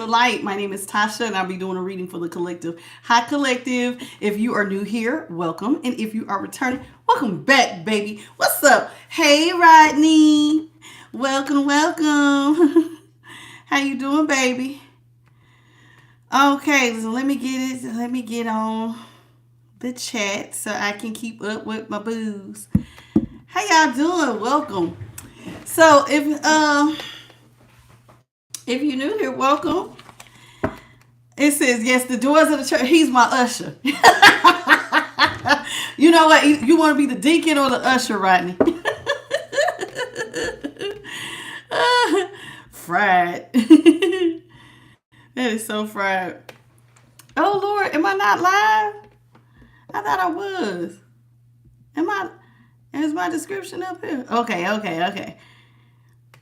your light. My name is Tasha, and I'll be doing a reading for the collective. Hi, collective. If you are new here, welcome. And if you are returning, welcome back, baby. What's up? Hey, Rodney. Welcome, welcome. How you doing, baby? Okay, so let me get it. Let me get on the chat so I can keep up with my boos. How y'all doing? Welcome. So if you're new here, welcome. It says, yes, the doors of the church. He's my usher. You know what? You want to be the deacon or the usher, Rodney? Fried. That is so fried. Oh, Lord, am I not live? I thought I was. Is my description up here? Okay.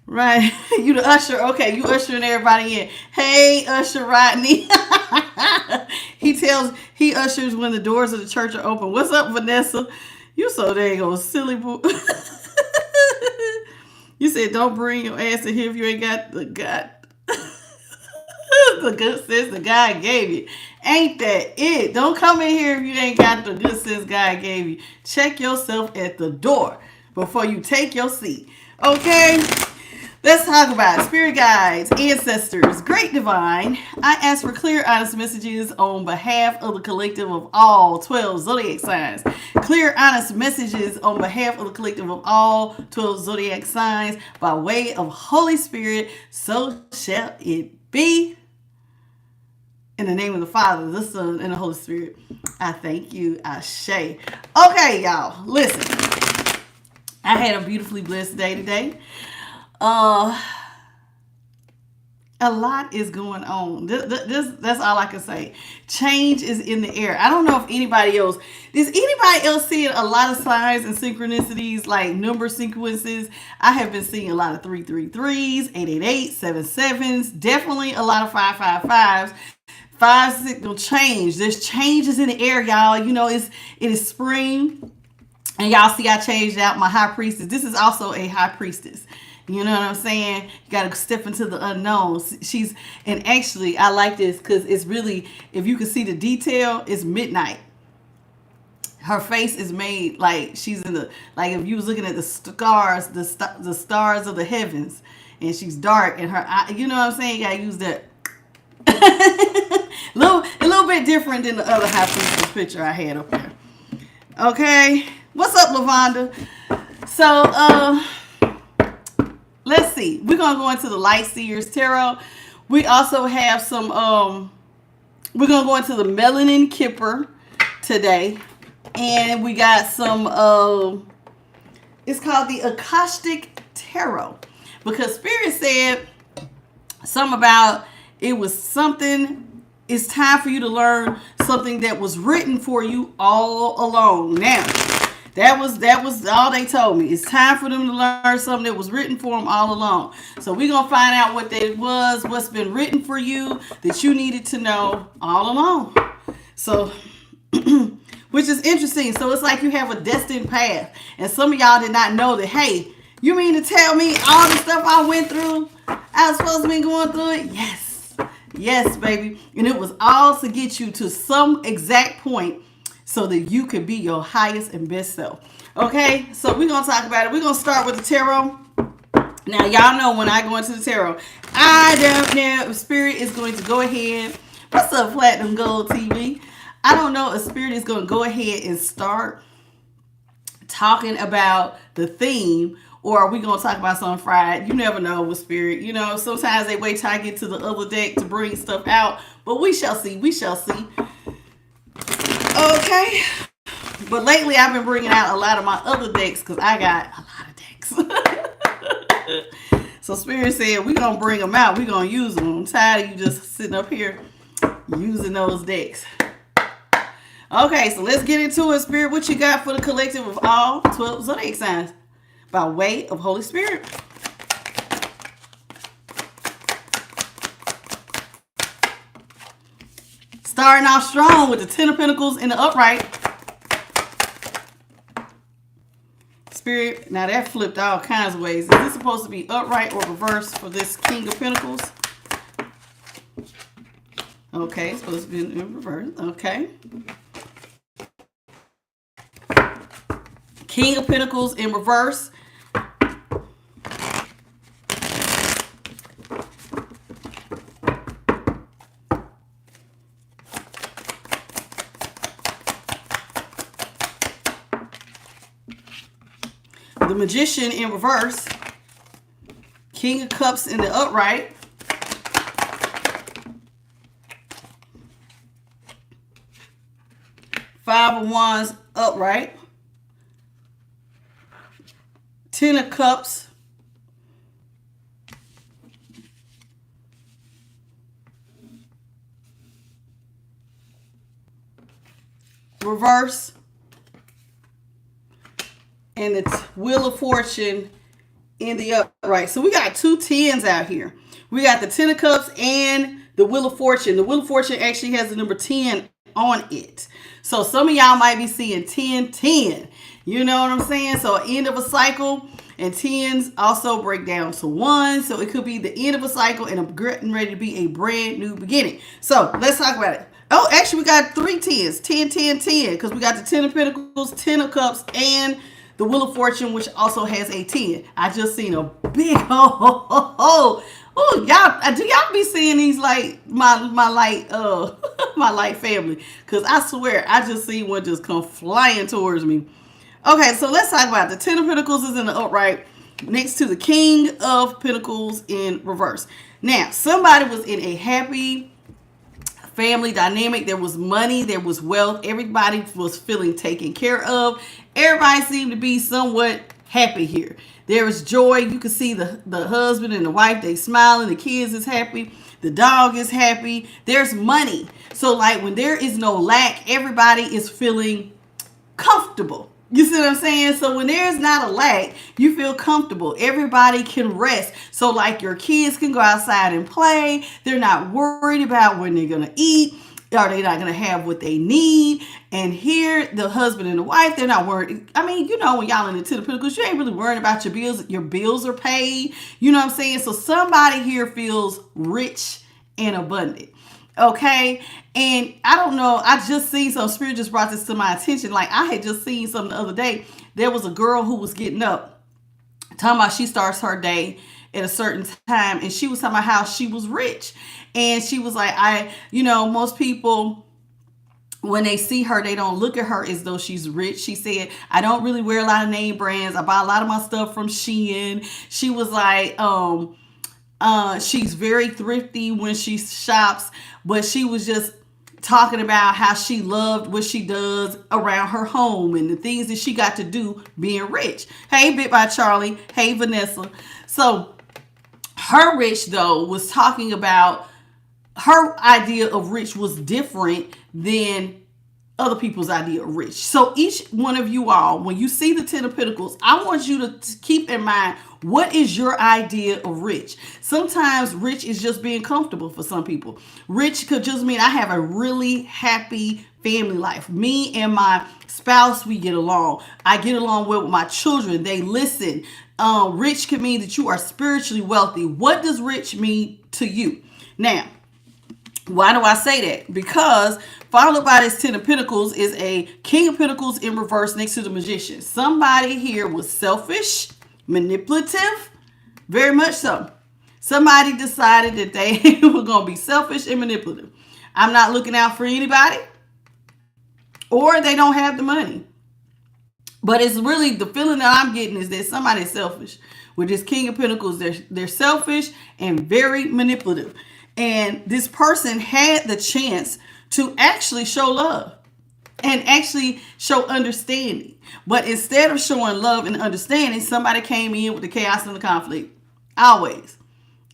Right. You the usher. Okay, you ushering everybody in. Hey, Usher Rodney. He ushers when the doors of the church are open. What's up, Vanessa? You so dang old silly boy. You said don't bring your ass in here if you ain't got the God. The good sense the God gave you. Ain't that it? Don't come in here if you ain't got the good sense God gave you. Check yourself at the door before you take your seat. Okay? Let's talk about spirit guides, ancestors, great divine. I ask for clear, honest messages on behalf of the collective of all 12 zodiac signs. Clear, honest messages on behalf of the collective of all 12 zodiac signs by way of Holy Spirit. So shall it be. In the name of the Father, the Son, and the Holy Spirit. I thank you, Ashe. Okay, y'all, listen. I had a beautifully blessed day today. A lot is going on. That's all I can say. Change is in the air. I don't know if anybody else, is anybody else seeing a lot of signs and synchronicities, like number sequences? I have been seeing a lot of 333s, 888, 77s, definitely a lot of 555s. 5 signal change. There's changes in the air, y'all. You know, it is spring. And y'all see I changed out my high priestess. This is also a high priestess. You know what I'm saying? You got to step into the unknown. And actually, I like this because it's really, if you can see the detail, it's midnight. Her face is made like she's in the, like if you was looking at the stars, the stars of the heavens, and she's dark, and her eye, you know what I'm saying? You got to use that. A little bit different than the other high priestess picture I had up there. Okay. What's up, Lavonda? So, let's see. We're going to go into the Light Seers Tarot. We also have some, we're going to go into the Melanin Kipper today. And we got some, it's called the Akashic Tarot. Because Spirit said something about it was something, it's time for you to learn something that was written for you all along. Now, that was all they told me. It's time for them to learn something that was written for them all along. So we're going to find out what that was, what's been written for you that you needed to know all along. So, which is interesting. So it's like you have a destined path. And some of y'all did not know that, hey, you mean to tell me all the stuff I went through, I was supposed to be going through it? Yes. Yes, baby. And it was all to get you to some exact point so that you could be your highest and best self. Okay, so we're going to talk about it. We're going to start with the tarot. Now, y'all know when I go into the tarot, I don't know if Spirit is going to go ahead. What's up, Platinum Gold TV? I don't know if Spirit is going to go ahead and start talking about the theme, or are we going to talk about something fried? You never know with Spirit. You know, sometimes they wait till I get to the other deck to bring stuff out, but we shall see. We shall see. Okay, but lately I've been bringing out a lot of my other decks because I got a lot of decks. So Spirit said we're going to bring them out. We're going to use them. I'm tired of you just sitting up here using those decks. Okay, so let's get into it, Spirit. What you got for the collective of all 12 zodiac signs by way of Holy Spirit? Starting off strong with the 10 of Pentacles in the upright. Spirit, now that flipped all kinds of ways. Is this supposed to be upright or reversed for this King of Pentacles? Okay, so it's been in reverse. Okay. King of Pentacles in reverse. The Magician in reverse. King of Cups in the upright. Five of Wands upright. Ten of Cups. Reverse. And the Wheel of Fortune in the upright. So we got two tens out here. We got the Ten of Cups and the Wheel of Fortune. The Wheel of Fortune actually has the number 10 on it. So some of y'all might be seeing 10, 10. You know what I'm saying? So end of a cycle, and tens also break down to one. So it could be the end of a cycle and getting ready to be a brand new beginning. So let's talk about it. Oh, actually we got three tens. 10, 10, 10. Because we got the Ten of Pentacles, Ten of Cups, and the Wheel of Fortune, which also has a 10. I just seen a big oh y'all, do y'all be seeing these like my light my light family? Because I swear I just seen one just come flying towards me. Okay, so let's talk about it. The Ten of Pentacles is in the upright next to the King of Pentacles in reverse. Now, somebody was in a happy family dynamic. There was money, there was wealth, everybody was feeling taken care of. Everybody seemed to be somewhat happy here. There is joy. You can see the husband and the wife, they smiling, the kids is happy, the dog is happy, there's money. So like when there is no lack, everybody is feeling comfortable. You see what I'm saying? So when there's not a lack, you feel comfortable. Everybody can rest. So like your kids can go outside and play. They're not worried about when they're going to eat. Are they not going to have what they need? And here, the husband and the wife, they're not worried. I mean, you know, when y'all in the Ten of Pentacles, you ain't really worried about your bills. Your bills are paid. You know what I'm saying? So somebody here feels rich and abundant. Okay. And I don't know. I just seen some spirit just brought this to my attention. Like I had just seen something the other day. There was a girl who was getting up, talking about she starts her day at a certain time. And she was talking about how she was rich. And she was like, most people, when they see her, they don't look at her as though she's rich. She said, I don't really wear a lot of name brands. I buy a lot of my stuff from Shein. She was like, she's very thrifty when she shops, but she was just talking about how she loved what she does around her home and the things that she got to do being rich. Hey, Bit by Charlie. Hey, Vanessa. So her rich, though, was talking about her idea of rich was different than other people's idea of rich. So each one of you all, when you see the Ten of Pentacles, I want you to keep in mind, what is your idea of rich? Sometimes rich is just being comfortable for some people. Rich could just mean I have a really happy family life. Me and my spouse, we get along. I get along well with my children. They listen. Rich could mean that you are spiritually wealthy. What does rich mean to you? Now, why do I say that? Because followed by this Ten of Pentacles is a King of Pentacles in reverse next to the Magician. Somebody here was selfish, manipulative, very much so. Somebody decided that they were going to be selfish and manipulative. I'm not looking out for anybody, or they don't have the money. But it's really the feeling that I'm getting is that somebody's selfish. With this King of Pentacles, they're selfish and very manipulative. And this person had the chance to actually show love and actually show understanding. But instead of showing love and understanding, somebody came in with the chaos and the conflict, always,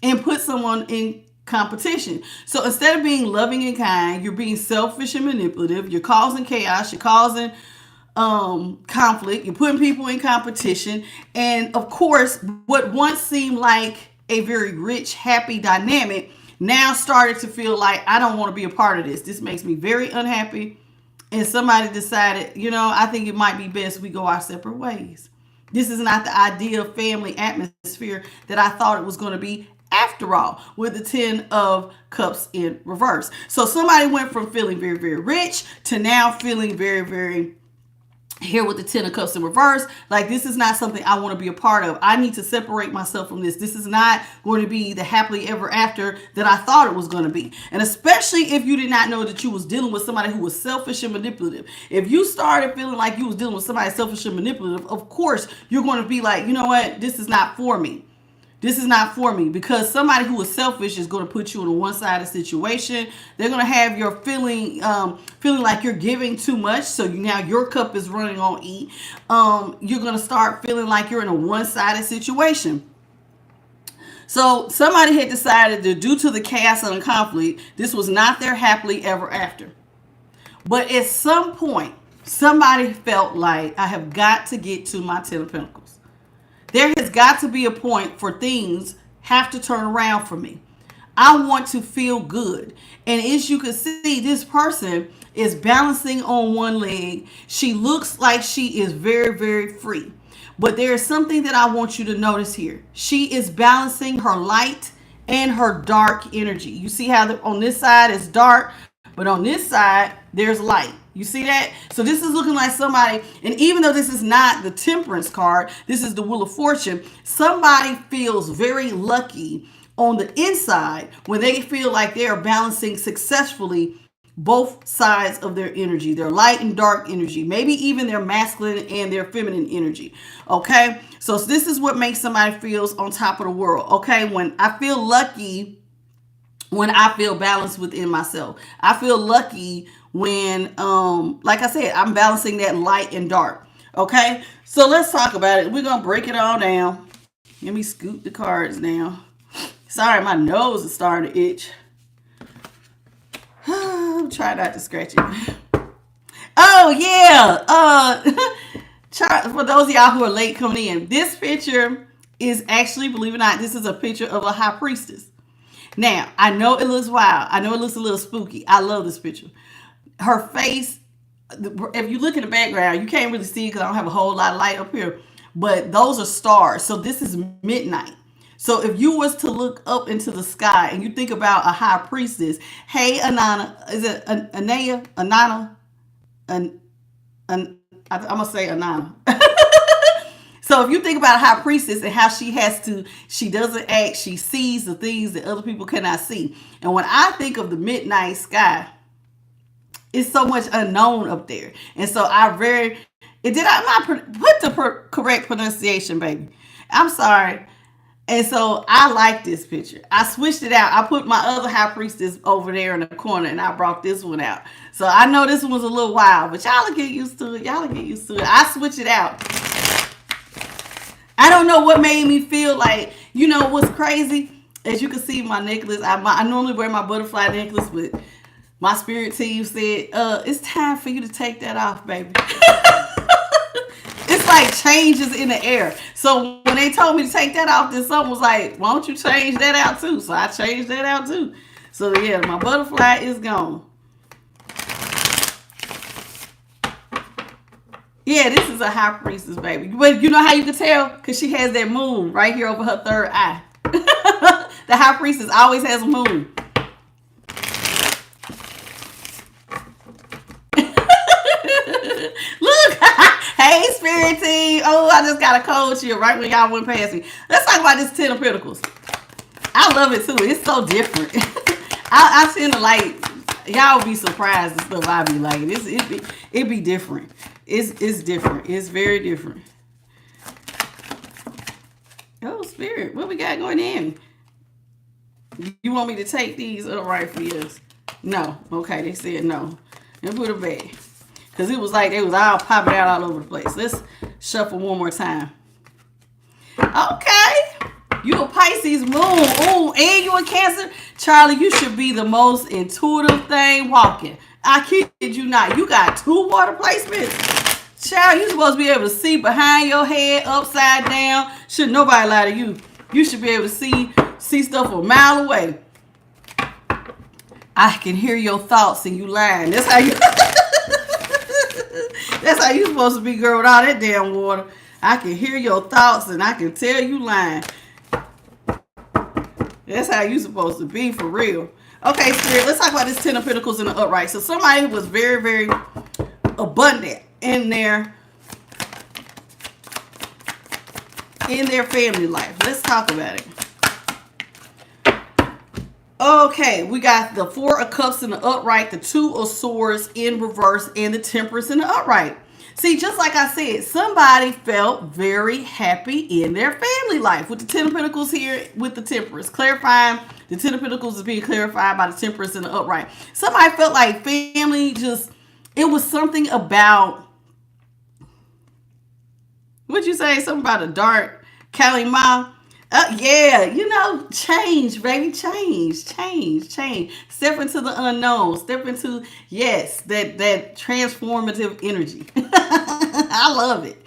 and put someone in competition. So instead of being loving and kind, you're being selfish and manipulative. You're causing chaos. You're causing conflict. You're putting people in competition. And of course, what once seemed like a very rich, happy dynamic now started to feel like, I don't want to be a part of this. This makes me very unhappy. And somebody decided, I think it might be best we go our separate ways. This is not the ideal family atmosphere that I thought it was going to be after all, with the 10 of Cups in reverse. So somebody went from feeling very, very rich to now feeling very, very here with the 10 of Cups in reverse. Like, this is not something I want to be a part of. I need to separate myself from this. This is not going to be the happily ever after that I thought it was going to be. And especially if you did not know that you was dealing with somebody who was selfish and manipulative. If you started feeling like you was dealing with somebody selfish and manipulative, of course, you're going to be like, you know what? This is not for me. This is not for me, because somebody who is selfish is going to put you in a one-sided situation. They're going to have your feeling like you're giving too much. So now your cup is running on E. You're going to start feeling like you're in a one-sided situation. So somebody had decided that due to the chaos and the conflict, this was not their happily ever after. But at some point, somebody felt like, I have got to get to my 10 of Pentacles. There has got to be a point for things have to turn around for me. I want to feel good. And as you can see, this person is balancing on one leg. She looks like she is very, very free. But there is something that I want you to notice here. She is balancing her light and her dark energy. You see how on this side it's dark, but on this side there's light. You see that? So this is looking like somebody, and even though this is not the Temperance card, this is the Wheel of Fortune, somebody feels very lucky on the inside when they feel like they are balancing successfully both sides of their energy, their light and dark energy, maybe even their masculine and their feminine energy. Okay? So this is what makes somebody feels on top of the world. Okay? When I feel lucky, when I feel balanced within myself, I feel lucky when, like I said, I'm balancing that light and dark. Okay, so let's talk about it. We're going to break it all down. Let me scoot the cards down. Sorry, my nose is starting to itch. I'm trying not to scratch it. Oh, yeah. For those of y'all who are late coming in, this picture is actually, believe it or not, this is a picture of a high priestess. Now, I know it looks wild. I know it looks a little spooky. I love this picture. Her face, if you look in the background, you can't really see because I don't have a whole lot of light up here. But those are stars. So this is midnight. So if you was to look up into the sky and you think about a high priestess, hey, Anana, is it Anaya? Anana? I'm going to say Anana. So if you think about a high priestess and how she doesn't act, she sees the things that other people cannot see. And when I think of the midnight sky, it's so much unknown up there. And so I'm not put the correct pronunciation, baby. I'm sorry. And so I like this picture. I switched it out. I put my other high priestess over there in the corner and I brought this one out. So I know this one was a little wild, but y'all will get used to it. I switched it out. I don't know what made me feel like, you know what's crazy? As you can see, my necklace, I normally wear my butterfly necklace, but my spirit team said, it's time for you to take that off, baby. It's like changes in the air. So when they told me to take that off, then someone was like, why don't you change that out too? So I changed that out too. So yeah, my butterfly is gone. Yeah, this is a high priestess, baby. But you know how you can tell? Because she has that moon right here over her third eye. The high priestess always has a moon. Look, hey spirit team. Oh, I just got a cold chill right when y'all went past me. Let's talk about this 10 of Pentacles. I love it too. It's so different. I tend to like, y'all will be surprised the stuff I be liking. It be different. It's different. It's very different. Oh, spirit, what we got going in? You want me to take these upright for you? No. Okay, they said no. And put it back. Because it was like they was all popping out all over the place. Let's shuffle one more time. Okay. You a Pisces moon. Ooh, and you a Cancer. Charlie, you should be the most intuitive thing walking. I kid you not. You got 2 water placements. Child, you supposed to be able to see behind your head, upside down. Should nobody lie to you. You should be able to see stuff a mile away. I can hear your thoughts and you lying. That's how you that's how you supposed to be, girl, with all that damn water. I can hear your thoughts and I can tell you lying. That's how you supposed to be, for real. Okay, Spirit, let's talk about this Ten of Pentacles in the upright. So somebody was very, very abundant in their family life. Let's talk about it. Okay, we got the Four of Cups in the upright, the Two of Swords in reverse, and the Temperance in the upright. See, just like I said, somebody felt very happy in their family life with the Ten of Pentacles here with the Temperance. Clarifying, the Ten of Pentacles is being clarified by the Temperance in the upright. Somebody felt like family just, it was something about, what'd you say? Something about a dark Kalima? Yeah, you know, change, baby, change. Step into the unknown. Step into, yes, that transformative energy. I love it.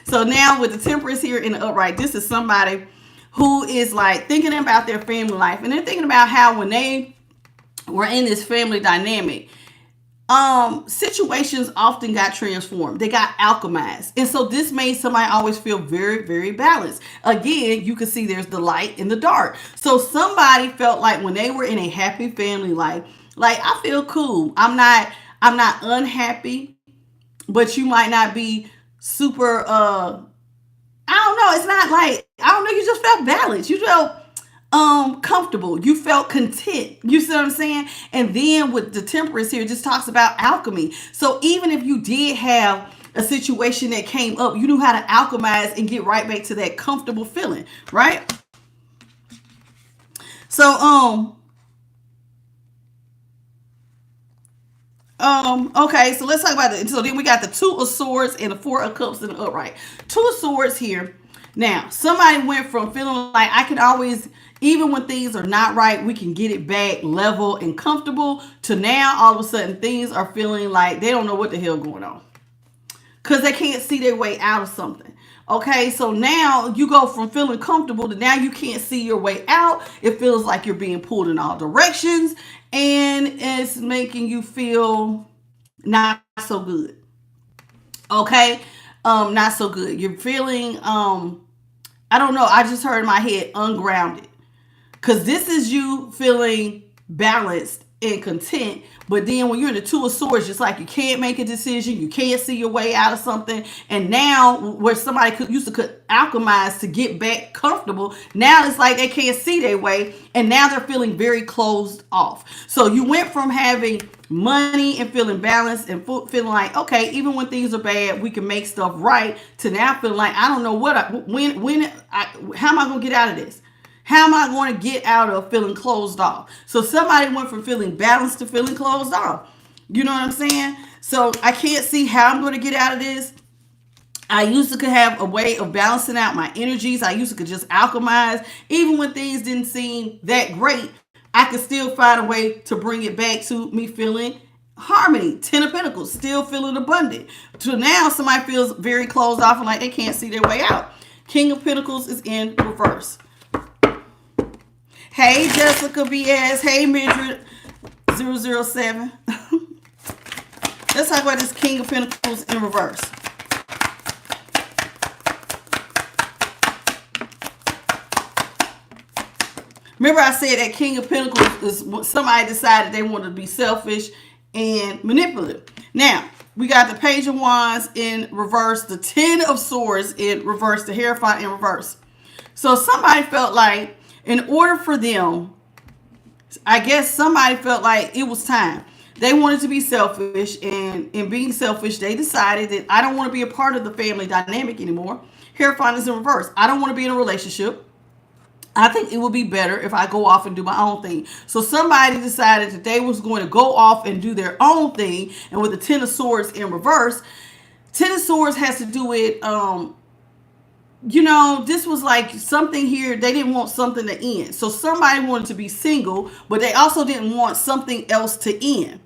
So now with the Temperance here in the upright, this is somebody who is like thinking about their family life. And they're thinking about how when they were in this family dynamic, situations often got transformed. They got alchemized. And so this made somebody always feel very, very balanced. Again, you can see there's the light and the dark. So somebody felt like when they were in a happy family life, like, I feel cool. I'm not unhappy, but you might not be super, I don't know. It's not like, I don't know. You just felt balanced. You felt comfortable. You felt content. You see what I'm saying? And then with the Temperance here, it just talks about alchemy. So even if you did have a situation that came up, you knew how to alchemize and get right back to that comfortable feeling, right? So okay, so let's talk about it. So then we got the Two of Swords and the Four of Cups in the upright. Two of Swords here. Now, somebody went from feeling like I can always, even when things are not right, we can get it back level and comfortable, to now all of a sudden things are feeling like they don't know what the hell going on because they can't see their way out of something. Okay, so now you go from feeling comfortable to now you can't see your way out. It feels like you're being pulled in all directions, and it's making you feel not so good. Okay, not so good. You're feeling, I don't know. I just heard in my head ungrounded, because this is you feeling balanced and content. But then when you're in the Two of Swords, just like you can't make a decision, you can't see your way out of something. And now where somebody used to alchemize to get back comfortable, now it's like they can't see their way, and now they're feeling very closed off. So you went from having money and feeling balanced and feeling like, okay, even when things are bad, we can make stuff right, to now feeling like, I don't know how am I going to get out of this? How am I going to get out of feeling closed off? So somebody went from feeling balanced to feeling closed off. You know what I'm saying? So I can't see how I'm going to get out of this. I used to could have a way of balancing out my energies. I used to could just alchemize. Even when things didn't seem that great, I could still find a way to bring it back to me feeling harmony. Ten of Pentacles, still feeling abundant. So now somebody feels very closed off and like they can't see their way out. King of Pentacles is in reverse. Hey, Jessica BS. Hey, Midred 007. Let's talk about this King of Pentacles in reverse. Remember I said that King of Pentacles is somebody decided they wanted to be selfish and manipulative. Now, we got the Page of Wands in reverse, the Ten of Swords in reverse, the Hierophant in reverse. So somebody felt like, in order for them, I guess somebody felt like it was time. They wanted to be selfish, and in being selfish, they decided that I don't want to be a part of the family dynamic anymore. Hierophant is in reverse. I don't want to be in a relationship. I think it would be better if I go off and do my own thing. So somebody decided that they was going to go off and do their own thing. And with the Ten of Swords in reverse, Ten of Swords has to do with, you know, this was like something here. They didn't want something to end. So somebody wanted to be single, but they also didn't want something else to end.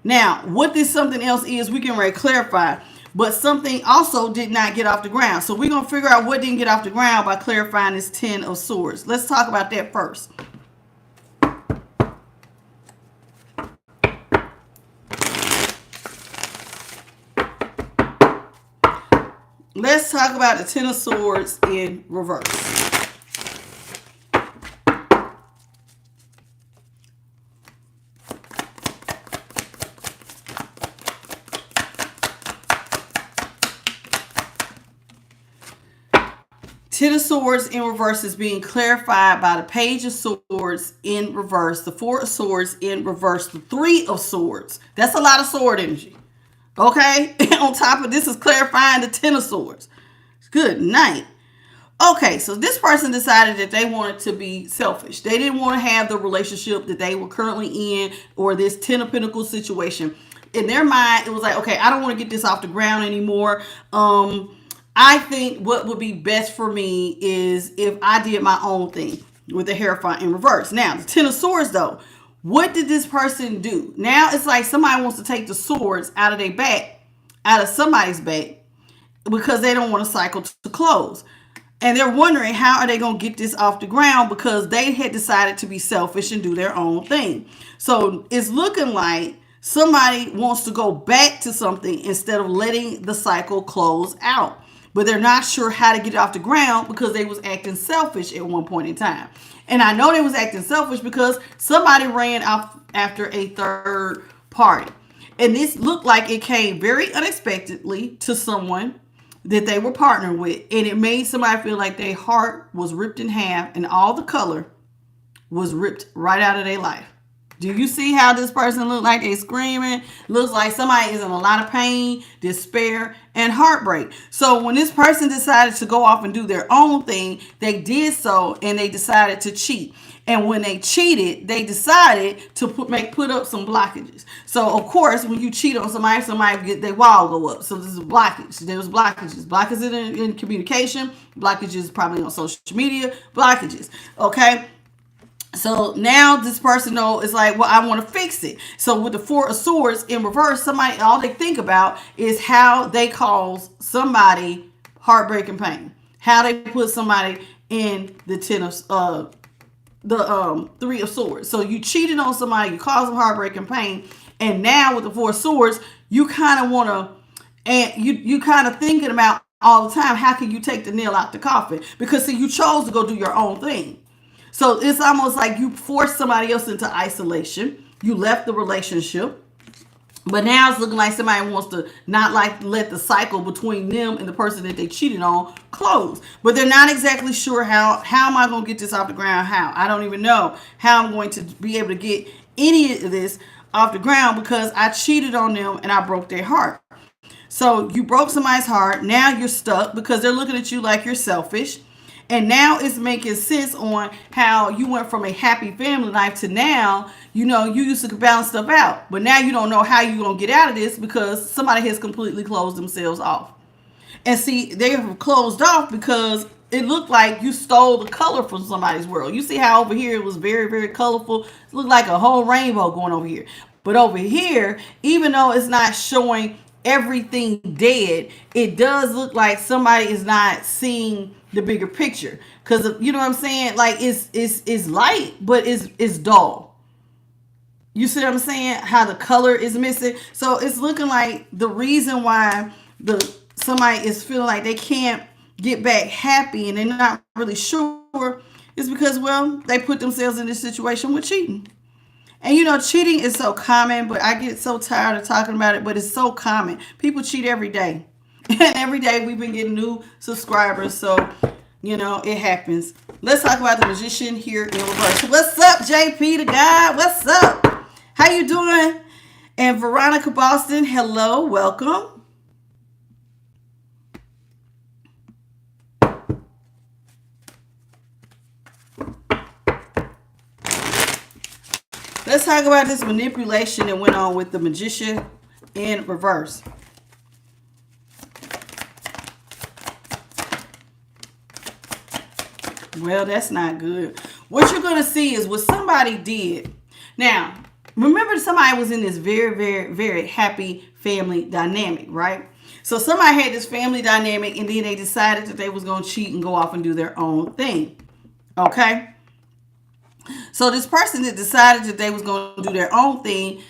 Now, what this something else is, we can already clarify. But something also did not get off the ground. So we're going to figure out what didn't get off the ground by clarifying this Ten of Swords. Let's talk about that first. Let's talk about the Ten of Swords in reverse. Ten of Swords in reverse is being clarified by the Page of Swords in reverse, the Four of Swords in reverse, the Three of Swords. That's a lot of sword energy. Okay? On top of this is clarifying the Ten of Swords. Good night. Okay, so this person decided that they wanted to be selfish. They didn't want to have the relationship that they were currently in or this Ten of Pentacles situation. In their mind, it was like, okay, I don't want to get this off the ground anymore. I think what would be best for me is if I did my own thing with the Hierophant in reverse. Now, the Ten of Swords, though, what did this person do? Now it's like somebody wants to take the swords out of their back, out of somebody's back, because they don't want a cycle to close. And they're wondering how are they going to get this off the ground because they had decided to be selfish and do their own thing. So it's looking like somebody wants to go back to something instead of letting the cycle close out. But they're not sure how to get it off the ground because they was acting selfish at one point in time. And I know they was acting selfish because somebody ran off after a third party. And this looked like it came very unexpectedly to someone that they were partnering with. And it made somebody feel like their heart was ripped in half and all the color was ripped right out of their life. Do you see how this person looked like they screaming? Looks like somebody is in a lot of pain, despair, and heartbreak. So when this person decided to go off and do their own thing, they did so and they decided to cheat. And when they cheated, they decided to put up some blockages. So of course, when you cheat on somebody get their wall go up. So this is a blockage. There's blockages. Blockages in communication, blockages probably on social media, blockages. Okay. So now this person though is like, well, I want to fix it. So with the Four of Swords in reverse, somebody, all they think about is how they cause somebody heartbreak and pain. How they put somebody in the Three of Swords. So you cheated on somebody, you caused them heartbreak and pain. And now with the Four of Swords, you kind of want to, and you kind of thinking about all the time, how can you take the nail out the coffin? Because see, you chose to go do your own thing. So it's almost like you forced somebody else into isolation. You left the relationship. But now it's looking like somebody wants to not like let the cycle between them and the person that they cheated on close. But they're not exactly sure how am I going to get this off the ground? How? I don't even know how I'm going to be able to get any of this off the ground because I cheated on them and I broke their heart. So you broke somebody's heart. Now you're stuck because they're looking at you like you're selfish. And now it's making sense on how you went from a happy family life to now, you used to balance stuff out. But now you don't know how you're going to get out of this because somebody has completely closed themselves off. And see, they have closed off because it looked like you stole the color from somebody's world. You see how over here it was very, very colorful. It looked like a whole rainbow going over here. But over here, even though it's not showing everything dead, it does look like somebody is not seeing the bigger picture, because you know what I'm saying, like it's light but it's dull. You see what I'm saying, how the color is missing. So it's looking like the reason why somebody is feeling like they can't get back happy and they're not really sure is because, well, they put themselves in this situation with cheating. And cheating is so common, but I get so tired of talking about it, but it's so common. People cheat every day. And every day we've been getting new subscribers. So, it happens. Let's talk about the Magician here in reverse. What's up, JP the God? What's up? How you doing? And Veronica Boston, hello, welcome. Let's talk about this manipulation that went on with the Magician in reverse. Well, that's not good. What you're going to see is what somebody did. Now, remember somebody was in this very, very, very happy family dynamic, right? So somebody had this family dynamic and then they decided that they was going to cheat and go off and do their own thing. Okay? So this person that decided that they was going to do their own thing,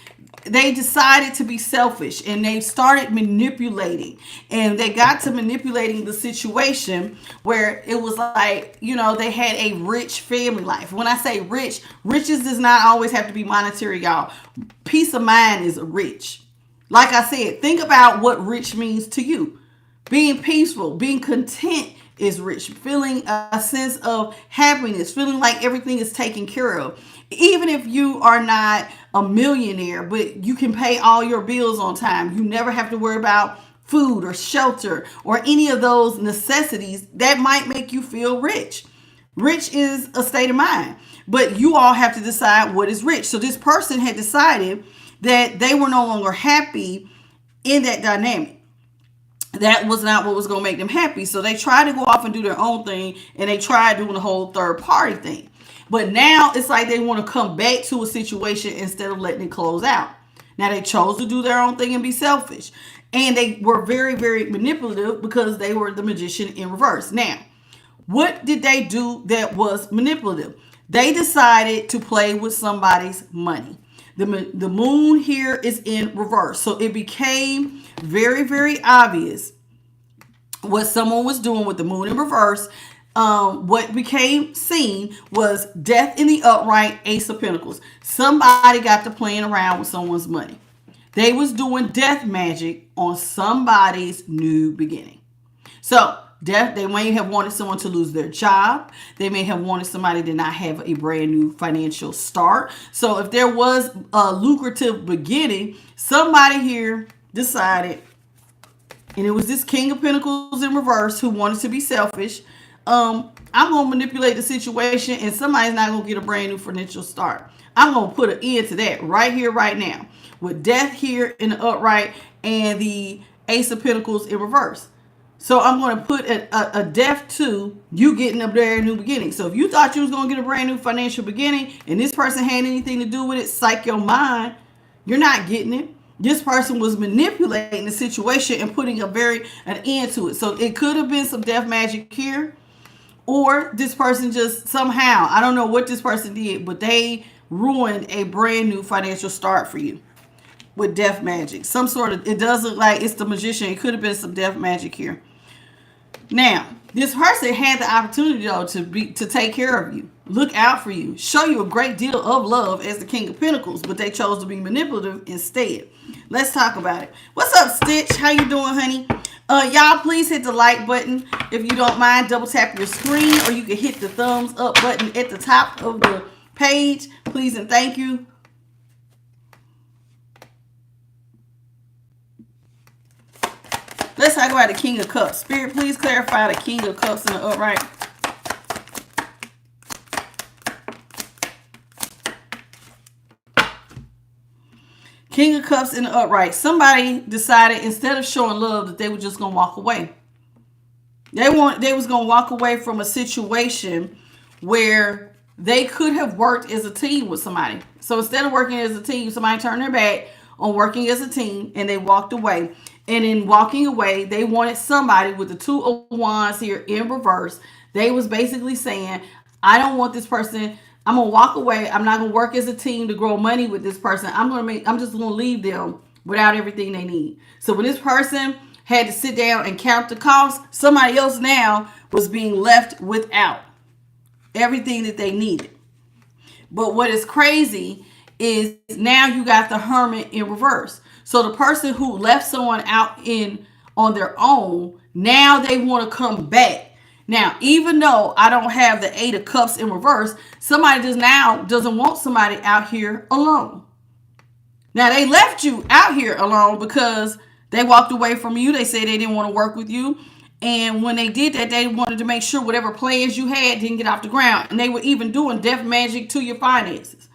they decided to be selfish and they started manipulating, and they got to manipulating the situation where it was like, they had a rich family life. When I say rich, riches does not always have to be monetary, y'all. Peace of mind is rich. Like I said, think about what rich means to you. Being peaceful, being content is rich, feeling a sense of happiness, feeling like everything is taken care of. Even if you are not a millionaire, but you can pay all your bills on time, you never have to worry about food or shelter or any of those necessities, that might make you feel rich. Rich is a state of mind, but you all have to decide what is rich. So this person had decided that they were no longer happy in that dynamic. That was not what was going to make them happy. So they tried to go off and do their own thing, and they tried doing the whole third party thing. But now it's like they want to come back to a situation instead of letting it close out. Now they chose to do their own thing and be selfish. And they were very, very manipulative because they were the magician in reverse. Now, what did they do that was manipulative? They decided to play with somebody's money. The moon here is in reverse. So it became very, very obvious what someone was doing with the moon in reverse. What became seen was death in the upright, Ace of Pentacles. Somebody got to playing around with someone's money. They was doing death magic on somebody's new beginning. So death, they may have wanted someone to lose their job. They may have wanted somebody to not have a brand new financial start. So if there was a lucrative beginning, somebody here decided, and it was this King of Pentacles in reverse who wanted to be selfish. I'm going to manipulate the situation, and somebody's not going to get a brand new financial start. I'm going to put an end to that right here, right now, with death here in the upright and the Ace of Pentacles in reverse. So I'm going to put a death to you getting a brand new beginning. So if you thought you was going to get a brand new financial beginning and this person had anything to do with it, psych your mind, you're not getting it. This person was manipulating the situation and putting an end to it. So it could have been some death magic here, or this person just somehow, I don't know what this person did, but they ruined a brand new financial start for you with death magic. Some sort of, it does look like it's the magician. It could have been some death magic here. Now, this person had the opportunity, though, to take care of you, look out for you, show you a great deal of love as the King of Pentacles, but they chose to be manipulative instead. Let's talk about it. What's up, Stitch? How you doing, honey? Y'all, please hit the like button. If you don't mind, double tap your screen, or you can hit the thumbs up button at the top of the page. Please and thank you. Let's talk about the King of Cups. Spirit, please clarify the King of Cups in the upright. King of Cups in the upright. Somebody decided instead of showing love that they were just going to walk away. They was going to walk away from a situation where they could have worked as a team with somebody. So instead of working as a team, somebody turned their back on working as a team and they walked away. And in walking away, they wanted somebody with the Two of Wands here in reverse. They was basically saying, I don't want this person. I'm going to walk away. I'm not going to work as a team to grow money with this person. I'm just going to leave them without everything they need. So when this person had to sit down and count the cost, somebody else now was being left without everything that they needed. But what is crazy is now you got the Hermit in reverse. So the person who left someone out on their own, now they want to come back. Now, even though I don't have the Eight of Cups in reverse, somebody doesn't want somebody out here alone. Now, they left you out here alone because they walked away from you. They said they didn't want to work with you. And when they did that, they wanted to make sure whatever plans you had didn't get off the ground. And they were even doing death magic to your finances,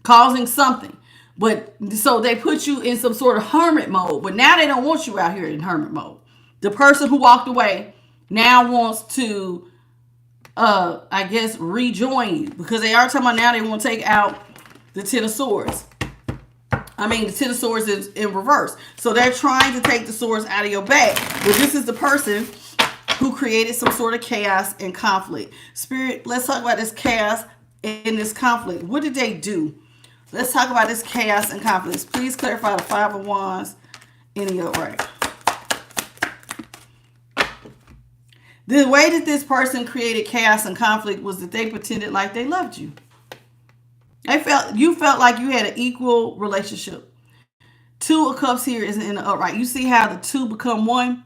causing something. But so they put you in some sort of hermit mode. But now they don't want you out here in hermit mode. The person who walked away now wants to, I guess, rejoin you. Because they are talking about now they want to take out the Ten of Swords. I mean, the Ten of Swords is in reverse. So they're trying to take the swords out of your back. But this is the person who created some sort of chaos and conflict. Spirit, let's talk about this chaos and this conflict. What did they do? Let's talk about this chaos and conflict. Please clarify the Five of Wands in the upright. The way that this person created chaos and conflict was that they pretended like they loved you. You felt like you had an equal relationship. Two of Cups here is in the upright. You see how the two become one?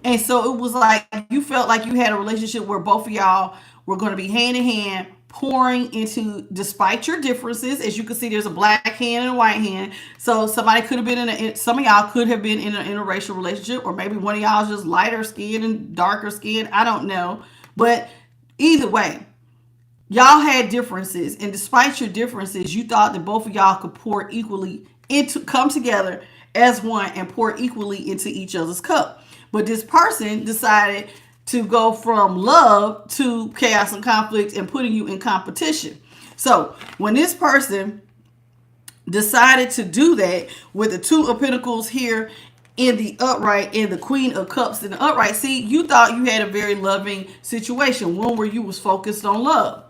And so it was like you felt like you had a relationship where both of y'all were going to be hand in hand, pouring into, despite your differences. As you can see, there's a black hand and a white hand. So somebody could have been some of y'all could have been in an interracial relationship, or maybe one of y'all is just lighter skin and darker skin. I don't know. But either way, y'all had differences, and despite your differences, you thought that both of y'all could pour equally into, come together as one and pour equally into each other's cup. But this person decided to go from love to chaos and conflict and putting you in competition. So when this person decided to do that with the Two of Pentacles here in the upright and the Queen of Cups in the upright, see, you thought you had a very loving situation, one where you was focused on love.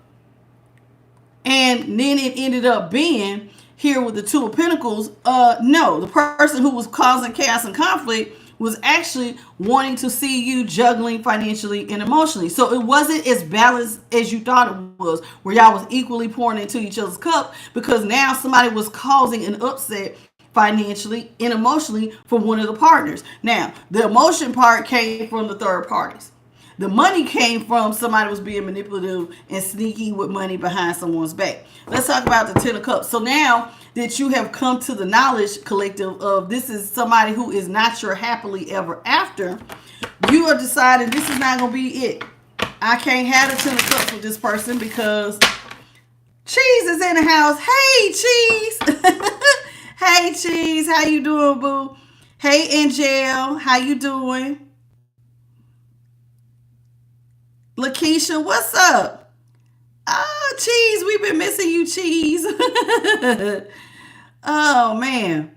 And then it ended up being here with the Two of Pentacles. No, the person who was causing chaos and conflict was actually wanting to see you juggling financially and emotionally. So it wasn't as balanced as you thought it was, where y'all was equally pouring into each other's cup, because now somebody was causing an upset financially and emotionally for one of the partners. Now, the emotion part came from the third parties. The money came from somebody was being manipulative and sneaky with money behind someone's back. Let's talk about the Ten of Cups. So now that you have come to the knowledge collective of this is somebody who is not your happily ever after, you are deciding this is not going to be it. I can't have the Ten of Cups with this person because Cheese is in the house. Hey, Cheese. Hey, Cheese. How you doing, boo? Hey, Angel. How you doing? Lakeisha, what's up? Oh, Cheese, we've been missing you, Cheese. Oh man.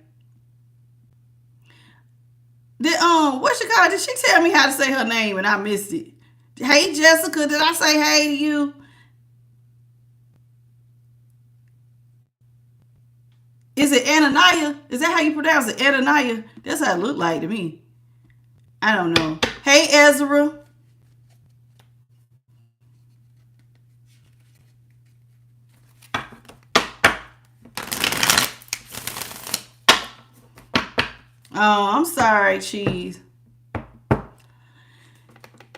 What she call? Did she tell me how to say her name and I missed it? Hey, Jessica, did I say hey to you? Is it Ananiah? Is that how you pronounce it? Ananiah? That's how it looked like to me. I don't know. Hey, Ezra. Oh, I'm sorry, Cheese.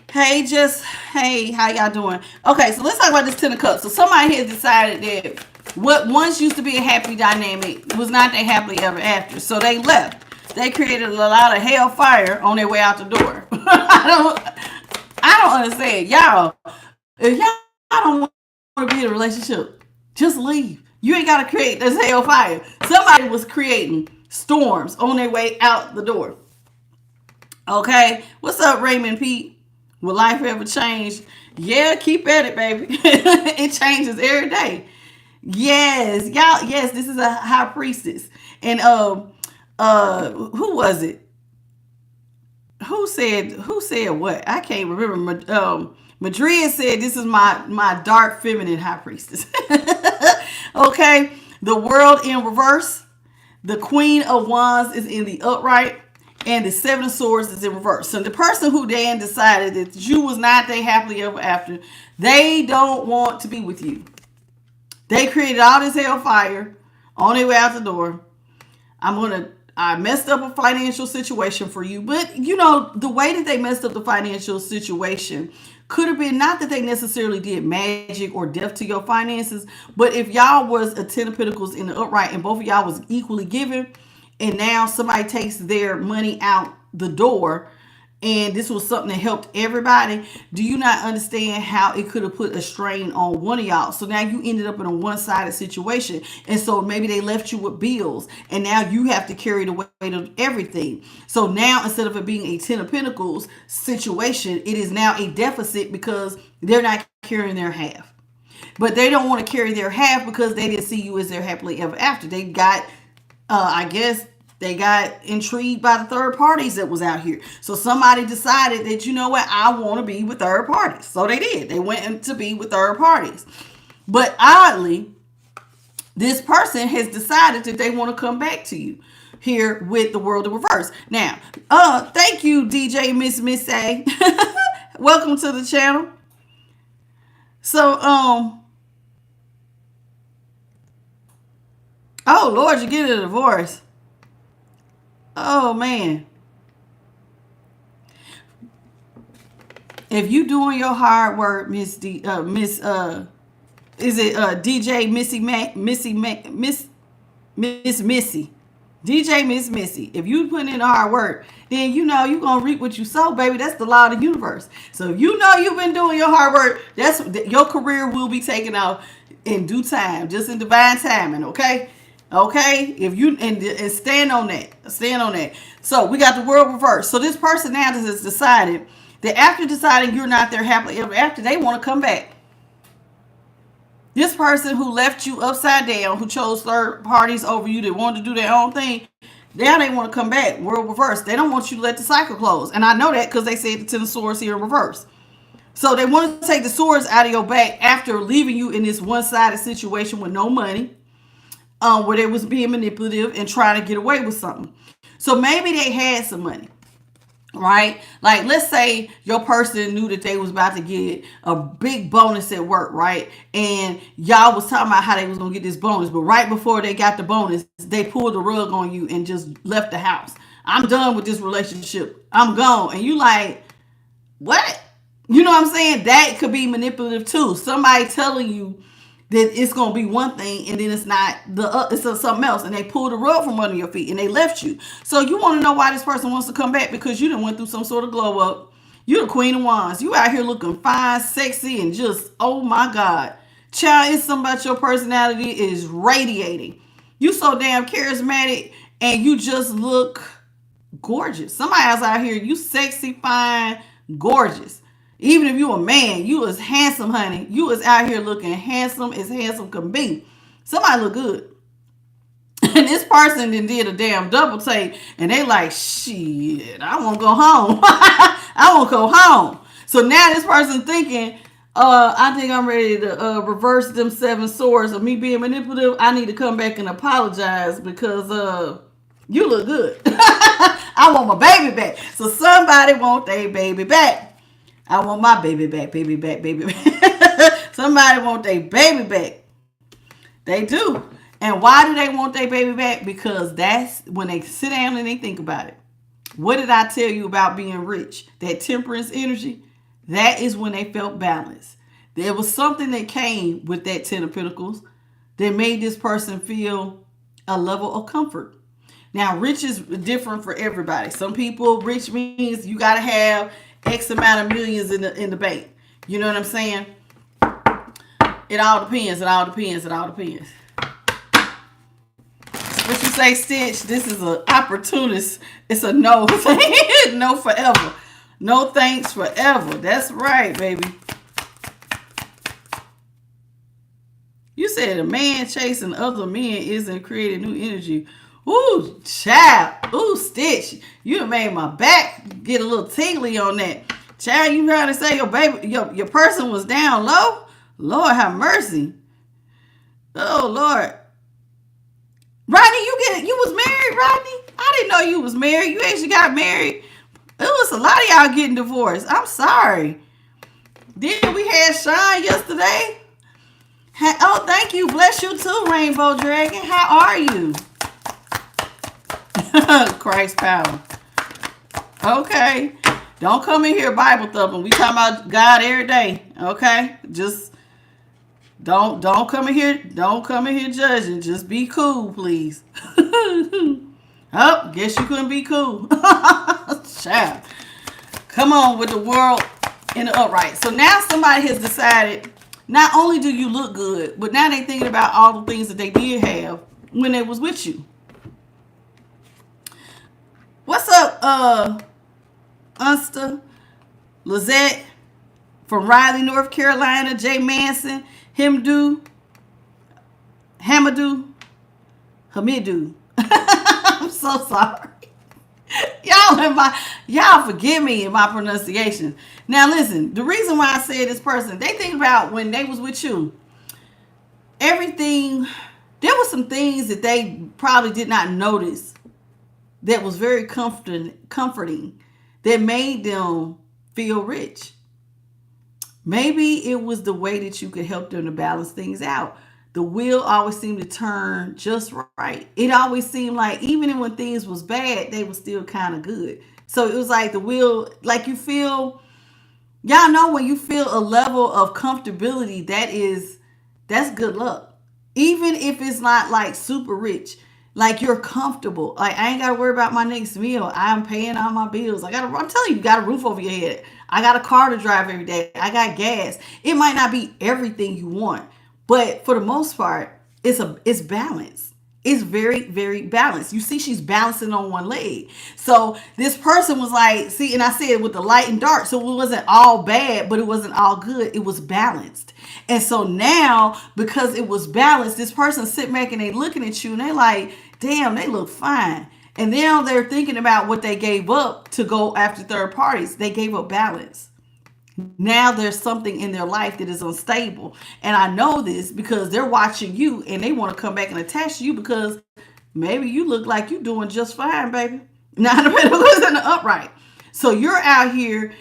Hey, hey, how y'all doing? Okay, so let's talk about this Ten of Cups. So somebody has decided that what once used to be a happy dynamic was not that happily ever after. So they left. They created a lot of hellfire on their way out the door. I don't understand. Y'all, if y'all don't want to be in a relationship, just leave. You ain't got to create this hellfire. Somebody was creating storms on their way out the door. Okay, what's up, Raymond Pete? Will life ever change? Yeah, keep at it, baby. It changes every day. Yes, y'all. Yes, this is a high priestess, and who was it? Who said what? I can't remember. Madrid said this is my dark feminine high priestess. Okay, the world in reverse. The Queen of Wands is in the upright, and the Seven of Swords is in reverse. So the person who then decided that you was not they happily ever after, they don't want to be with you. They created all this hellfire on their way out the door. I messed up a financial situation for you. But, you know, the way that they messed up the financial situation could have been not that they necessarily did magic or death to your finances, but if y'all was a Ten of Pentacles in the upright and both of y'all was equally given, and now somebody takes their money out the door, and this was something that helped everybody, do you not understand how it could have put a strain on one of y'all? So now you ended up in a one-sided situation. And so maybe they left you with bills, and now you have to carry the weight of everything. So now instead of it being a Ten of Pentacles situation, it is now a deficit because they're not carrying their half. But they don't want to carry their half because they didn't see you as their happily ever after. They got, I guess, they got intrigued by the third parties that was out here. So somebody decided that, you know what, I want to be with third parties. So they did. They went to be with third parties. But oddly, this person has decided that they want to come back to you here with the world in reverse. Now, thank you, DJ Miss A. Welcome to the channel. So, oh Lord, you're getting a divorce. Oh man. If you doing your hard work, is it DJ Miss Missy? DJ Miss Missy. If you put in the hard work, then you know you're gonna reap what you sow, baby. That's the law of the universe. So if you know you've been doing your hard work, that's your career will be taken off in due time, just in divine timing. Okay. Okay, if you and stand on that, stand on that. So we got the world reversed. So this person now has decided that after deciding you're not there happily ever after, they want to come back. This person who left you upside down, who chose third parties over you, that wanted to do their own thing, now they want to come back. World reversed. They don't want you to let the cycle close, and I know that because they said the Ten of Swords here in reverse. So they want to take the swords out of your back after leaving you in this one-sided situation with no money. Where they was being manipulative and trying to get away with something. So maybe they had some money, right? Like, let's say your person knew that they was about to get a big bonus at work, right? And y'all was talking about how they was going to get this bonus. But right before they got the bonus, they pulled the rug on you and just left the house. I'm done with this relationship. I'm gone. And you like, what? You know what I'm saying? That could be manipulative too. Somebody telling you that it's going to be one thing and then it's not it's something else, and they pull the rug from under your feet and they left you. So you want to know why this person wants to come back, because you done went through some sort of glow up. You're the Queen of Wands. You out here looking fine, sexy, and just, oh my God. Child, it's something about your personality is radiating. You so damn charismatic and you just look gorgeous. Somebody else out here, you sexy, fine, gorgeous. Even if you a man, you is handsome, honey. You is out here looking handsome as handsome can be. Somebody look good. And this person then did a damn double take. And they like, shit, I want to go home. I want to go home. So now this person thinking, I think I'm ready to reverse them 7 swords of me being manipulative. I need to come back and apologize because you look good. I want my baby back. So somebody want their baby back. I want my baby back, baby back, baby back. Somebody want their baby back. They do. And why do they want their baby back? Because that's when they sit down and they think about it. What did I tell you about being rich? That temperance energy, that is when they felt balanced. There was something that came with that 10 of Pentacles that made this person feel a level of comfort. Now, rich is different for everybody. Some people, rich means you got to have X amount of millions in the bank. You know what I'm saying? It all depends. It all depends. It all depends. What you say, Stitch? This is an opportunist. It's a no. No forever. No thanks forever. That's right, baby. You said a man chasing other men isn't creating new energy. Ooh, child. Ooh, Stitch. You made my back get a little tingly on that. Child, you trying to say your baby, your person was down low? Lord have mercy. Oh, Lord. Rodney, you was married, Rodney? I didn't know you was married. You actually got married. It was a lot of y'all getting divorced. I'm sorry. Then we had Sean yesterday. Oh, thank you. Bless you too, Rainbow Dragon. How are you? Christ power. Okay. Don't come in here Bible thumping. We talking about God every day. Okay? Just don't come in here. Don't come in here judging. Just be cool, please. Oh, guess you couldn't be cool. Child. Come on with the world in the upright. So now somebody has decided, not only do you look good, but now they thinking about all the things that they did have when they was with you. What's up, Unsta, Lizette from Raleigh, North Carolina, Jay Manson, Hamidou. I'm so sorry. Y'all forgive me in my pronunciation. Now listen, the reason why I said this person, they think about when they was with you, everything, there was some things that they probably did not notice that was very comforting, that made them feel rich. Maybe it was the way that you could help them to balance things out. The wheel always seemed to turn just right. It always seemed like even when things was bad, they were still kind of good. So it was like the wheel, like you feel Y'all know when you feel a level of comfortability, that's good luck. Even if it's not like super rich, like you're comfortable. Like I ain't gotta worry about my next meal. I'm paying all my bills. I'm telling you, you got a roof over your head. I got a car to drive every day. I got gas. It might not be everything you want, but for the most part, it's balanced. It's very, very balanced. You see, she's balancing on one leg. So this person was like, see, and I said with the light and dark, so it wasn't all bad, but it wasn't all good. It was balanced. And so now, because it was balanced, this person sitting back and they looking at you and they like, damn, they look fine. And now they're thinking about what they gave up to go after third parties. They gave up balance. Now there's something in their life that is unstable. And I know this because they're watching you and they want to come back and attach to you because maybe you look like you're doing just fine, baby. Nine of Pentacles in the upright. So you're out here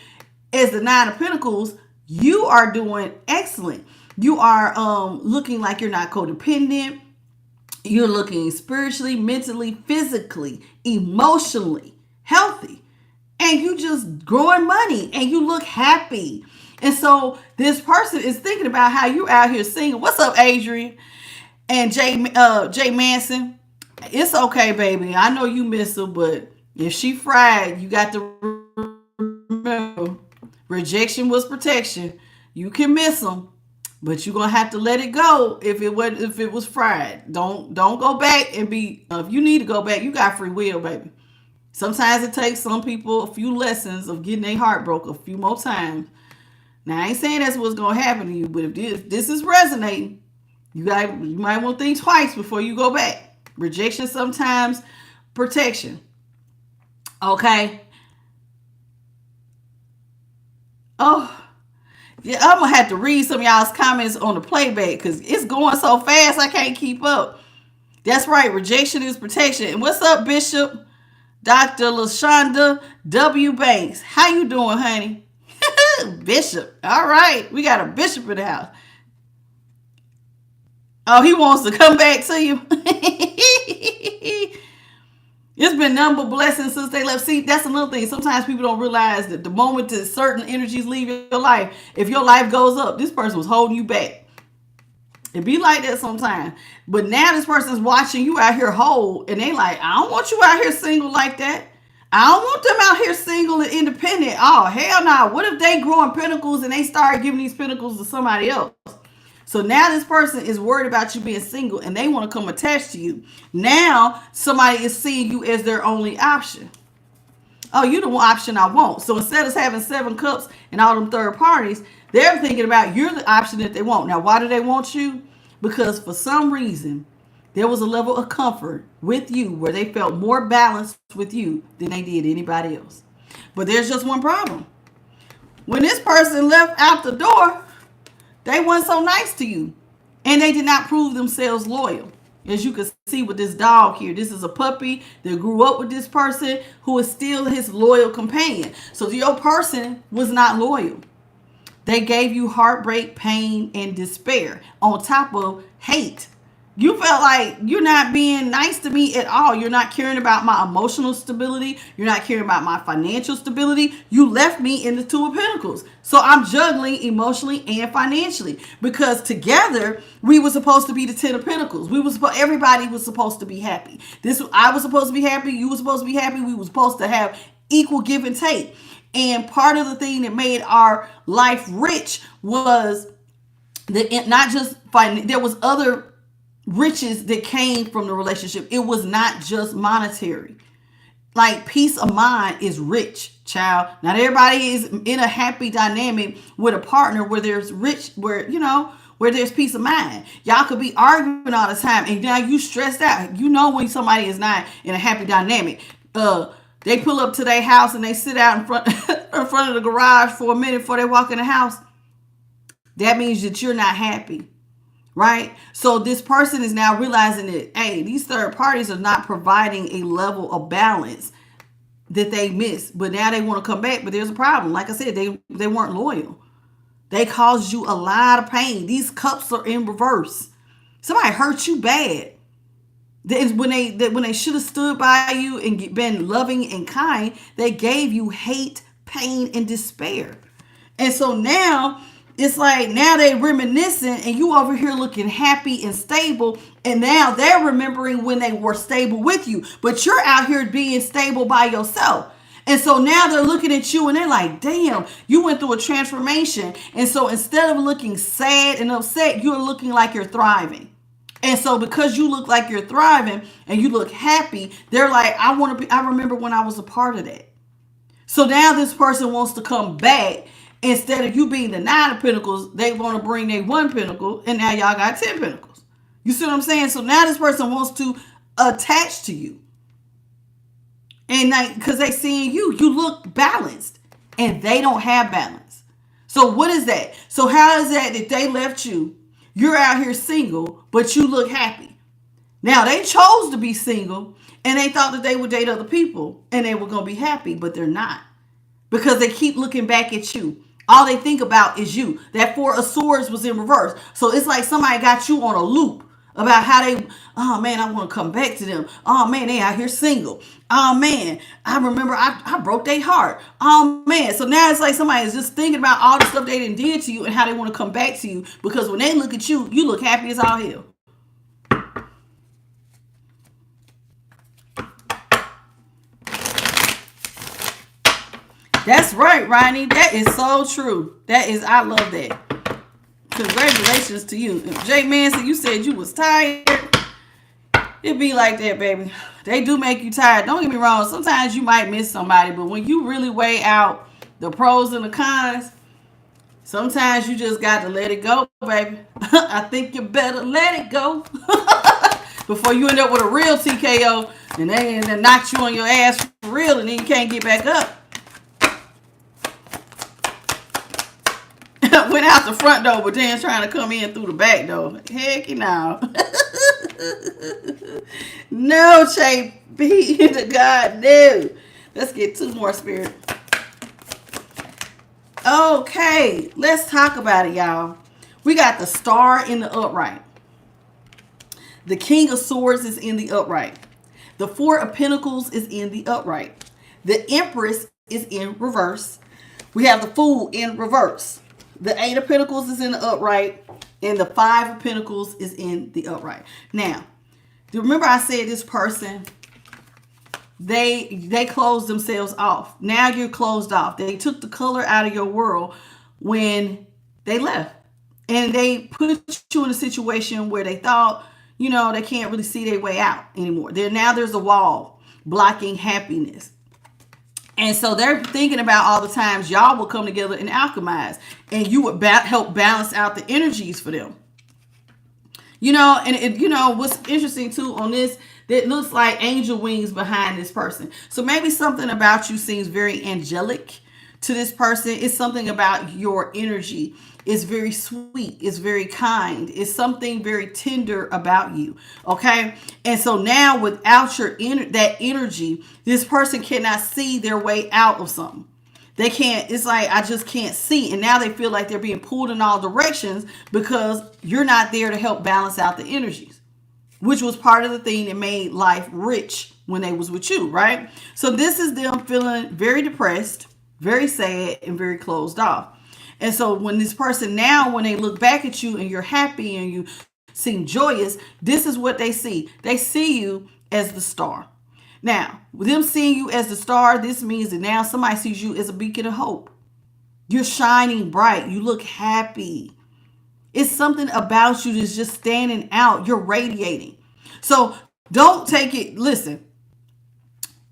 as the Nine of Pentacles. You are doing excellent. You are looking like you're not codependent. You're looking spiritually, mentally, physically, emotionally healthy. And you just growing money and you look happy. And so this person is thinking about how you out here singing. What's up, Adrian? And Jay Manson? It's okay, baby. I know you miss her, but if she fried, you got to remember, rejection was protection. You can miss them, but you're gonna have to let it go if it was fried. Don't go back and be. If you need to go back, you got free will, baby. Sometimes it takes some people a few lessons of getting their heart broke a few more times. Now I ain't saying that's what's gonna happen to you, but if this is resonating, you might want to think twice before you go back. Rejection sometimes protection. Okay. Oh. Yeah, I'm gonna have to read some of y'all's comments on the playback because it's going so fast I can't keep up. That's right, rejection is protection. And what's up, Bishop? Dr. LaShonda W. Banks. How you doing, honey? Bishop. All right. We got a bishop in the house. Oh, he wants to come back to you. It's been nothing but blessings since they left. See, that's another thing. Sometimes people don't realize that the moment that certain energies leave your life, if your life goes up, this person was holding you back. It be like that sometimes. But now this person's watching you out here whole, and they like, I don't want you out here single like that. I don't want them out here single and independent. Oh, hell no. What if they grow in pentacles and they start giving these pentacles to somebody else? So now this person is worried about you being single and they want to come attached to you. Now somebody is seeing you as their only option. Oh, you the one option I want. So instead of having 7 cups and all them third parties, they're thinking about you're the option that they want. Now, why do they want you? Because for some reason, there was a level of comfort with you where they felt more balanced with you than they did anybody else. But there's just one problem. When this person left out the door, they weren't so nice to you. And they did not prove themselves loyal. As you can see with this dog here, this is a puppy that grew up with this person who is still his loyal companion. So your person was not loyal. They gave you heartbreak, pain, and despair on top of hate. You felt like you're not being nice to me at all. You're not caring about my emotional stability. You're not caring about my financial stability. You left me in the Two of Pentacles. So I'm juggling emotionally and financially because together we were supposed to be the Ten of Pentacles. Everybody was supposed to be happy. I was supposed to be happy. You were supposed to be happy. We were supposed to have equal give and take. And part of the thing that made our life rich was that not just there was other riches that came from the relationship. It was not just monetary. Like peace of mind is rich, child. Not everybody is in a happy dynamic with a partner where there's where there's peace of mind. Y'all could be arguing all the time and now you stressed out. You know when somebody is not in a happy dynamic. They pull up to their house and they sit out in front of the garage for a minute before they walk in the house. That means that you're not happy. Right? So this person is now realizing that, hey, these third parties are not providing a level of balance that they missed. But now they want to come back. But there's a problem. Like I said, they weren't loyal. They caused you a lot of pain. These cups are in reverse. Somebody hurt you bad. When they should have stood by you and been loving and kind, they gave you hate, pain, and despair. And so now it's like now they reminiscing and you over here looking happy and stable. And now they're remembering when they were stable with you. But you're out here being stable by yourself. And so now they're looking at you and they're like, damn, you went through a transformation. And so instead of looking sad and upset, you're looking like you're thriving. And so because you look like you're thriving and you look happy, they're like, I remember when I was a part of that. So now this person wants to come back. Instead of you being the 9 of Pentacles, they want to bring their 1 Pentacle, and now y'all got 10 Pentacles. You see what I'm saying? So now this person wants to attach to you. And like, because they seeing you look balanced, and they don't have balance. So what is that? So how is that they left you? You're out here single, but you look happy. Now they chose to be single, and they thought that they would date other people, and they were going to be happy, but they're not. Because they keep looking back at you. All they think about is you. That 4 of Swords was in reverse. So it's like somebody got you on a loop about how they, oh man, I want to come back to them. Oh man, they out here single. Oh man, I remember I broke their heart. Oh man. So now it's like somebody is just thinking about all the stuff they did to you and how they want to come back to you. Because when they look at you, you look happy as all hell. That's right, Ronnie. That is so true. I love that. Congratulations to you. Jay Manson, you said you was tired. It be like that, baby. They do make you tired. Don't get me wrong. Sometimes you might miss somebody, but when you really weigh out the pros and the cons, sometimes you just got to let it go, baby. I think you better let it go before you end up with a real TKO and they knock you on your ass for real and then you can't get back up. Went out the front door, but then trying to come in through the back door. Heck, you know. No, Che, be to God, no. Let's get 2 more, Spirit. Okay, let's talk about it, y'all. We got the Star in the upright. The King of Swords is in the upright. The 4 of Pentacles is in the upright. The Empress is in reverse. We have the Fool in reverse. The 8 of Pentacles is in the upright, and the 5 of Pentacles is in the upright. Now, remember I said this person, they closed themselves off. Now you're closed off. They took the color out of your world when they left. And they put you in a situation where they thought, you know, they can't really see their way out anymore. Now there's a wall blocking happiness. And so they're thinking about all the times y'all will come together and alchemize. And you would help balance out the energies for them. You know, and you know, what's interesting too on this, that looks like angel wings behind this person. So maybe something about you seems very angelic to this person. It's something about your energy. It's very sweet. It's very kind. It's something very tender about you. Okay. And so now without that energy, this person cannot see their way out of something. They can't, it's like, I just can't see. And now they feel like they're being pulled in all directions because you're not there to help balance out the energies, which was part of the thing that made life rich when they was with you, right? So this is them feeling very depressed, very sad, and very closed off. And so when this person now, when they look back at you and you're happy and you seem joyous, this is what they see. They see you as the star. Now, with them seeing you as the star, this means that now somebody sees you as a beacon of hope. You're shining bright. You look happy. It's something about you that's just standing out. You're radiating. So don't take it. Listen,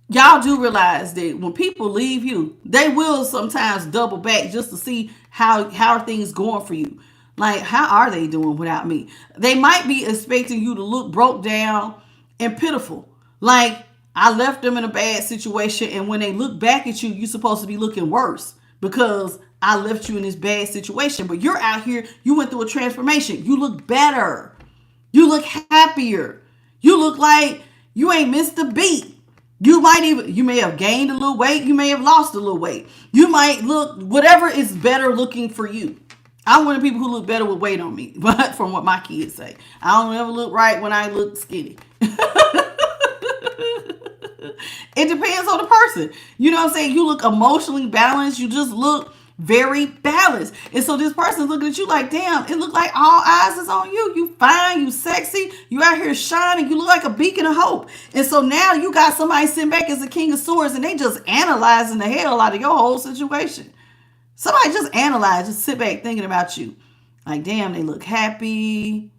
y'all do realize that when people leave you, they will sometimes double back just to see how are things going for you. Like, how are they doing without me? They might be expecting you to look broke down and pitiful. Like, I left them in a bad situation, and when they look back at you, you're supposed to be looking worse because I left you in this bad situation. But you're out here, you went through a transformation. You look better. You look happier. You look like you ain't missed a beat. You may have gained a little weight. You may have lost a little weight. You might look, whatever is better looking for you. I'm one of the people who look better with weight on me, but from what my kids say. I don't ever look right when I look skinny. It depends on the person. You know what I'm saying? You look emotionally balanced. You just look very balanced. And so this person's looking at you like, damn, it look like all eyes is on you. You fine, you sexy, you out here shining, you look like a beacon of hope. And so now you got somebody sitting back as the King of Swords and they just analyzing the hell out of your whole situation. Somebody just analyze, just sit back thinking about you. Like, damn, they look happy.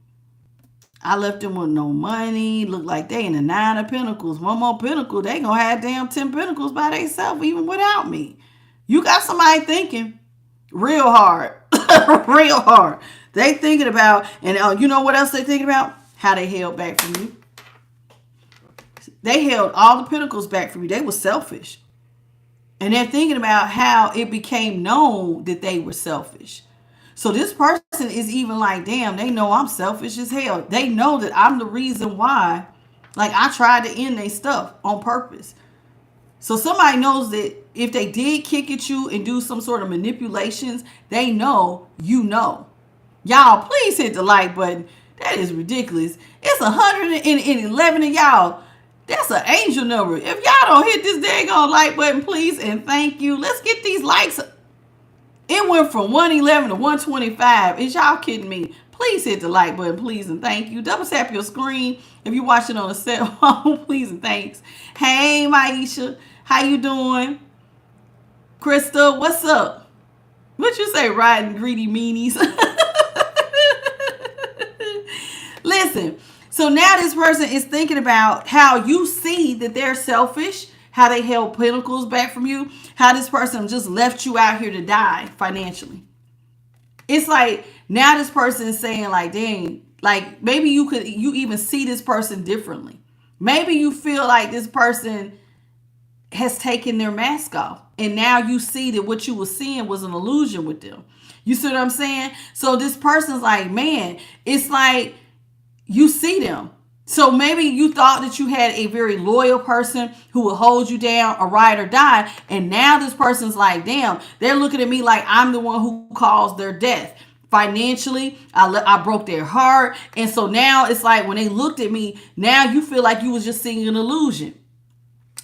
I left them with no money. Look like they in the 9 of Pentacles. One more Pentacle, they gonna have damn 10 Pentacles by themselves even without me. You got somebody thinking real hard, real hard. They thinking about, and you know what else they thinking about? How they held back from you. They held all the Pentacles back from you. They were selfish. And they're thinking about how it became known that they were selfish. So this person is even like, damn, they know I'm selfish as hell. They know that I'm the reason why. Like, I tried to end their stuff on purpose. So somebody knows that if they did kick at you and do some sort of manipulations, they know you know. Y'all, please hit the like button. That is ridiculous. It's 111 of y'all. That's an angel number. If y'all don't hit this daggone like button, please and thank you. Let's get these likes. It went from 111 to 125. Is y'all kidding me? Please hit the like button, please and thank you. Double tap your screen if you're watching on a cell phone, please and thanks. Hey, Maisha, how you doing? Krista, what's up? What you say, riding greedy meanies? Listen, so now this person is thinking about how you see that they're selfish, how they held Pentacles back from you, how this person just left you out here to die financially. It's like now this person is saying like, dang, like maybe you even see this person differently. Maybe you feel like this person has taken their mask off and now you see that what you were seeing was an illusion with them. You see what I'm saying? So this person's like, man, it's like you see them. So maybe you thought that you had a very loyal person who will hold you down or ride or die. And now this person's like, damn, they're looking at me like I'm the one who caused their death. Financially, I broke their heart. And so now it's like when they looked at me, now you feel like you was just seeing an illusion.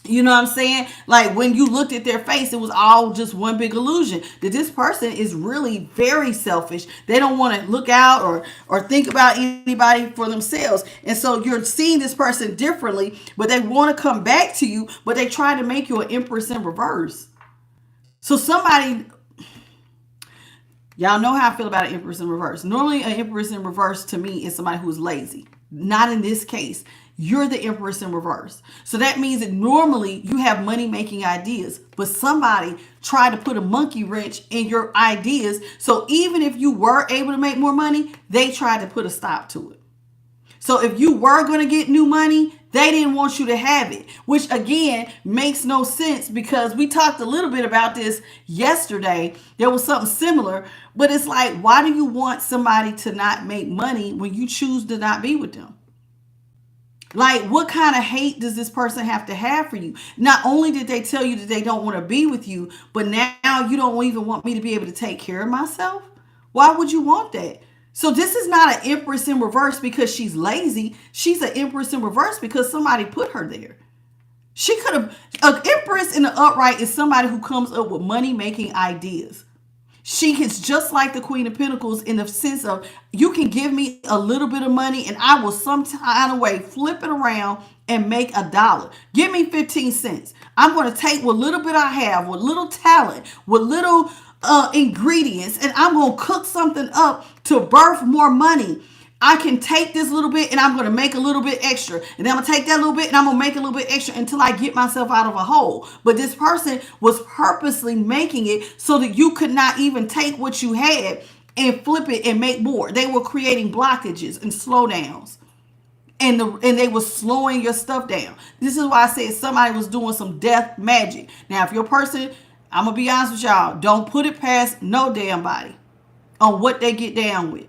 You know what I'm saying? Like when you looked at their face, it was all just one big illusion. That this person is really very selfish. They don't want to look out or think about anybody for themselves. And so you're seeing this person differently, but they want to come back to you, but they try to make you an Empress in reverse. So somebody, y'all know how I feel about an Empress in reverse. Normally an Empress in reverse to me is somebody who's lazy. Not in this case. You're the Empress in reverse. So that means that normally you have money-making ideas, but somebody tried to put a monkey wrench in your ideas. So even if you were able to make more money, they tried to put a stop to it. So if you were going to get new money, they didn't want you to have it, which again makes no sense because we talked a little bit about this yesterday. There was something similar, but it's like, why do you want somebody to not make money when you choose to not be with them? Like, what kind of hate does this person have to have for you? Not only did they tell you that they don't want to be with you, but now you don't even want me to be able to take care of myself? Why would you want that? So this is not an Empress in reverse because she's lazy. She's an Empress in reverse because somebody put her there. She could have, an Empress in the upright is somebody who comes up with money-making ideas. She is just like the Queen of Pentacles in the sense of you can give me a little bit of money and I will some kind of way flip it around and make $1. Give me 15 cents. I'm going to take what little bit I have, with little talent, with little ingredients, and I'm going to cook something up to birth more money. I can take this little bit and I'm going to make a little bit extra. And then I'm going to take that little bit and I'm going to make a little bit extra until I get myself out of a hole. But this person was purposely making it so that you could not even take what you had and flip it and make more. They were creating blockages and slowdowns. And they were slowing your stuff down. This is why I said somebody was doing some death magic. Now, if your person, I'm going to be honest with y'all, don't put it past no damn body on what they get down with.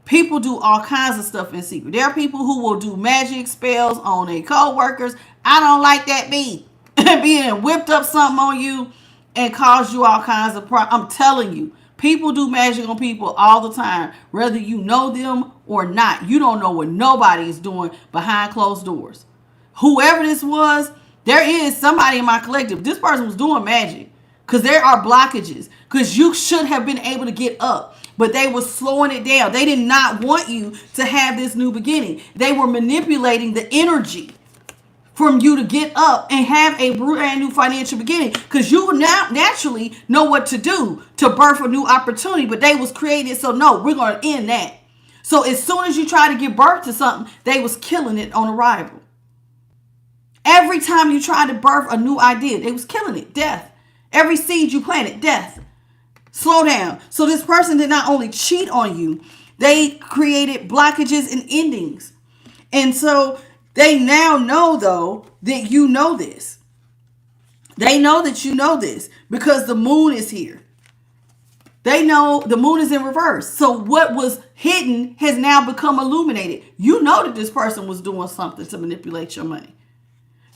People do all kinds of stuff in secret. There are people who will do magic spells on their co-workers. I don't like that being whipped up something on you and cause you all kinds of problems. I'm telling you, people do magic on people all the time, whether you know them or not. You don't know what nobody is doing behind closed doors. Whoever this was, there is somebody in my collective. This person was doing magic. Because there are blockages. Because you should have been able to get up. But they were slowing it down. They did not want you to have this new beginning. They were manipulating the energy from you to get up and have a brand new financial beginning. Because you now naturally know what to do to birth a new opportunity. But they was created, so no, we're going to end that. So as soon as you try to give birth to something, they was killing it on arrival. Every time you try to birth a new idea, they was killing it. Death. Every seed you planted, death. Slow down. So this person did not only cheat on you, they created blockages and endings. And so they now know, though, that you know this. They know that you know this because the moon is here. They know the moon is in reverse. So what was hidden has now become illuminated. You know that this person was doing something to manipulate your money.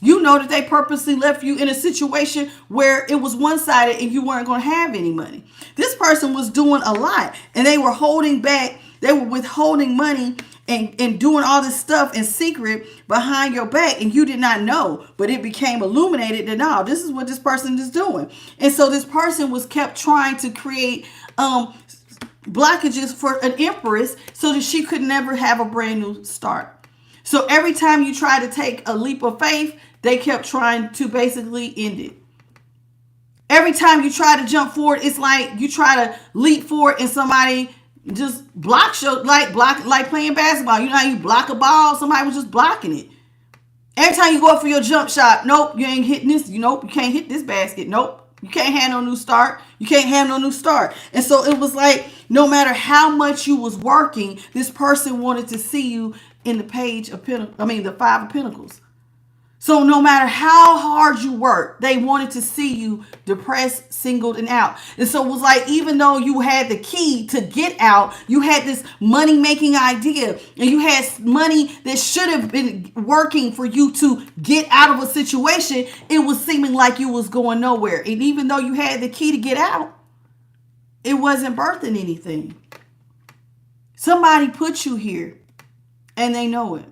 You know that they purposely left you in a situation where it was one-sided and you weren't going to have any money. This person was doing a lot and they were holding back. They were withholding money and doing all this stuff in secret behind your back, and you did not know, but it became illuminated that no, this is what this person is doing. And so this person was kept trying to create blockages for an empress so that she could never have a brand new start. So every time you try to take a leap of faith, they kept trying to basically end it. Every time you try to jump forward, it's like you try to leap forward and somebody just blocks you, like playing basketball. You know how you block a ball? Somebody was just blocking it. Every time you go up for your jump shot, nope, you ain't hitting this. Nope, you can't hit this basket. Nope, you can't have no new start. You can't have no new start. And so it was like no matter how much you was working, this person wanted to see you in the page of the Five of Pentacles. So no matter how hard you work, they wanted to see you depressed, singled, and out. And so it was like, even though you had the key to get out, you had this money-making idea, and you had money that should have been working for you to get out of a situation, it was seeming like you was going nowhere. And even though you had the key to get out, it wasn't birthing anything. Somebody put you here, and they know it.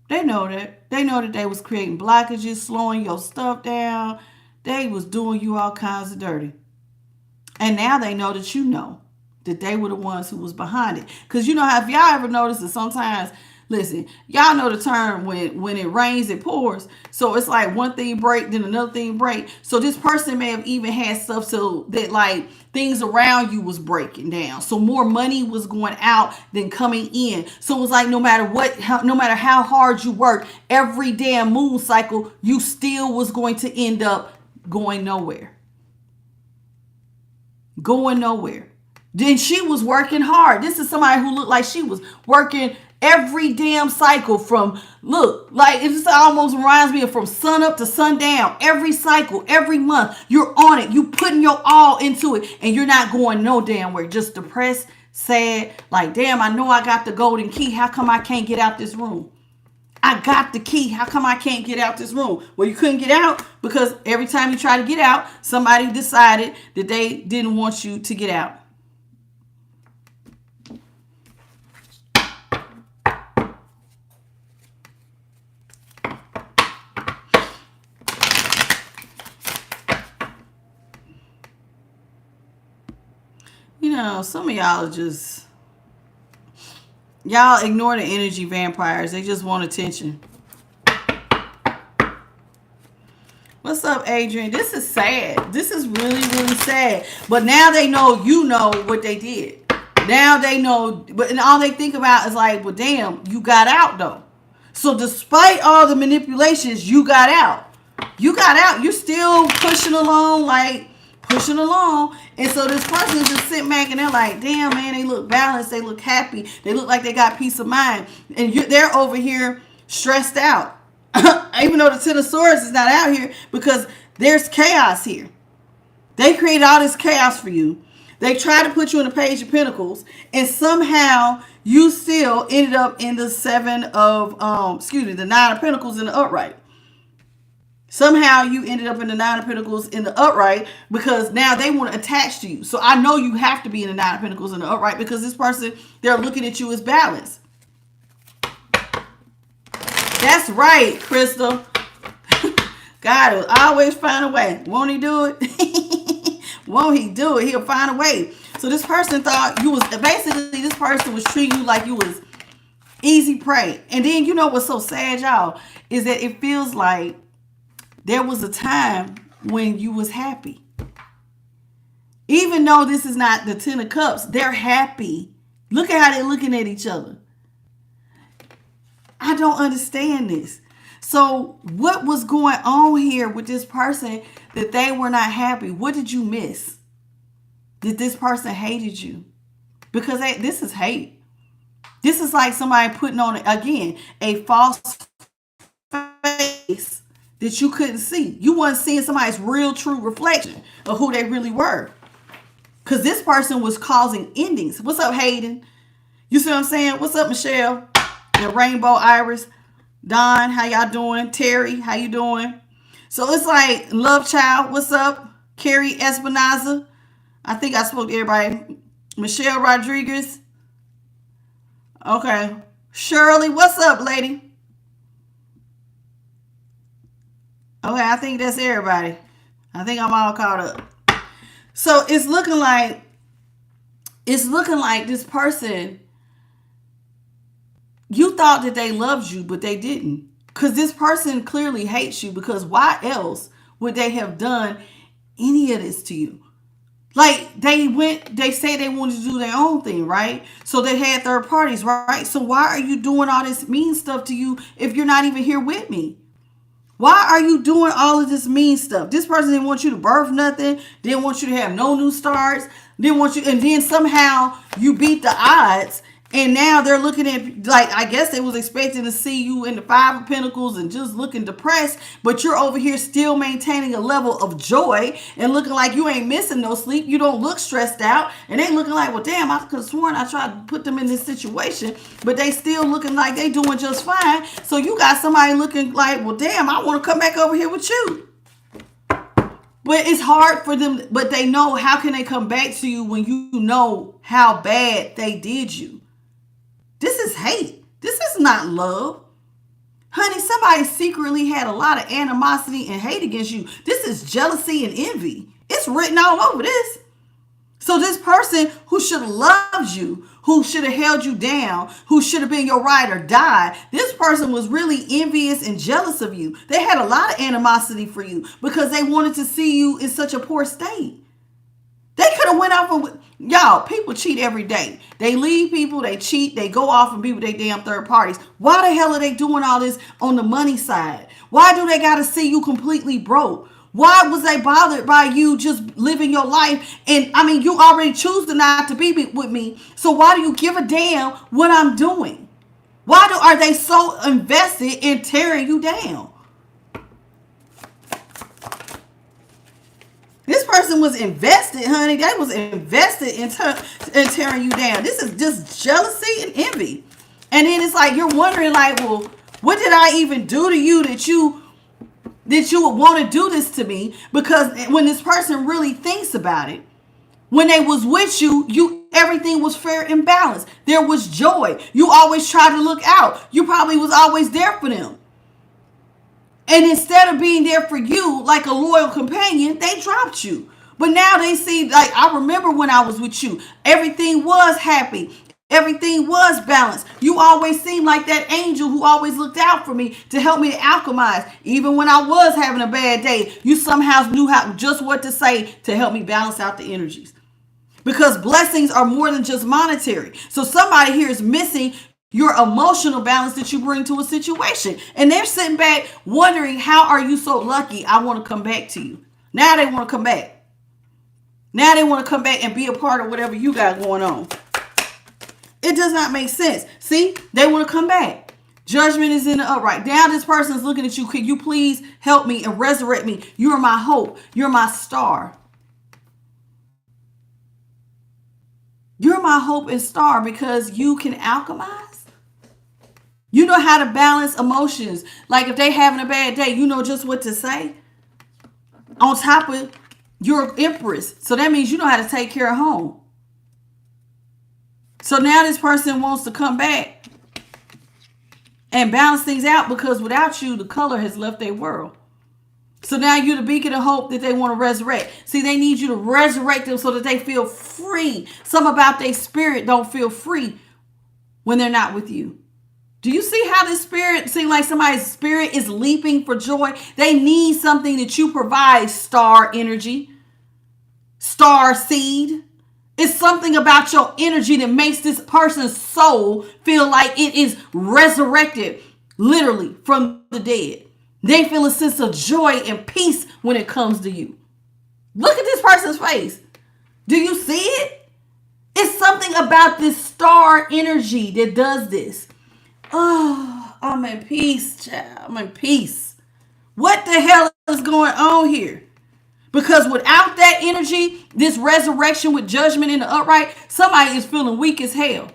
They know that. They know that they was creating blockages, slowing your stuff down. They was doing you all kinds of dirty. And now they know that you know that they were the ones who was behind it. Because you know how, if y'all ever notice that sometimes, listen, y'all know the term when it rains, it pours. So it's like one thing break, then another thing break. So this person may have even had stuff so that like things around you was breaking down. So more money was going out than coming in. So it was like no matter how hard you worked, every damn moon cycle, you still was going to end up going nowhere. Going nowhere. Then she was working hard. This is somebody who looked like she was working every damn cycle from, look, like it just almost reminds me of from sun up to sundown. Every cycle, every month, you're on it. You putting your all into it and you're not going no damn where. Just depressed, sad, like, damn, I know I got the golden key. How come I can't get out this room? I got the key. How come I can't get out this room? Well, you couldn't get out because every time you try to get out, somebody decided that they didn't want you to get out. You know, some of y'all just, y'all ignore the energy vampires. They just want attention. What's up, Adrian? This is sad. This is really, really sad. But now they know you know what they did. Now they know, and all they think about is like, well, damn, you got out though. So despite all the manipulations, you got out. You got out. You're still pushing along, like, pushing along. And so this person is just sitting back and they're like, damn, man, they look balanced. They look happy. They look like they got peace of mind. And they're over here stressed out. Even though the Ten of Swords is not out here because there's chaos here. They created all this chaos for you. They tried to put you in the Page of Pentacles. And somehow you still ended up in the the Nine of Pentacles in the upright. Somehow you ended up in the Nine of Pentacles in the upright because now they want to attach to you. So I know you have to be in the Nine of Pentacles in the upright because this person, they're looking at you as balanced. That's right, Crystal. God will always find a way. Won't he do it? Won't he do it? He'll find a way. So this person thought you was, basically this person was treating you like you was easy prey. And then you know what's so sad, y'all, is that it feels like there was a time when you was happy. Even though this is not the 10 of cups, they're happy. Look at how they're looking at each other. I don't understand this. So what was going on here with this person that they were not happy? What did you miss? That this person hated you? Because this is hate. This is like somebody putting on, again, a false face that you couldn't see. You weren't seeing somebody's real, true reflection of who they really were. Because this person was causing endings. What's up, Hayden? You see what I'm saying? What's up, Michelle? And Rainbow Iris. Don, how y'all doing? Terry, how you doing? So it's like, Love Child, what's up? Carrie Espinoza. I think I spoke to everybody. Michelle Rodriguez. Okay. Shirley, what's up, lady? Okay, I think that's everybody. I think I'm all caught up. So it's looking like this person, you thought that they loved you, but they didn't. Because this person clearly hates you, because why else would they have done any of this to you? Like they say they wanted to do their own thing, right? So they had third parties, right? So why are you doing all this mean stuff to you if you're not even here with me? Why are you doing all of this mean stuff? This person didn't want you to birth nothing, didn't want you to have no new starts, didn't want you, and then somehow you beat the odds, and now they're looking at, like, I guess they was expecting to see you in the 5 of Pentacles and just looking depressed, but you're over here still maintaining a level of joy and looking like you ain't missing no sleep. You don't look stressed out, and they looking like, well, damn, I could have sworn I tried to put them in this situation, but they still looking like they doing just fine. So you got somebody looking like, well, damn, I want to come back over here with you. But it's hard for them, but they know, how can they come back to you when you know how bad they did you? This is hate. This is not love. Honey, somebody secretly had a lot of animosity and hate against you. This is jealousy and envy. It's written all over this. So this person who should have loved you, who should have held you down, who should have been your ride or die, this person was really envious and jealous of you. They had a lot of animosity for you because they wanted to see you in such a poor state. They could have went off on, y'all, people cheat every day. They leave people, they cheat, they go off on people, they damn third parties. Why the hell are they doing all this on the money side? Why do they got to see you completely broke? Why was they bothered by you just living your life? And I mean, you already choose to not to be with me. So why do you give a damn what I'm doing? Are they so invested in tearing you down? This person was invested, honey. They was invested in tearing you down. This is just jealousy and envy. And then it's like, you're wondering, like, well, what did I even do to you that you would want to do this to me? Because when this person really thinks about it, when they was with you, everything was fair and balanced. There was joy. You always tried to look out. You probably was always there for them. And instead of being there for you like a loyal companion, they dropped you. But now they see, like, I remember when I was with you, everything was happy. Everything was balanced. You always seemed like that angel who always looked out for me to help me to alchemize. Even when I was having a bad day, you somehow knew just what to say to help me balance out the energies. Because blessings are more than just monetary. So somebody here is missing your emotional balance that you bring to a situation. And they're sitting back wondering, how are you so lucky? I want to come back to you. Now they want to come back. Now they want to come back and be a part of whatever you got going on. It does not make sense. See, they want to come back. Judgment is in the upright. Now this person is looking at you. Can you please help me and resurrect me? You're my hope. You're my star. You're my hope and star because you can alchemize. You know how to balance emotions. Like if they having a bad day, you know just what to say. On top of your empress. So that means you know how to take care of home. So now this person wants to come back and balance things out because without you, the color has left their world. So now you're the beacon of hope that they want to resurrect. See, they need you to resurrect them so that they feel free. Some about their spirit don't feel free when they're not with you. Do you see how this spirit seems like somebody's spirit is leaping for joy? They need something that you provide, star energy, star seed. It's something about your energy that makes this person's soul feel like it is resurrected, literally from the dead. They feel a sense of joy and peace when it comes to you. Look at this person's face. Do you see it? It's something about this star energy that does this. Oh, I'm in peace, child. I'm in peace. What the hell is going on here? Because without that energy, this resurrection with judgment in the upright, somebody is feeling weak as hell.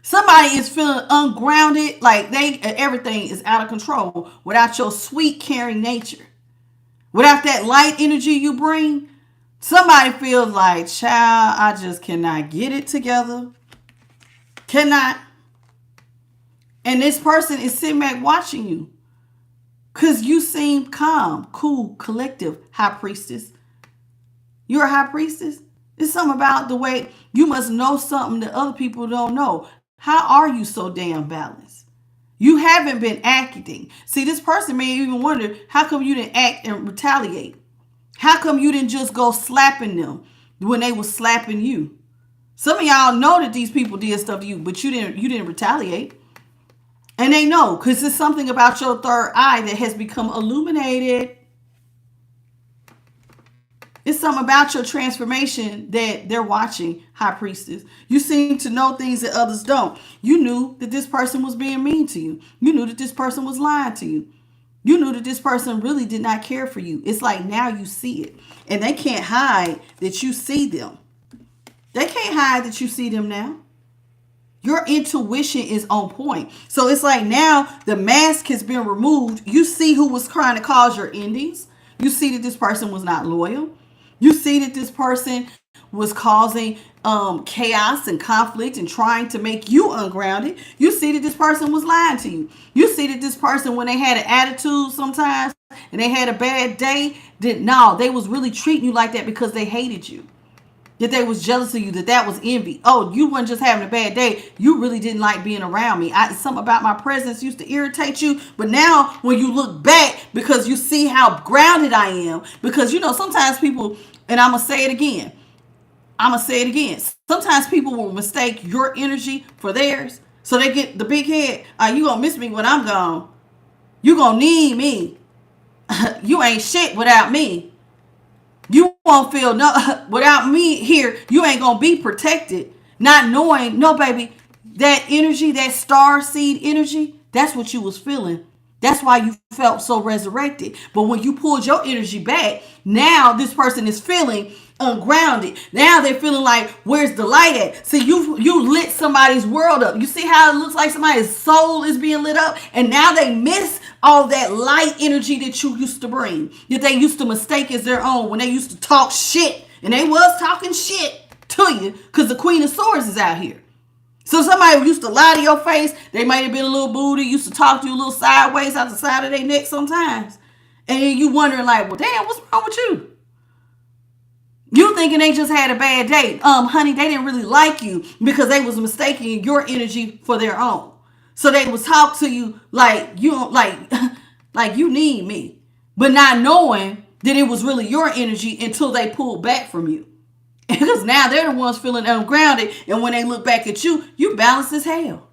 Somebody is feeling ungrounded, like everything is out of control without your sweet, caring nature. Without that light energy you bring, somebody feels like, child, I just cannot get it together. Cannot. And this person is sitting back watching you. Because you seem calm, cool, collective, high priestess. You're a high priestess. It's something about the way you must know something that other people don't know. How are you so damn balanced? You haven't been acting. See, this person may even wonder, how come you didn't act and retaliate? How come you didn't just go slapping them when they were slapping you? Some of y'all know that these people did stuff to you, but you didn't retaliate. And they know, because it's something about your third eye that has become illuminated. It's something about your transformation that they're watching, high priestess. You seem to know things that others don't. You knew that this person was being mean to you. You knew that this person was lying to you. You knew that this person really did not care for you. It's like now you see it. And they can't hide that you see them. They can't hide that you see them now. Your intuition is on point. So it's like now the mask has been removed. You see who was trying to cause your endings. You see that this person was not loyal. You see that this person was causing chaos and conflict and trying to make you ungrounded. You see that this person was lying to you. You see that this person, when they had an attitude sometimes and they had a bad day, they was really treating you like that because they hated you. That they was jealous of you, that was envy. Oh, you weren't just having a bad day. You really didn't like being around me. Something about my presence used to irritate you. But now when you look back, because you see how grounded I am, because, sometimes people, and I'm going to say it again. Sometimes people will mistake your energy for theirs. So they get the big head. You going to miss me when I'm gone. You going to need me. You ain't shit without me. You won't feel without me here. You ain't going to be protected. Not knowing, no, baby, that energy, that star seed energy, that's what you was feeling. That's why you felt so resurrected. But when you pulled your energy back, now this person is feeling ungrounded. Now they're feeling like, where's the light at? See, you lit somebody's world up. You see how it looks like somebody's soul is being lit up? And now they miss all that light energy that you used to bring, that they used to mistake as their own when they used to talk shit. And they was talking shit to you because the Queen of Swords is out here. So somebody who used to lie to your face, they might have been a little booty, used to talk to you a little sideways out the side of their neck sometimes. And then you wondering like, well, damn, what's wrong with you? You thinking they just had a bad day. Honey, they didn't really like you because they was mistaking your energy for their own. So they would talk to you like you don't like you need me, but not knowing that it was really your energy until they pulled back from you. Because now they're the ones feeling ungrounded, and when they look back at you, you balanced as hell.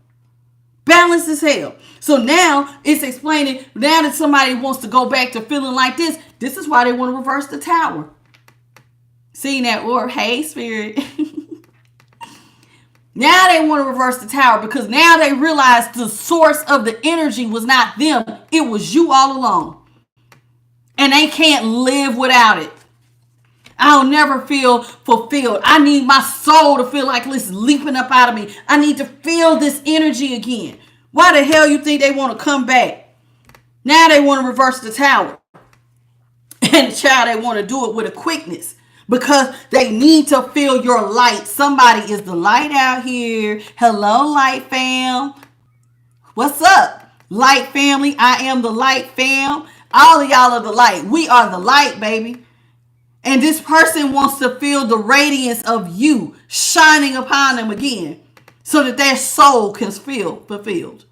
Balanced as hell. So now it's explaining, now that somebody wants to go back to feeling like this is why they want to reverse the tower. Seeing that orb, hey spirit. Now they want to reverse the tower because now they realize the source of the energy was not them. It was you all along. And they can't live without it. I'll never feel fulfilled. I need my soul to feel like it's leaping up out of me. I need to feel this energy again. Why the hell you think they want to come back? Now they want to reverse the tower. And child, they want to do it with a quickness. Because they need to feel your light. Somebody is the light out here. Hello, light fam. What's up, light family? I am the light fam. All of y'all are the light. We are the light, baby. And this person wants to feel the radiance of you shining upon them again so that their soul can feel fulfilled.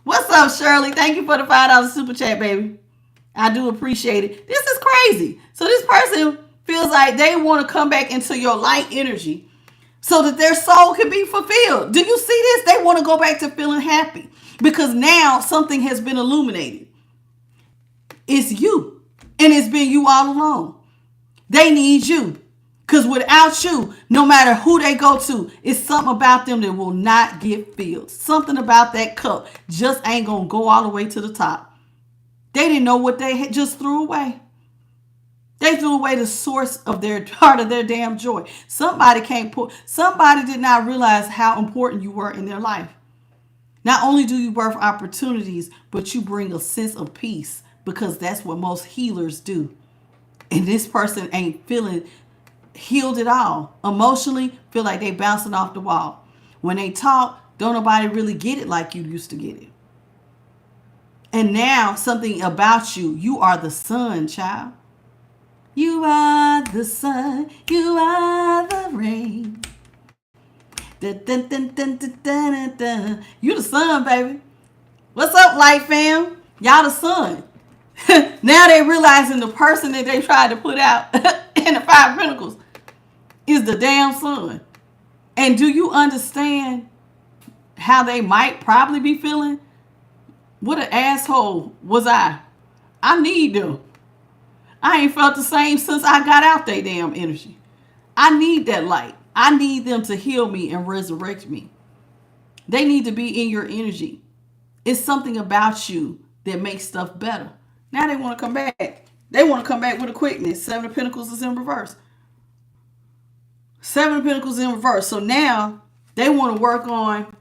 What's up, Shirley? Thank you for the $5 super chat, baby. I do appreciate it. This is crazy. So this person feels like they want to come back into your light energy so that their soul can be fulfilled. Do you see this? They want to go back to feeling happy because now something has been illuminated. It's you. And it's been you all along. They need you. Because without you, no matter who they go to, it's something about them that will not get filled. Something about that cup just ain't going to go all the way to the top. They didn't know what they had just threw away. They threw away the source of their heart of their damn joy. Somebody did not realize how important you were in their life. Not only do you birth opportunities, but you bring a sense of peace because that's what most healers do. And this person ain't feeling healed at all. Emotionally, feel like they bouncing off the wall. When they talk, don't nobody really get it like you used to get it. And now something about you, you are the sun, child. You are the sun, you are the rain. Dun, dun, dun, dun, dun, dun, dun. You the sun, baby. What's up, light fam? Y'all the sun. Now they realizing the person that they tried to put out in the 5 of Pentacles is the damn sun. And do you understand how they might probably be feeling? What an asshole was I. I need them. I ain't felt the same since I got out their damn energy. I need that light. I need them to heal me and resurrect me. They need to be in your energy. It's something about you that makes stuff better. Now they want to come back. They want to come back with a quickness. 7 of Pentacles is in reverse. 7 of Pentacles in reverse. So now they want to work on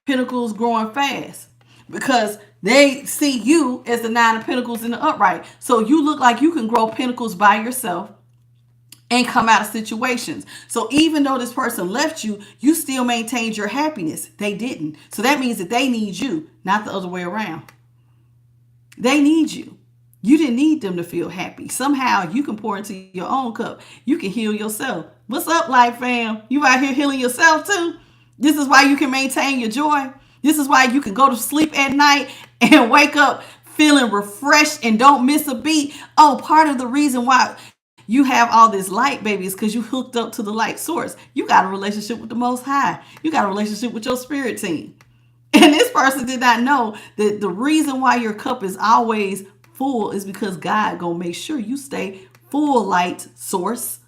Pentacles growing fast because they see you as the 9 of Pentacles in the upright. So you look like you can grow Pentacles by yourself and come out of situations. So even though this person left you, you still maintained your happiness. They didn't. So that means that they need you, not the other way around. They need you. You didn't need them to feel happy. Somehow you can pour into your own cup. You can heal yourself. What's up, life fam? You out here healing yourself too? This is why you can maintain your joy. This is why you can go to sleep at night and wake up feeling refreshed and don't miss a beat. Oh, part of the reason why you have all this light, baby, is because you hooked up to the light source. You got a relationship with the Most High. You got a relationship with your spirit team. And this person did not know that the reason why your cup is always full is because God gonna make sure you stay full light source.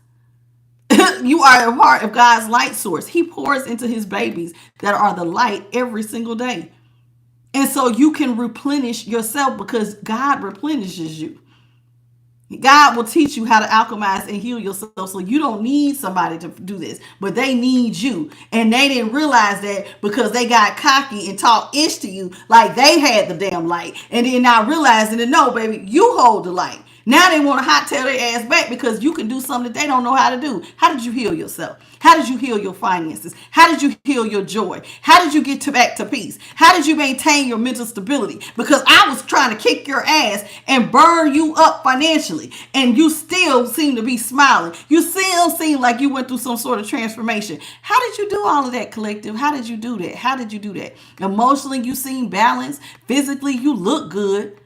You are a part of God's light source. He pours into his babies that are the light every single day. And so you can replenish yourself because God replenishes you. God will teach you how to alchemize and heal yourself. So you don't need somebody to do this, but they need you. And they didn't realize that because they got cocky and talked ish to you like they had the damn light. And then now realizing that no, baby, you hold the light. Now they want to hot tail their ass back because you can do something that they don't know how to do. How did you heal yourself? How did you heal your finances? How did you heal your joy? How did you get back to peace? How did you maintain your mental stability? Because I was trying to kick your ass and burn you up financially, and you still seem to be smiling. You still seem like you went through some sort of transformation. How did you do all of that, collective? How did you do that? How did you do that? Emotionally, you seem balanced. Physically, you look good.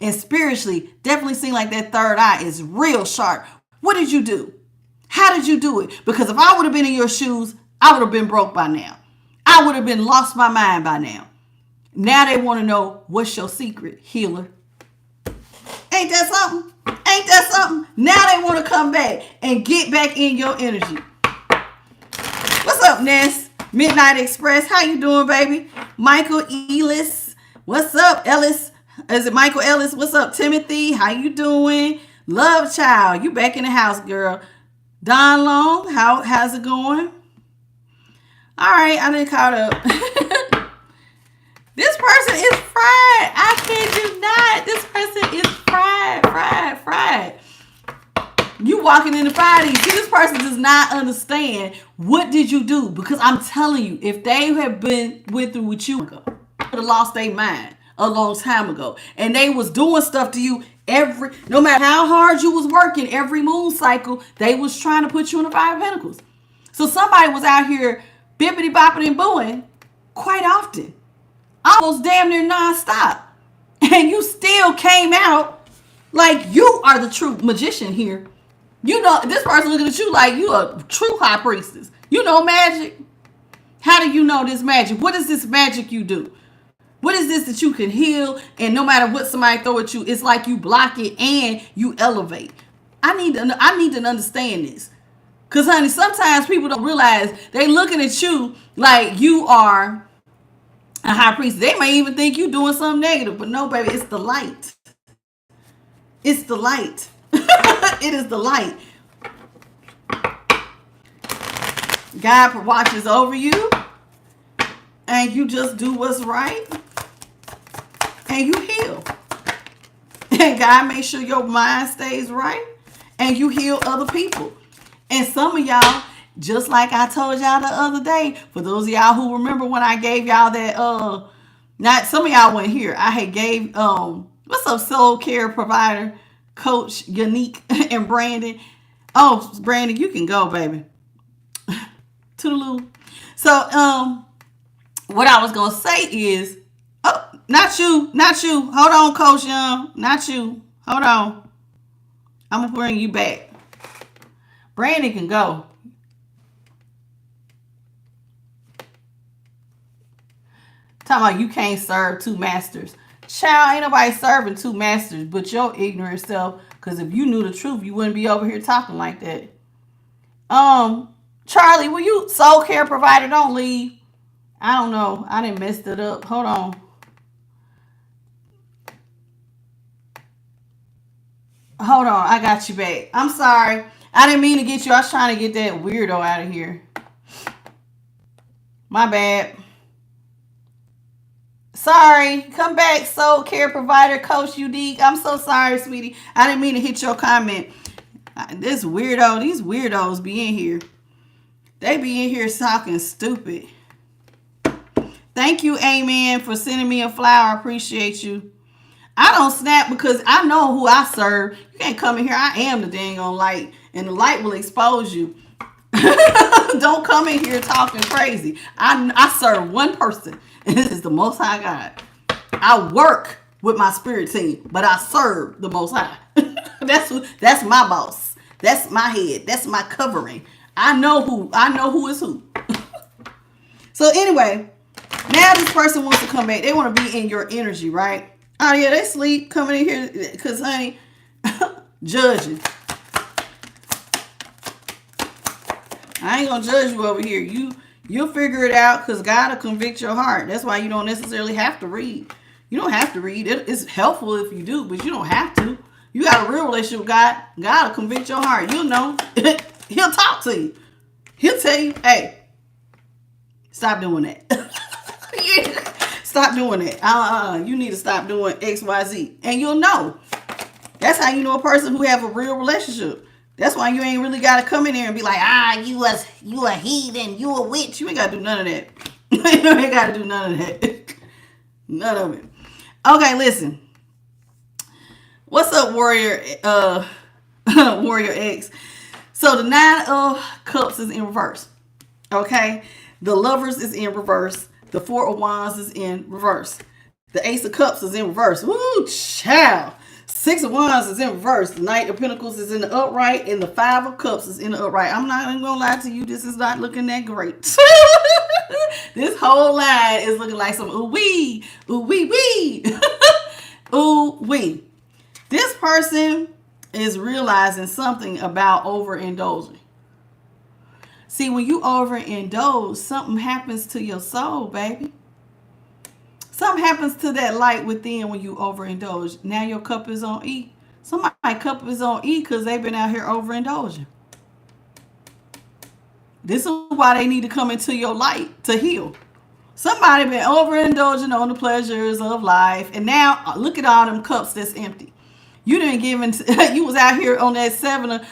And spiritually, definitely seem like that third eye is real sharp. What did you do? How did you do it? Because if I would have been in your shoes, I would have been broke by now. I would have been lost my mind by now. Now they want to know, what's your secret, healer? Ain't that something? Ain't that something? Now they want to come back and get back in your energy. What's up, Ness? Midnight Express. How you doing, baby? Michael Ellis. What's up, Ellis? Is it Michael Ellis? What's up, Timothy? How you doing? Love Child, you back in the house, girl. Don Long, how's it going? All right, I done caught up. This person is fried. I kid you not. This person is fried. You walking in the body. See, this person does not understand what did you do, because I'm telling you, if they had went through what you would have lost their mind. a long time ago. And they was doing stuff to you no matter how hard you was working, every moon cycle, they was trying to put you in the Five of Pentacles. So somebody was out here bippity bopping and booing quite often. Almost damn near nonstop. And you still came out like you are the true magician here. You know, this person looking at you like you a true high priestess. You know magic. How do you know this magic? What is this magic you do? What is this that you can heal, and no matter what somebody throw at you, it's like you block it and you elevate? I need to understand this. Because, honey, sometimes people don't realize they looking at you like you are a high priest. They may even think you doing something negative. But no, baby, it's the light. It's the light. It is the light. God watches over you. And you just do what's right. And you heal. And God makes sure your mind stays right. And you heal other people. And some of y'all, just like I told y'all the other day, for those of y'all who remember when I gave y'all that, not some of y'all weren't here. I had gave, what's up, soul care provider, Coach Unique and Brandon. Oh, Brandon, you can go, baby. Toodaloo. So, what I was going to say is, oh, not you. Hold on, Coach Young. Not you. Hold on. I'm going to bring you back. Brandon can go. Talking about you can't serve two masters. Child, ain't nobody serving two masters but your ignorant self. Because if you knew the truth, you wouldn't be over here talking like that. Charlie, will you soul care provider? Don't leave. I don't know. I didn't mess it up. Hold on. Hold on. I got you back. I'm sorry. I didn't mean to get you. I was trying to get that weirdo out of here. My bad. Sorry. Come back, soul care provider, Coach Unique. I'm so sorry, sweetie. I didn't mean to hit your comment. This weirdo, these weirdos be in here. They be in here talking stupid. Thank you, Amen, for sending me a flower. I appreciate you. I don't snap because I know who I serve. You can't come in here. I am the dang on light, and the light will expose you. Don't come in here talking crazy. I serve one person, and this is the Most High God. I work with my spirit team, but I serve the Most High. That's my boss. That's my head. That's my covering. I know who is who. So anyway, now this person wants to come back. They want to be in your energy, right? Oh yeah, they sleep coming in here because, honey, judging. I ain't gonna judge you over here. You'll figure it out because God will convict your heart. That's why you don't necessarily have to read. You don't have to read. It's helpful if you do, but you don't have to. You got a real relationship with God. God will convict your heart. You'll know. He'll talk to you. He'll tell you, hey, stop doing that. Stop doing that. You need to stop doing X, Y, Z. And you'll know. That's how you know a person who have a real relationship. That's why you ain't really got to come in there and be like, you a heathen, you a witch. You ain't got to do none of that. You ain't got to do none of that. None of it. Okay, listen. What's up, Warrior Warrior X? So the 9 of Cups is in reverse. Okay? The Lovers is in reverse. The 4 of Wands is in reverse. The Ace of Cups is in reverse. Woo, child. 6 of Wands is in reverse. The Knight of Pentacles is in the upright. And the 5 of Cups is in the upright. I'm not even going to lie to you. This is not looking that great. This whole line is looking like some ooh-wee. Ooh-wee-wee. Ooh-wee. This person is realizing something about overindulging. See, when you overindulge, something happens to your soul, baby. Something happens to that light within when you overindulge. Now your cup is on E. Somebody's cup is on E because they've been out here overindulging. This is why they need to come into your light to heal. Somebody been overindulging on the pleasures of life. And now look at all them cups that's empty. You didn't give in. You was out here on that 7 of,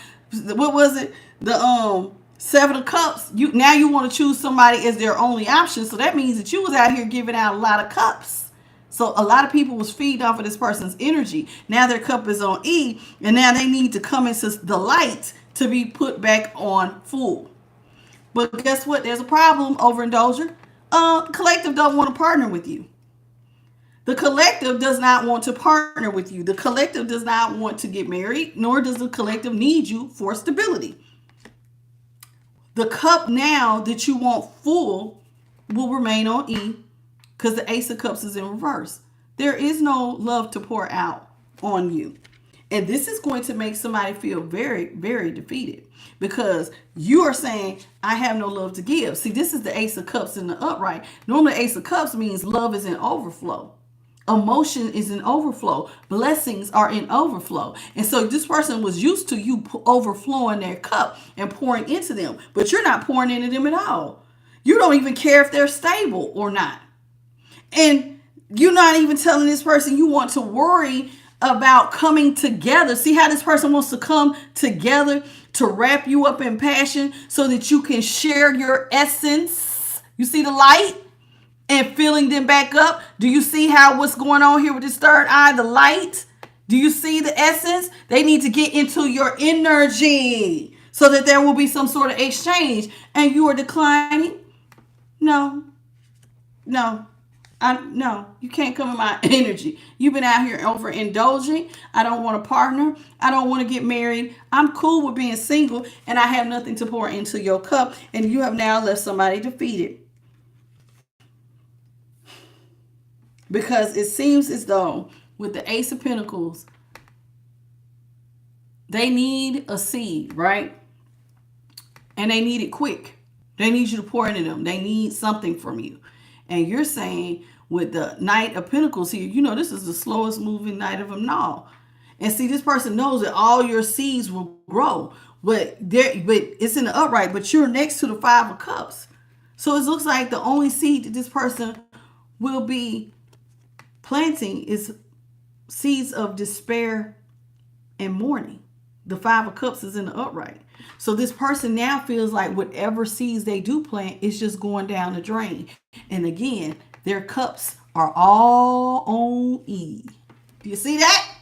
what was it? The 7 of Cups. Now you want to choose somebody as their only option. So that means that you was out here giving out a lot of cups. So a lot of people was feeding off of this person's energy. Now their cup is on E, and now they need to come into the light to be put back on full. But guess what? There's a problem, overindulger. Collective don't want to partner with you. The collective does not want to partner with you. The collective does not want to get married, nor does the collective need you for stability. The cup now that you want full will remain on E because the Ace of Cups is in reverse. There is no love to pour out on you. And this is going to make somebody feel very, very defeated because you are saying, I have no love to give. See, this is the Ace of Cups in the upright. Normally, Ace of Cups means love is in overflow. Emotion is in overflow. Blessings are in overflow. And so this person was used to you overflowing their cup and pouring into them. But you're not pouring into them at all. You don't even care if they're stable or not. And you're not even telling this person you want to worry about coming together. See how this person wants to come together to wrap you up in passion so that you can share your essence. You see the light? And filling them back up. Do you see how what's going on here with this third eye, the light? Do you see the essence? They need to get into your energy so that there will be some sort of exchange. And you are declining? No, you can't come in my energy. You've been out here overindulging. I don't want to partner. I don't want to get married. I'm cool with being single and I have nothing to pour into your cup. And you have now left somebody defeated. Because it seems as though with the Ace of Pentacles, they need a seed, right? And they need it quick. They need you to pour into them. They need something from you. And you're saying with the Knight of Pentacles here, you know, this is the slowest moving Knight of them all. And see, this person knows that all your seeds will grow. But it's in the upright, but you're next to the Five of Cups. So it looks like the only seed that this person will be planting is seeds of despair and mourning. The Five of Cups is in the upright. So this person now feels like whatever seeds they do plant is just going down the drain. And again, their cups are all on E. Do you see that?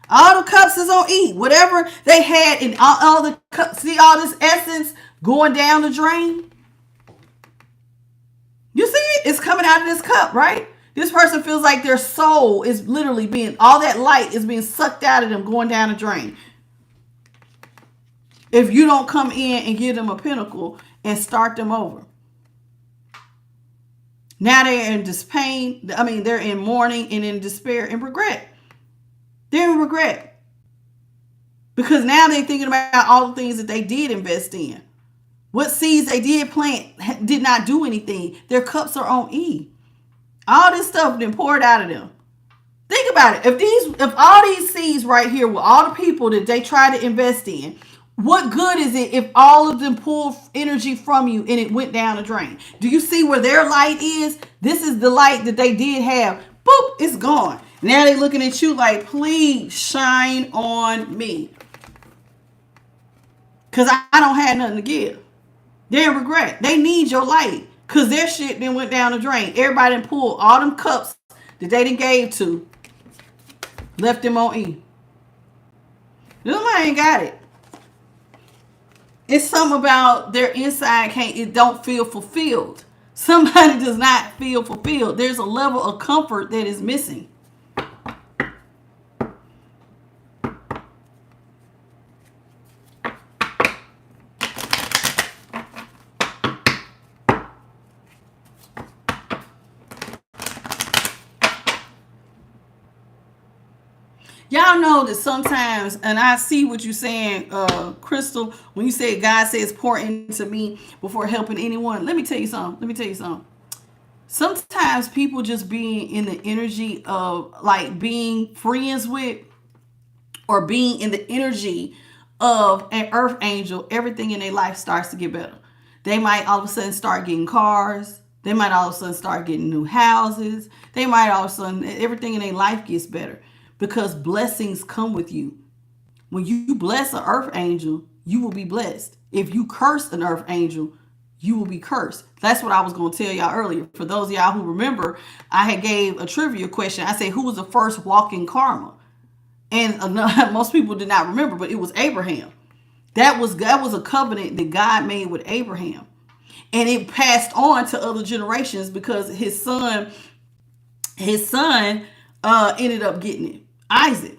All the cups is on E. Whatever they had in all the cups. See all this essence going down the drain? You see it? It's coming out of this cup, right? This person feels like their soul is literally being, all that light is being sucked out of them, going down the drain. If you don't come in and give them a pentacle and start them over. Now they're in pain. I mean, they're in mourning and in despair and regret. They're in regret. Because now they're thinking about all the things that they did invest in. What seeds they did plant did not do anything. Their cups are on E. All this stuff been poured out of them. Think about it. If all these seeds right here were all the people that they try to invest in, what good is it if all of them pull energy from you and it went down the drain? Do you see where their light is? This is the light that they did have. Boop, it's gone. Now they're looking at you like, please shine on me. Because I don't have nothing to give. They're in regret. They need your light. Because their shit then went down the drain. Everybody done pulled all them cups that they done gave to. Left them on E. Nobody ain't got it. It's something about their inside it don't feel fulfilled. Somebody does not feel fulfilled. There's a level of comfort that is missing. Y'all know that sometimes, and I see what you're saying, Crystal, when you say God says pour into me before helping anyone. Let me tell you something. Sometimes people just being in the energy of like being friends with or being in the energy of an earth angel, everything in their life starts to get better. They might all of a sudden start getting cars. They might all of a sudden start getting new houses. They might all of a sudden, everything in their life gets better. Because blessings come with you. When you bless an earth angel, you will be blessed. If you curse an earth angel, you will be cursed. That's what I was going to tell y'all earlier. For those of y'all who remember, I had gave a trivia question. I said, who was the first walking karma? And most people did not remember, but it was Abraham. That was a covenant that God made with Abraham. And it passed on to other generations because his son ended up getting it. Isaac.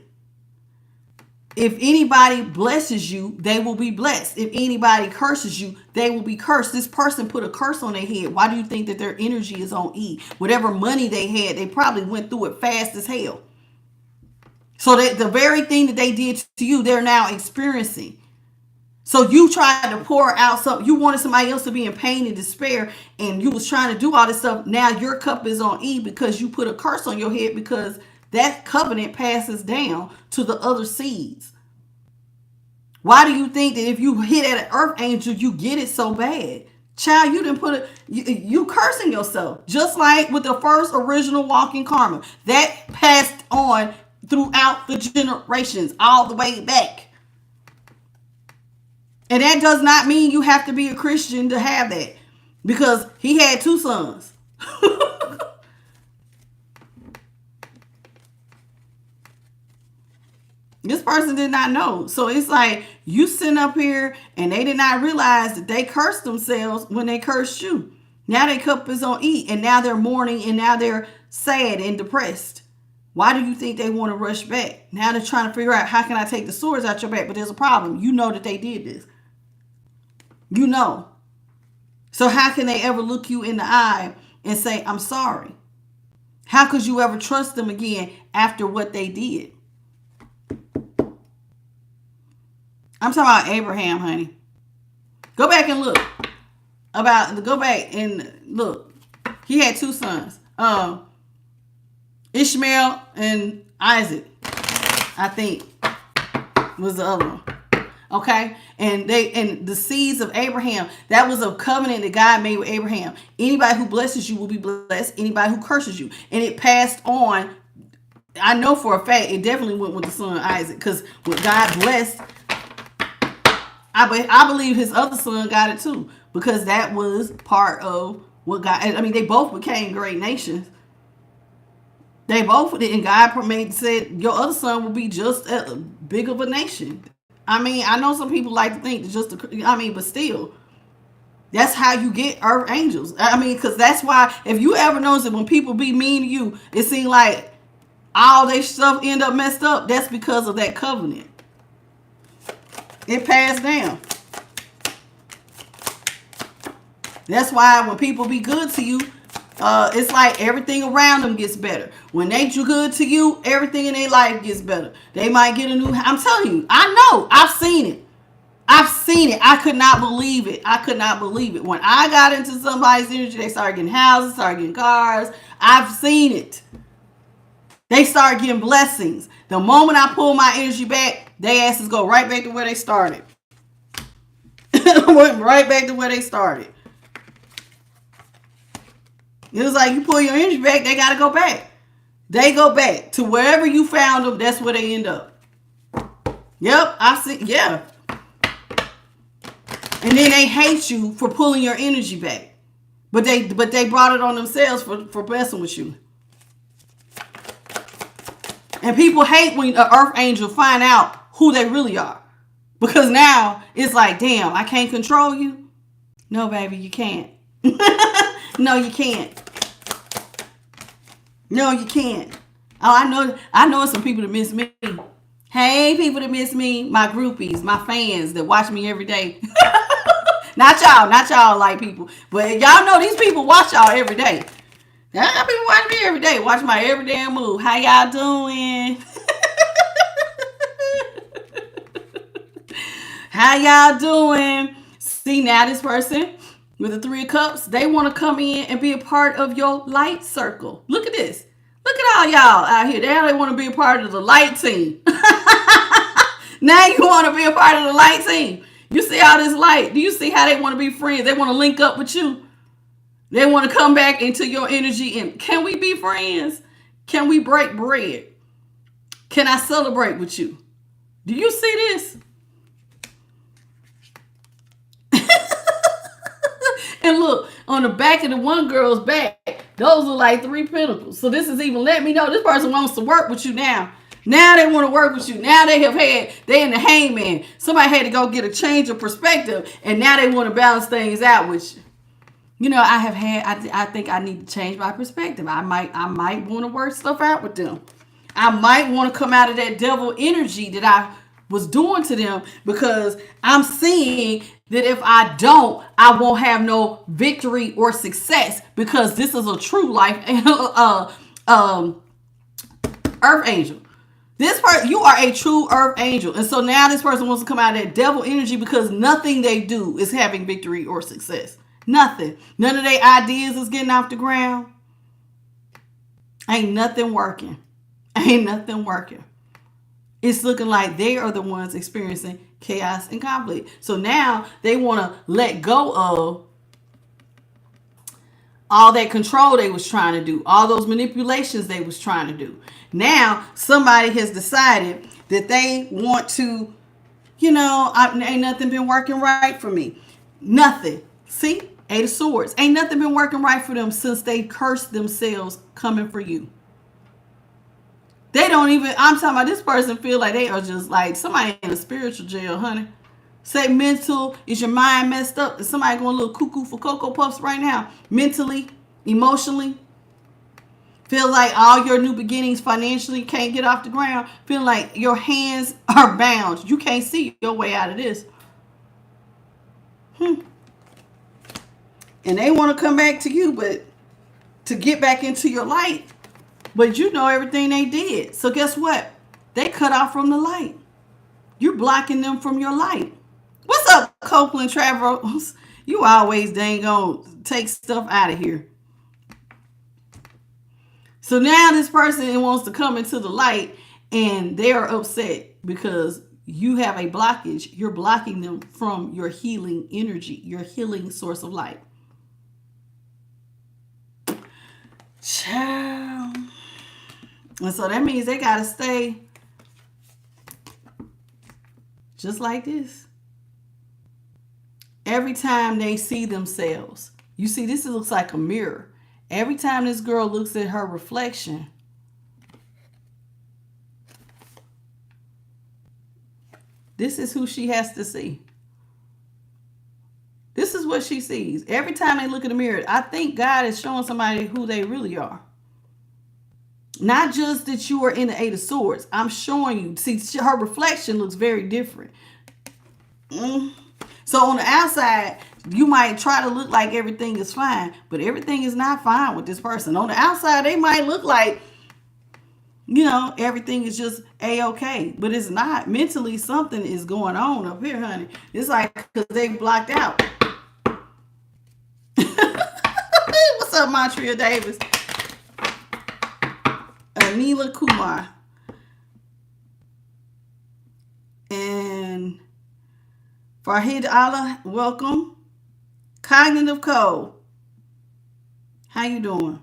If anybody blesses you, they will be blessed. If anybody curses you, they will be cursed. This person put a curse on their head. Why do you think that their energy is on E? Whatever money they had, they probably went through it fast as hell. So that the very thing that they did to you, they're now experiencing. So you tried to pour out something. You wanted somebody else to be in pain and despair, and you was trying to do all this stuff. Now your cup is on E because you put a curse on your head, because that covenant passes down to the other seeds. Why do you think that if you hit at an earth angel, you get it so bad? Child, you didn't put it, you cursing yourself. Just like with the first original walking karma. That passed on throughout the generations, all the way back. And that does not mean you have to be a Christian to have that. Because he had 2 sons. This person did not know. So it's like you sitting up here and they did not realize that they cursed themselves when they cursed you. Now their cup is on E, and now they're mourning, and now they're sad and depressed. Why do you think they want to rush back? Now they're trying to figure out, how can I take the swords out your back? But there's a problem. You know that they did this. You know. So how can they ever look you in the eye and say, I'm sorry? How could you ever trust them again after what they did? I'm talking about Abraham, honey. Go back and look. Go back and look. He had 2 sons. Ishmael and Isaac, I think, was the other one. Okay? And the seeds of Abraham, that was a covenant that God made with Abraham. Anybody who blesses you will be blessed. Anybody who curses you. And it passed on. I know for a fact it definitely went with the son Isaac, because what God blessed, I believe his other son got it too, because that was part of what God, I mean, they both became great nations. They both did, and God said your other son will be just as big of a nation. I mean, I know some people like to think that but still, that's how you get earth angels. I mean, because that's why, if you ever notice that when people be mean to you, it seems like all their stuff end up messed up. That's because of that covenant. It passed down. That's why when people be good to you, it's like everything around them gets better. When they do good to you, everything in their life gets better. They might get a new, I'm telling you, I know, I've seen it. I could not believe it. When I got into somebody's energy, they started getting houses, started getting cars. I've seen it. They start getting blessings. The moment I pull my energy back, they asses go right back to where they started. Went right back to where they started. It was like you pull your energy back, they got to go back. They go back to wherever you found them. That's where they end up. Yep, I've seen, yeah. And then they hate you for pulling your energy back. But they brought it on themselves for messing with you. And people hate when an earth angel find out who they really are. Because now it's like, damn, I can't control you. No, baby, you can't. No, you can't. No, you can't. Oh, I know some people that miss me. Hey, people that miss me, my groupies, my fans that watch me every day. Not y'all like people. But y'all know these people watch y'all every day. Y'all people watch me every day. Watch my every damn move. How y'all doing? How y'all doing? See, now this person with the 3 of Cups, they want to come in and be a part of your light circle. Look at this. Look at all y'all out here. They want to be a part of the light team. Now you want to be a part of the light team. You see all this light. Do you see how they want to be friends? They want to link up with you. They want to come back into your energy. And can we be friends? Can we break bread? Can I celebrate with you? Do you see this? And look, on the back of the one girl's back, those are like 3 pentacles. So this is even letting me know this person wants to work with you now. Now they want to work with you. Now they in the hangman. Somebody had to go get a change of perspective, and now they want to balance things out with you. You know, I think I need to change my perspective. I might want to work stuff out with them. I might want to come out of that devil energy that I was doing to them, because I'm seeing that if I don't, I won't have no victory or success, because this is a true life earth angel. This person, you are a true earth angel. And so now this person wants to come out of that devil energy, because nothing they do is having victory or success. Nothing. None of their ideas is getting off the ground. Ain't nothing working. Ain't nothing working. It's looking like they are the ones experiencing chaos and conflict. So now they want to let go of all that control they was trying to do, all those manipulations they was trying to do. Now somebody has decided that they want to, ain't nothing been working right for me. Nothing. See? 8 of Swords. Ain't nothing been working right for them since they cursed themselves coming for you. They don't even, I'm talking about this person feel like they are just like somebody in a spiritual jail, honey. Say mental, is your mind messed up? Is somebody going a little cuckoo for Cocoa Puffs right now? Mentally, emotionally. Feel like all your new beginnings financially can't get off the ground. Feel like your hands are bound. You can't see your way out of this. And they want to come back to you, but to get back into your light. But you know everything they did. So guess what? They cut off from the light. You're blocking them from your light. What's up, Copeland Travels? You always dang gonna take stuff out of here. So now this person wants to come into the light, and they are upset because you have a blockage. You're blocking them from your healing energy, your healing source of light. Child. And so that means they got to stay just like this. Every time they see themselves, you see, this looks like a mirror. Every time this girl looks at her reflection, this is who she has to see. This is what she sees. Every time they look in the mirror, I think God is showing somebody who they really are. Not just that you are in the 8 of Swords. I'm showing you. See, her reflection looks very different. So on the outside, you might try to look like everything is fine, but everything is not fine with this person. On the outside, they might look like, everything is just A-okay, but it's not. Mentally, something is going on up here, honey. It's like because they blocked out. What's up, Montreal Davis? Anila Kumar. And Farhid Allah, welcome. Cognitive Code. How you doing?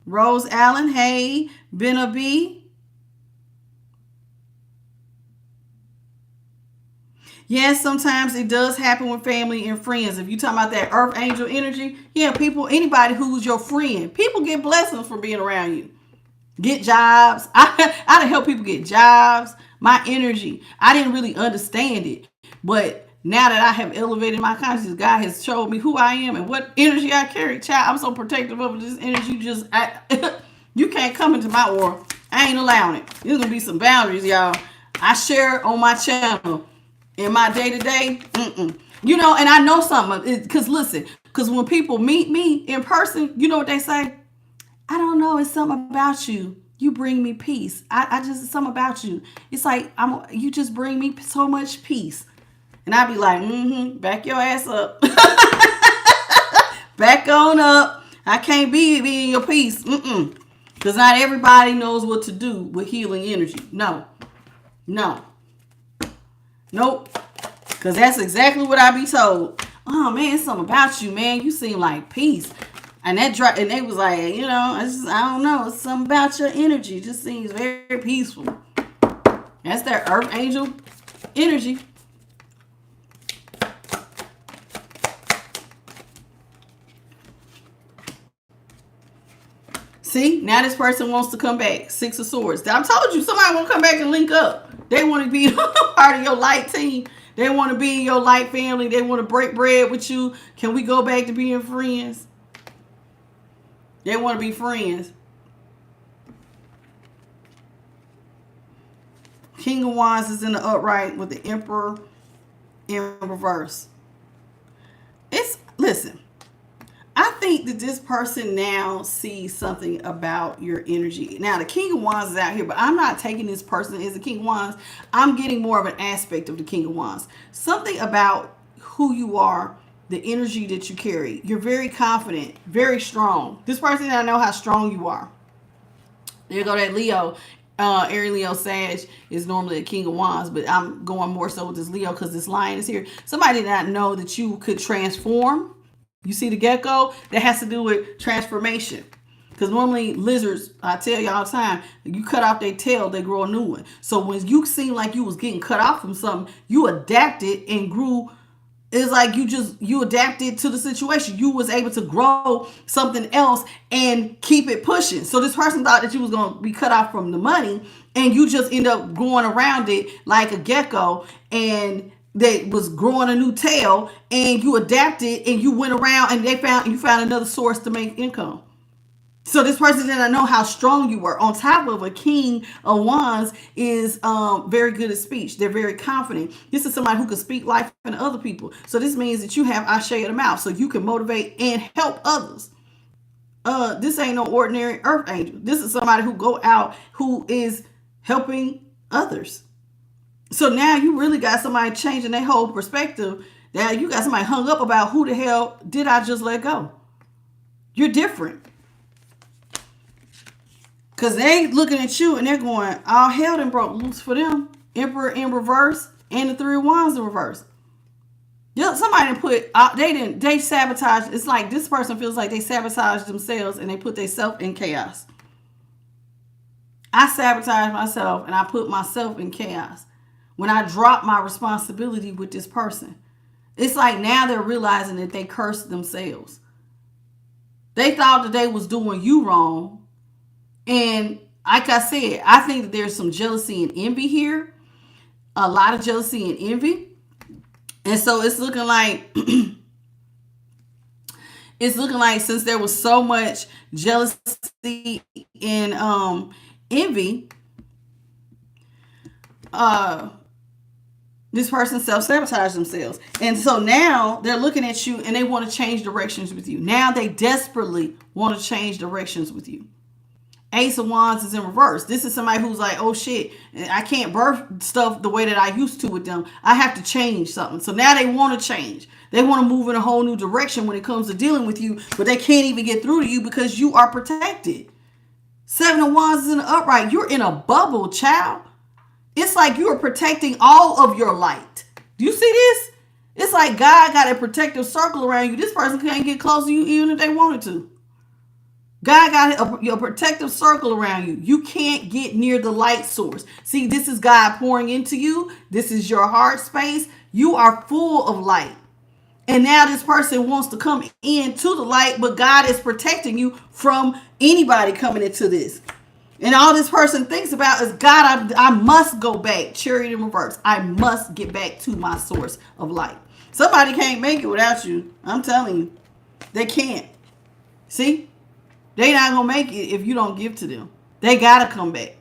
Rose Allen, hey. Benna B. Yes, sometimes it does happen with family and friends. If you're talking about that earth angel energy, people, anybody who's your friend, people get blessings from being around you. Get jobs. I done help people get jobs. My energy, I didn't really understand it. But now that I have elevated my consciousness, God has showed me who I am and what energy I carry. Child, I'm so protective of this energy. You can't come into my aura. I ain't allowing it. There's going to be some boundaries, y'all. I share on my channel in my day-to-day. And I know something. Because listen, because when people meet me in person, you know what they say? I don't know. It's something about you. You bring me peace. It's something about you. It's like, you just bring me so much peace. And I be like, back your ass up. Back on up. I can't be in your peace. Because not everybody knows what to do with healing energy. No. Nope. Because that's exactly what I be told. Oh, man, it's something about you, man. You seem like peace. And they was like, I don't know. It's something about your energy. It just seems very peaceful. That's that earth angel energy. See, now this person wants to come back. Six of Swords. I told you somebody want to come back and link up. They want to be part of your light team. They want to be in your light family. They want to break bread with you. Can we go back to being friends? They want to be friends. King of Wands is in the upright with the Emperor in reverse. Listen, I think that this person now sees something about your energy. Now, the King of Wands is out here, but I'm not taking this person as the King of Wands. I'm getting more of an aspect of the King of Wands. Something about who you are, the energy that you carry. You're very confident, very strong. This person, I know how strong you are. There you go, that Leo. Aries, Leo, Sag is normally a King of Wands, but I'm going more so with this Leo because this lion is here. Somebody did not know that you could transform. You see the gecko? That has to do with transformation. Because normally lizards, I tell you all the time, you cut off their tail, they grow a new one. So when you seem like you was getting cut off from something, you adapted and grew. It's like you adapted to the situation. You was able to grow something else and keep it pushing. So this person thought that you was going to be cut off from the money, and you just end up going around it like a gecko, and they was growing a new tail, and you adapted and you went around and you found another source to make income. So this person did not know how strong you were. On top of a King of Wands is very good at speech. They're very confident. This is somebody who can speak life into other people. So this means that you have Ashe of the mouth, so you can motivate and help others. This ain't no ordinary earth angel. This is somebody who go out who is helping others. So now you really got somebody changing their whole perspective. Now you got somebody hung up about who the hell did I just let go? You're different. Because they looking at you and they're going, all hell done broke loose for them. Emperor in reverse and the Three of Wands in reverse. Yeah, somebody they sabotage. It's like this person feels like they sabotage themselves and they put themselves in chaos. I sabotage myself and I put myself in chaos when I drop my responsibility with this person. It's like now they're realizing that they cursed themselves. They thought that they was doing you wrong. And like I said, I think that there's some jealousy and envy here. A lot of jealousy and envy. And so it's looking like since there was so much jealousy and envy, this person self-sabotaged themselves. And so now they're looking at you and they want to change directions with you. Now they desperately want to change directions with you. Ace of Wands is in reverse. This is somebody who's like, oh shit, I can't birth stuff the way that I used to with them. I have to change something. So now they want to change. They want to move in a whole new direction when it comes to dealing with you, but they can't even get through to you because you are protected. Seven of Wands is in the upright. You're in a bubble, child. It's like you are protecting all of your light. Do you see this? It's like God got a protective circle around you. This person can't get close to you even if they wanted to. God got a protective circle around you. You can't get near the light source. See, this is God pouring into you. This is your heart space. You are full of light. And now this person wants to come into the light, but God is protecting you from anybody coming into this. And all this person thinks about is, God, I must go back. Chariot in reverse. I must get back to my source of light. Somebody can't make it without you. I'm telling you. They can't. See? They're not going to make it if you don't give to them. They got to come back.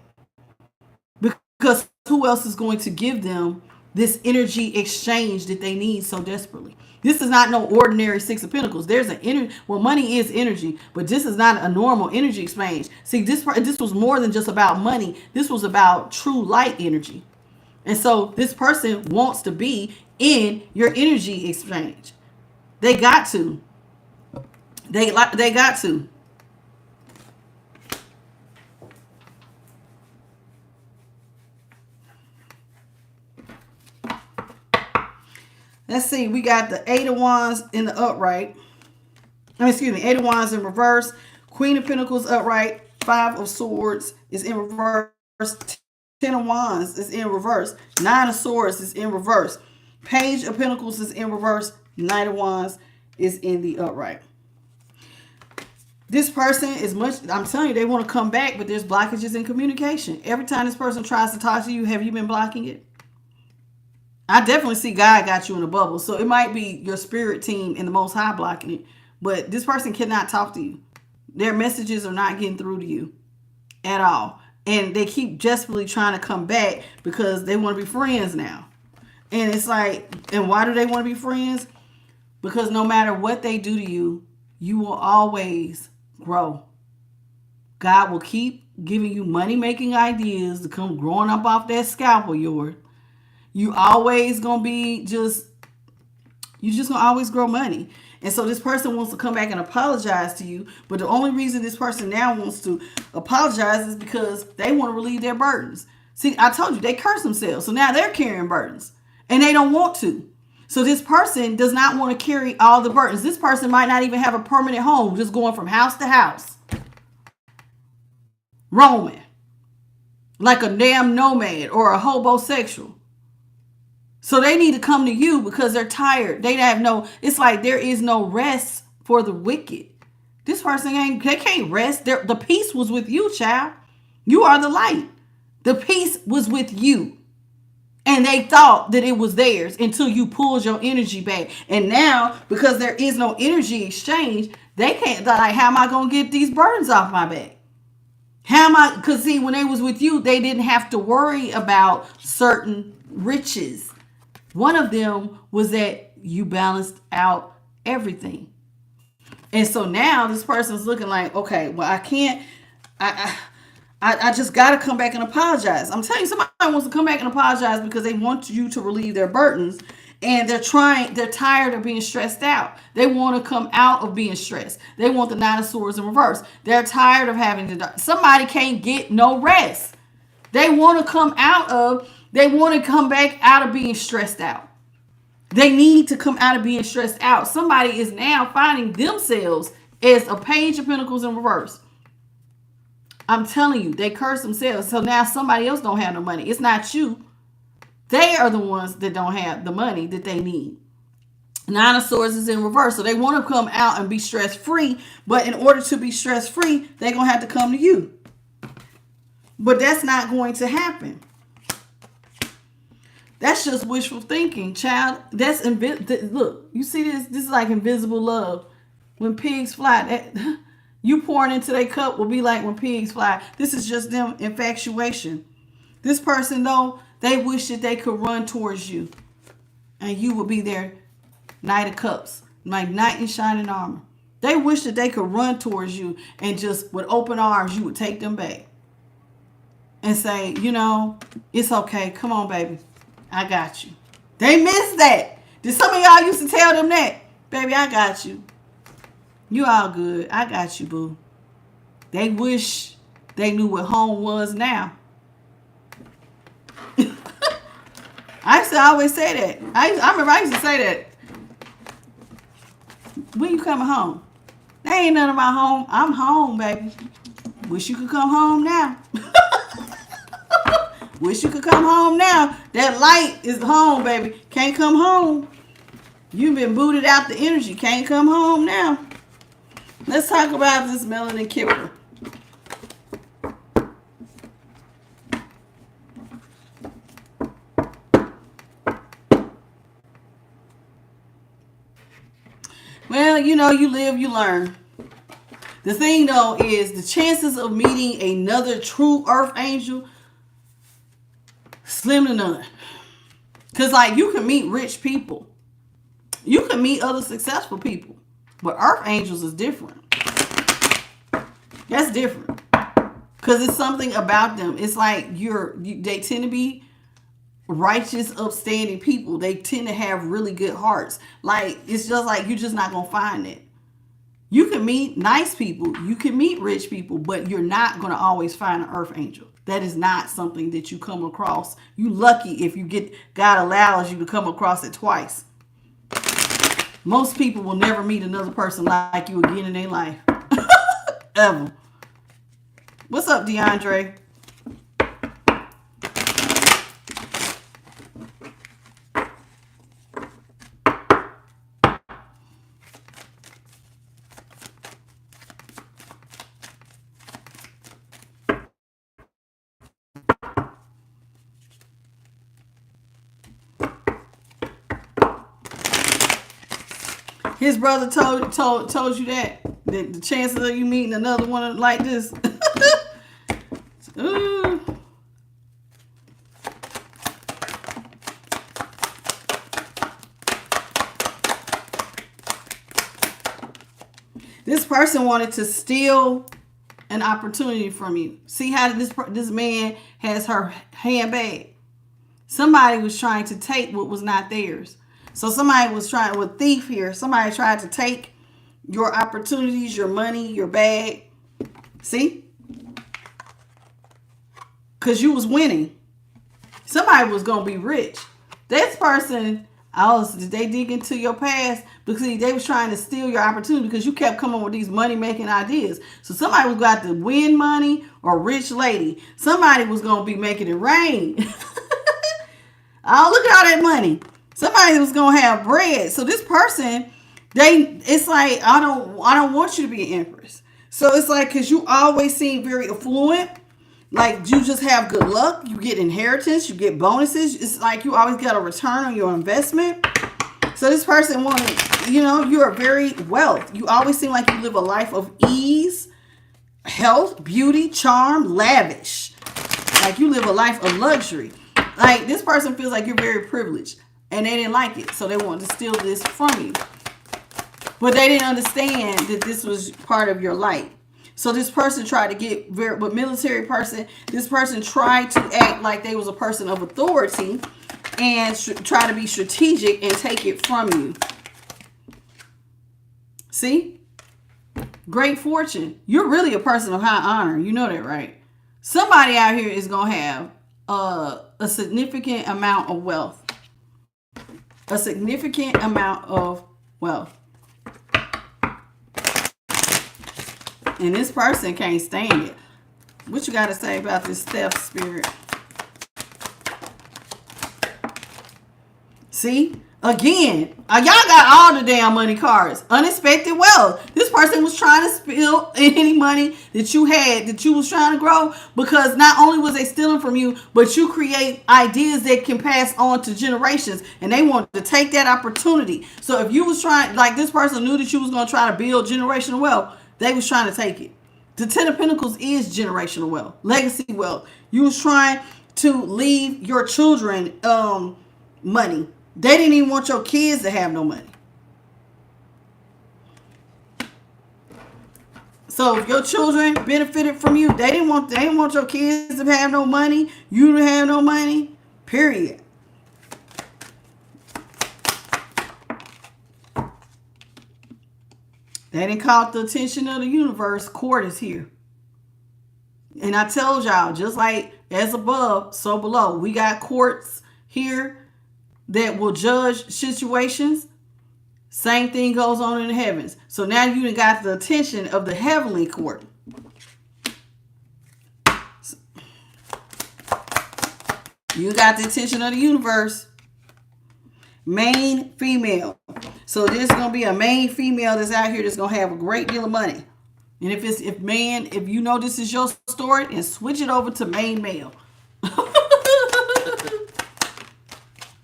Because who else is going to give them this energy exchange that they need so desperately? This is not no ordinary Six of Pentacles. There's an energy. Well, money is energy, but this is not a normal energy exchange. See, this was more than just about money. This was about true light energy. And so this person wants to be in your energy exchange. They got to. They got to. Let's see. We got the Eight of Wands in the upright. Eight of Wands in reverse. Queen of Pentacles upright. Five of Swords is in reverse. 10 of Wands is in reverse. 9 of Swords is in reverse. Page of Pentacles is in reverse. 9 of Wands is in the upright. This person is much, I'm telling you, they want to come back, but there's blockages in communication. Every time this person tries to talk to you, have you been blocking it? I definitely see God got you in a bubble. So it might be your spirit team and the Most High blocking it. But this person cannot talk to you. Their messages are not getting through to you at all. And they keep desperately trying to come back because they want to be friends now. And it's like, and why do they want to be friends? Because no matter what they do to you, you will always grow. God will keep giving you money-making ideas to come growing up off that scalp of yours. You always gonna be just gonna always grow money. And so this person wants to come back and apologize to you, but the only reason this person now wants to apologize is because they want to relieve their burdens. See, I told you, they curse themselves, so now they're carrying burdens, and they don't want to. So this person does not want to carry all the burdens. This person might not even have a permanent home, just going from house to house, roaming like a damn nomad or a hobosexual. So they need to come to you because they're tired. They have no, it's like there is no rest for the wicked. This person they can't rest. The peace was with you, child. You are the light. The peace was with you. And they thought that it was theirs until you pulled your energy back. And now, because there is no energy exchange, they can't, like, how am I going to get these burdens off my back? How am I, because see, when they was with you, they didn't have to worry about certain riches. One of them was that you balanced out everything. And so now this person's looking like, okay, well, I can't, I just got to come back and apologize. I'm telling you, somebody wants to come back and apologize because they want you to relieve their burdens, and they're tired of being stressed out. They want to come out of being stressed. They want the Nine of Swords in reverse. They're tired of having to, somebody can't get no rest. They want to come back out of being stressed out. They need to come out of being stressed out. Somebody is now finding themselves as a Page of Pentacles in reverse. I'm telling you, they curse themselves. So now somebody else don't have no money. It's not you. They are the ones that don't have the money that they need. Nine of Swords is in reverse. So they want to come out and be stress-free. But in order to be stress-free, they're going to have to come to you. But that's not going to happen. That's just wishful thinking, child. That's look, you see this? This is like invisible love. When pigs fly, you pouring into their cup will be like when pigs fly. This is just them infatuation. This person, though, they wish that they could run towards you. And you would be their Knight of Cups. Like knight in shining armor. They wish that they could run towards you and just with open arms, you would take them back. And say, you know, it's okay. Come on, baby. I got you. They miss that. Did some of y'all used to tell them that? Baby, I got you. You all good. I got you, boo. They wish they knew what home was now. I used to always say that. I remember I used to say that. When you coming home? That ain't none of my home. I'm home, baby. Wish you could come home now. Wish you could come home now. That light is home, baby. Can't come home. You've been booted out the energy. Can't come home now. Let's talk about this melanin kipper. Well, you know, you live, you learn. The thing, though, is the chances of meeting another true earth angel, slim to none. Because, like, you can meet rich people. You can meet other successful people. But earth angels is different. That's different. Because it's something about them. It's like they tend to be righteous, upstanding people. They tend to have really good hearts. Like, it's just like you're just not going to find it. You can meet nice people. You can meet rich people. But you're not going to always find an earth angel. That is not something that you come across. You lucky if God allows you to come across it twice. Most people will never meet another person like you again in their life. Ever. What's up, DeAndre? His brother told you that the chances of you meeting another one like this. Ooh. This person wanted to steal an opportunity from you. See how this man has her handbag. Somebody was trying to take what was not theirs. So somebody was trying, with thief here, somebody tried to take your opportunities, your money, your bag. See? Because you was winning. Somebody was going to be rich. This person, did they dig into your past? Because they was trying to steal your opportunity because you kept coming with these money-making ideas. So somebody was got to win money or rich lady. Somebody was going to be making it rain. Oh, look at all that money. Somebody was going to have bread. So this person, it's like, I don't want you to be an empress. So it's like, because you always seem very affluent. Like, you just have good luck. You get inheritance. You get bonuses. It's like you always get a return on your investment. So this person wanted, you are very wealth. You always seem like you live a life of ease, health, beauty, charm, lavish. Like you live a life of luxury. Like this person feels like you're very privileged and they didn't like it. So they wanted to steal this from you. But they didn't understand that this was part of your light. So this person tried to get military person, this person tried to act like they was a person of authority and try to be strategic and take it from you. See? Great fortune. You're really a person of high honor. You know that, right? Somebody out here is going to have a significant amount of wealth. A significant amount of wealth. And this person can't stand it. What you got to say about this theft spirit? See? Again, y'all got all the damn money cards. Unexpected wealth. This person was trying to steal any money that you had, that you was trying to grow, because not only was they stealing from you, but you create ideas that can pass on to generations, and they wanted to take that opportunity. So if you was trying, like this person knew that you was going to try to build generational wealth, they was trying to take it. The Ten of Pentacles is generational wealth, legacy wealth. You was trying to leave your children money. They didn't even want your kids to have no money. So if your children benefited from you, they didn't want your kids to have no money. You to have no money. Period. They didn't caught the attention of the universe. Court is here. And I told y'all, just like as above, so below. We got courts here that will judge situations. Same thing goes on in the heavens. So now you done got the attention of the heavenly court. You got the attention of the universe. Main female. So there's going to be a main female that's out here that's going to have a great deal of money. And if you know this is your story, and switch it over to main male.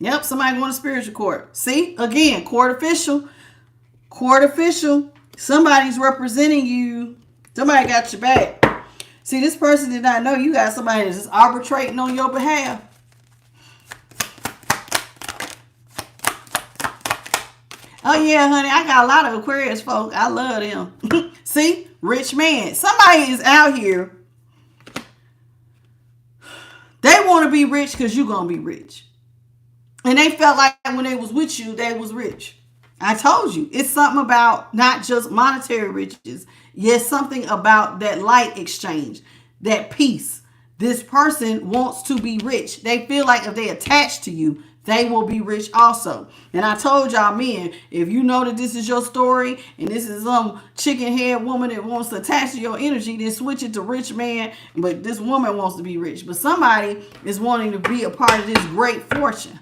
Yep, somebody going to spiritual court. See, again, court official. Court official. Somebody's representing you. Somebody got your back. See, this person did not know you got somebody that's just arbitrating on your behalf. Oh, yeah, honey, I got a lot of Aquarius folk. I love them. See, rich man. Somebody is out here. They want to be rich because you're going to be rich. And they felt like when they was with you, they was rich. I told you. It's something about not just monetary riches. Yes, something about that light exchange, that peace. This person wants to be rich. They feel like if they attach to you, they will be rich also. And I told y'all, men, if you know that this is your story and this is some chicken head woman that wants to attach to your energy, then switch it to rich man. But this woman wants to be rich. But somebody is wanting to be a part of this great fortune.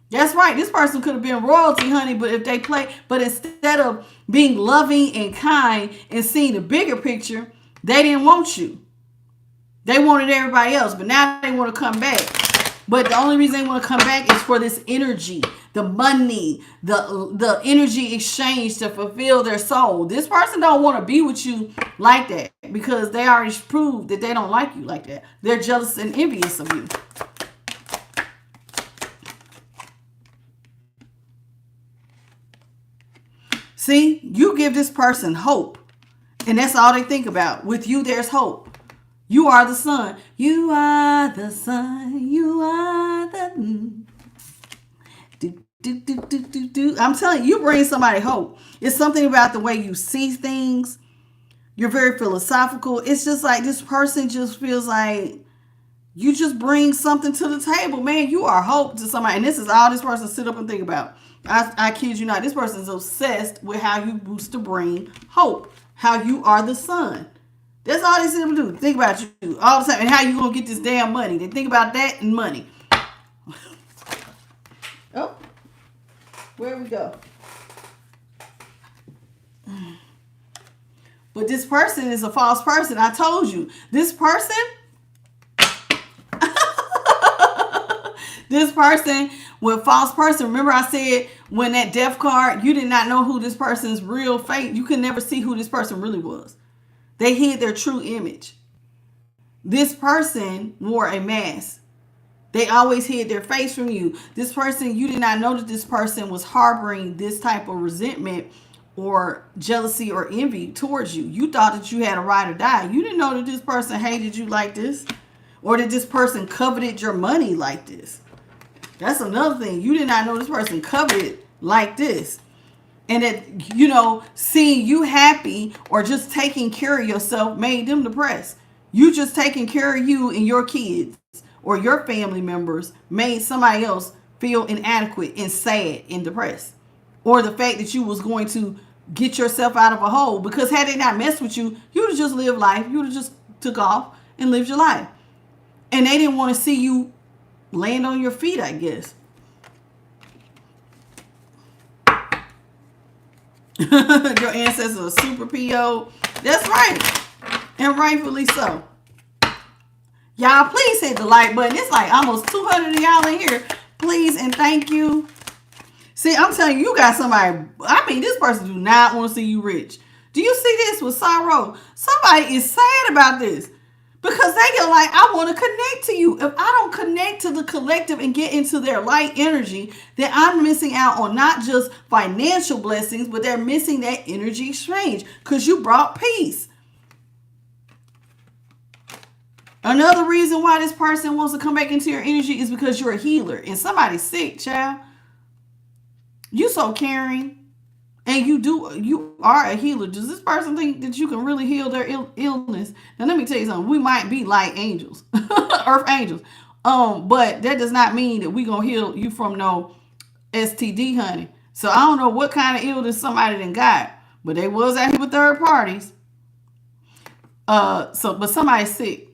That's right. This person could have been royalty, honey, but instead of being loving and kind and seeing the bigger picture, they didn't want you. They wanted everybody else, but now they want to come back. But the only reason they want to come back is for this energy, the money, the energy exchange to fulfill their soul. This person don't want to be with you like that because they already proved that they don't like you like that. They're jealous and envious of you. See, you give this person hope, and that's all they think about. With you, there's hope. You are the sun. You are the sun. You are the... I'm telling you, you bring somebody hope. It's something about the way you see things. You're very philosophical. It's just like this person just feels like you just bring something to the table. Man, you are hope to somebody. And this is all this person sit up and think about. I kid you not. This person is obsessed with how you boost to bring hope. How you are the sun. That's all they sit up and do. Think about you all the time. And how you going to get this damn money. They think about that and money. Oh. Where we go? But this person is a false person. I told you. This person, with false person. Remember I said when that death card, you did not know who this person's real fate. You could never see who this person really was. They hid their true image. This person wore a mask. They always hid their face from you. This person, you did not know that this person was harboring this type of resentment or jealousy or envy towards you. You thought that you had a ride or die. You didn't know that this person hated you like this, or that this person coveted your money like this. That's another thing. You did not know this person coveted like this. And that, you know, seeing you happy or just taking care of yourself made them depressed. You just taking care of you and your kids or your family members made somebody else feel inadequate and sad and depressed. Or the fact that you was going to get yourself out of a hole, because had they not messed with you, you would have just lived life. You would have just took off and lived your life. And they didn't want to see you land on your feet, I guess. Your ancestors are super PO. That's right. And rightfully so. Y'all, please hit the like button. It's like almost 200 of y'all in here. Please and thank you. See, I'm telling you, you got somebody. I mean, this person do not want to see you rich. Do you see this with sorrow? Somebody is sad about this because they get like, I want to connect to you. If I don't connect to the collective and get into their light energy, then I'm missing out on not just financial blessings, but they're missing that energy exchange because you brought peace. Another reason why this person wants to come back into your energy is because you're a healer and somebody's sick, child. You so caring and you are a healer. Does this person think that you can really heal their illness? Now, let me tell you something. We might be like angels, earth angels. But that does not mean that we're going to heal you from no STD, honey. So I don't know what kind of illness somebody done got, but they was out here with third parties. But somebody's sick.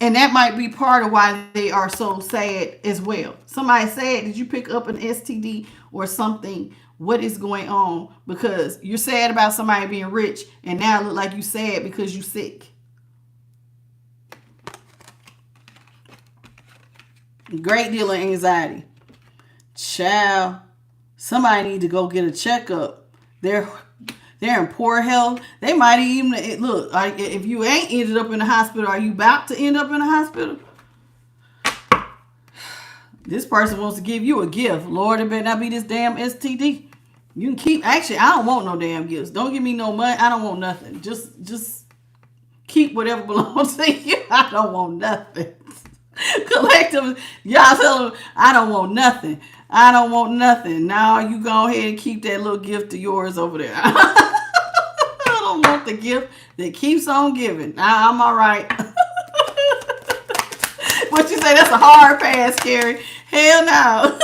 And that might be part of why they are so sad as well. Somebody said, did you pick up an STD or something? What is going on? Because you're sad about somebody being rich, and now it look like you sad because you sick. Great deal of anxiety. Child, somebody need to go get a checkup. They're in poor health. They might even, look, if you ain't ended up in the hospital, are you about to end up in the hospital? This person wants to give you a gift. Lord, it better not be this damn STD. You can keep, actually, I don't want no damn gifts. Don't give me no money. I don't want nothing. Just keep whatever belongs to you. I don't want nothing. Collective, y'all tell them, I don't want nothing. I don't want nothing. Now you go ahead and keep that little gift of yours over there. I don't want the gift that keeps on giving. Nah, I'm all right. What you say? That's a hard pass, Carrie. Hell no.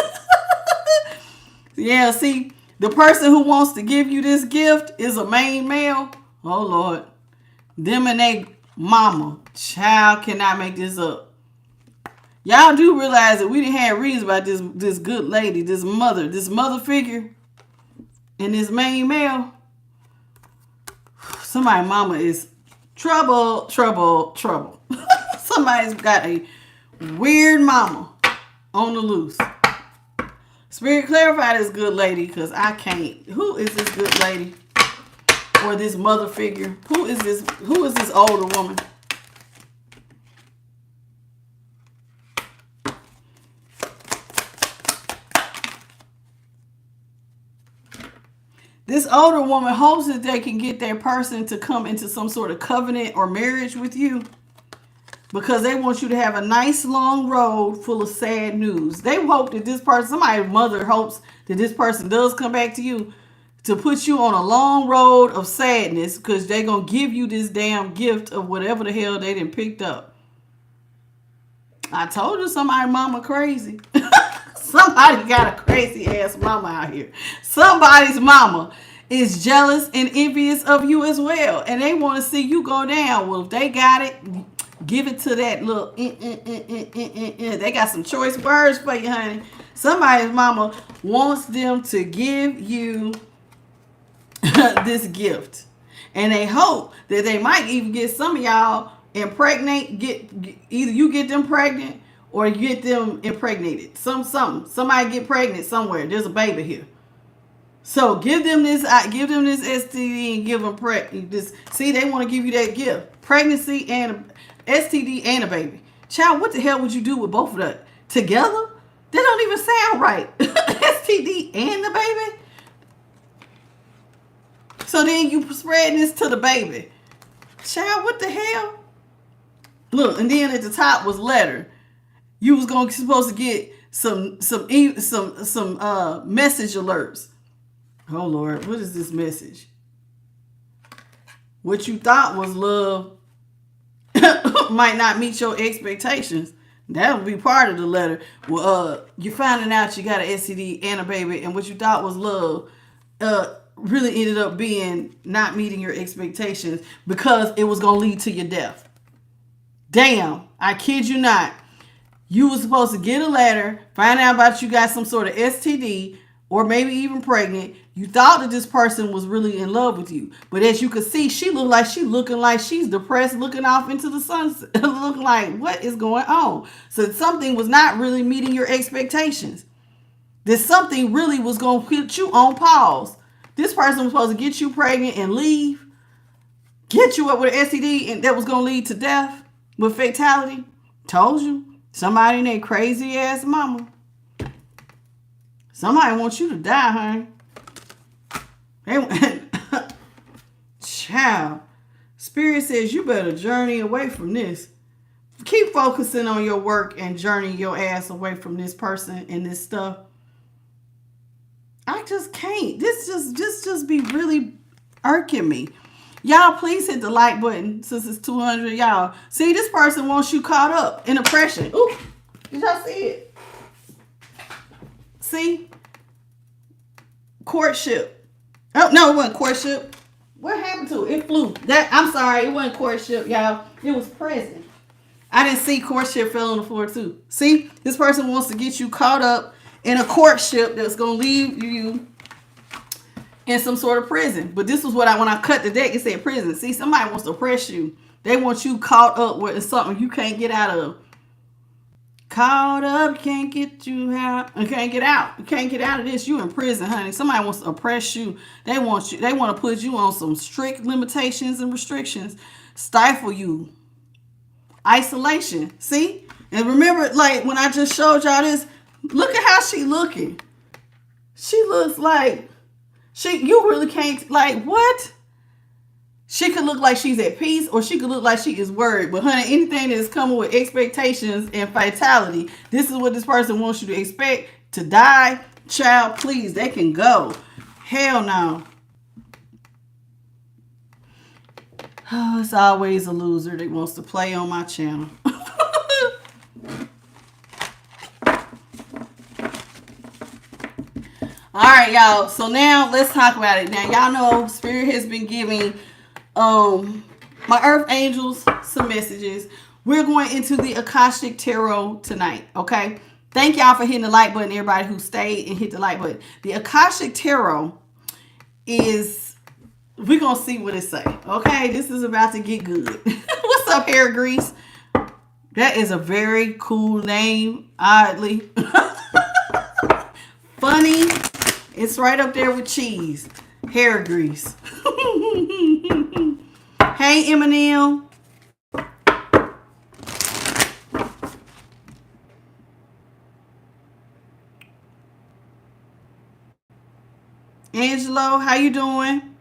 Yeah, see, the person who wants to give you this gift is a main male. Oh, Lord. Them and they mama. Child cannot make this up. Y'all do realize that we didn't have reasons about this good lady, this mother figure, and this main male. Somebody's mama is trouble. Somebody's got a weird mama on the loose. Spirit, clarify this good lady, because I can't. Who is this good lady? Or this mother figure? Who is this older woman? This older woman hopes that they can get their person to come into some sort of covenant or marriage with you, because they want you to have a nice long road full of sad news. They hope that this person, somebody's mother hopes that this person does come back to you to put you on a long road of sadness, because they're going to give you this damn gift of whatever the hell they done picked up. I told you somebody's mama crazy. Somebody got a crazy ass mama out here. Somebody's mama is jealous and envious of you as well, and they want to see you go down. Well, if they got it, give it to that little They got some choice words for you, honey. Somebody's mama wants them to give you this gift, and they hope that they might even get some of y'all impregnate. Either you get them pregnant or you get them impregnated. Somebody get pregnant somewhere. There's a baby here. So give them this STD and give them this. See, they want to give you that gift. Pregnancy and STD and a baby. Child, what the hell would you do with both of that together? That don't even sound right. STD and the baby. So then you spreading this to the baby. Child, what the hell? Look, and then at the top was letter. You was supposed to get some message alerts. Oh Lord, what is this message? What you thought was love might not meet your expectations. That would be part of the letter. Well, you're finding out you got an STD and a baby, and what you thought was love really ended up being not meeting your expectations, because it was going to lead to your death. Damn, I kid you not. You were supposed to get a letter, find out about you got some sort of STD, or maybe even pregnant. You thought that this person was really in love with you. But as you could see, she looking like she's depressed, looking off into the sunset, looking like, what is going on? So something was not really meeting your expectations. That something really was going to put you on pause. This person was supposed to get you pregnant and leave, get you up with an STD, and that was going to lead to death with fatality. Told you. Somebody in that crazy ass mama. Somebody wants you to die, honey. Child. Spirit says you better journey away from this. Keep focusing on your work and journey your ass away from this person and this stuff. I just can't. This just be really irking me. Y'all, please hit the like button since it's 200. Y'all, see, this person wants you caught up in oppression. Ooh, did y'all see it? See? Courtship. Oh, no, it wasn't courtship. What happened to it? It flew. I'm sorry, it wasn't courtship, y'all. It was present. I didn't see courtship fell on the floor, too. See? This person wants to get you caught up in a courtship that's going to leave you in some sort of prison. But this was when I cut the deck, it said prison. See, somebody wants to oppress you. They want you caught up with something you can't get out of. Caught up, can't get you out. You can't get out. You can't get out of this. You in prison, honey. Somebody wants to oppress you. They want to put you on some strict limitations and restrictions. Stifle you. Isolation. See? And remember, like when I just showed y'all this, look at how she looking. She looks like you really can't, like, what? She could look like she's at peace, or she could look like she is worried. But honey, anything that is coming with expectations and fatality, this is what this person wants you to expect. To die, child, please, they can go. Hell no. Oh, it's always a loser that wants to play on my channel. All right, y'all. So now let's talk about it. Now, y'all know Spirit has been giving my Earth Angels some messages. We're going into the Akashic Tarot tonight, okay? Thank y'all for hitting the like button, everybody who stayed and hit the like button. The Akashic Tarot is, we're going to see what it say, okay? This is about to get good. What's up, Hair Grease? That is a very cool name, oddly. Funny, it's right up there with cheese. Hair grease. Hey, Eminem. Angelo, how you doing?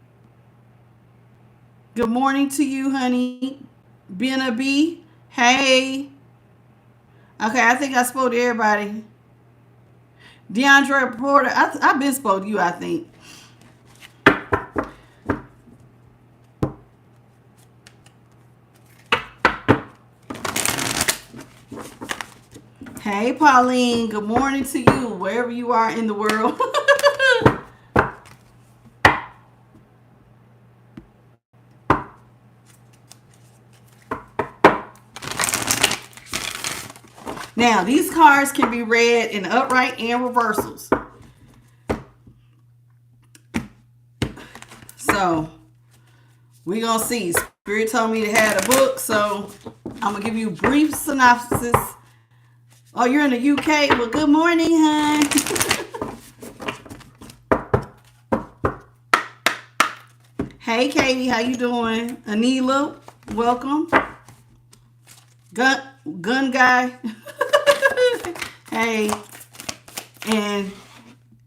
Good morning to you, honey. Bina B, hey. Okay, I think I spoke to everybody. DeAndre Porter, I've been spoke to you, I think. Hey, Pauline, good morning to you, wherever you are in the world. Now, these cards can be read in upright and reversals. So, we're going to see. Spirit told me to have a book, so I'm going to give you a brief synopsis. Oh, you're in the UK? Well, good morning, hon. Hey, Katie, how you doing? Anila, welcome. Gun guy. Hey, and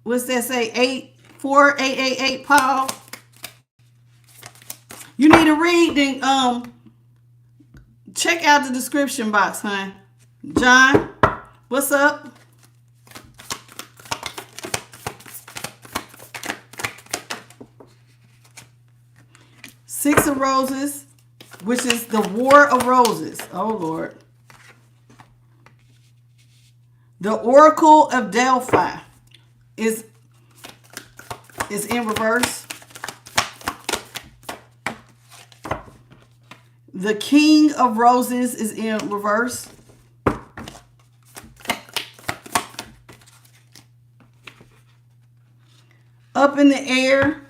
what's that say? 84888 Paul. You need to read, then check out the description box, hon. John, what's up? Six of Roses, which is the War of Roses. Oh, Lord. The Oracle of Delphi is in reverse. The King of Roses is in reverse. Up in the Air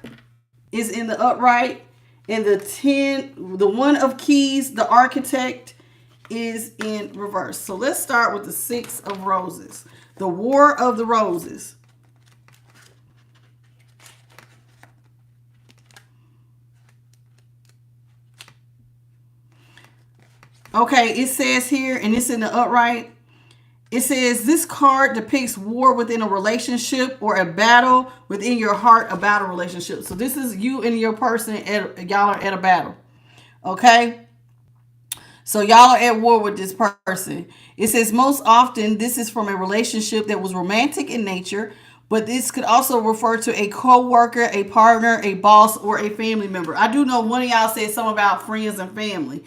is in the upright. And the One of Keys, the Architect, is in reverse. So let's start with the Six of Roses. The War of the Roses. Okay, it says here, and it's in the upright. It says this card depicts war within a relationship or a battle within your heart about a relationship. So this is you and your person, y'all are at a battle. Okay? So y'all are at war with this person. It says most often this is from a relationship that was romantic in nature, but this could also refer to a co-worker, a partner, a boss, or a family member. I do know one of y'all said something about friends and family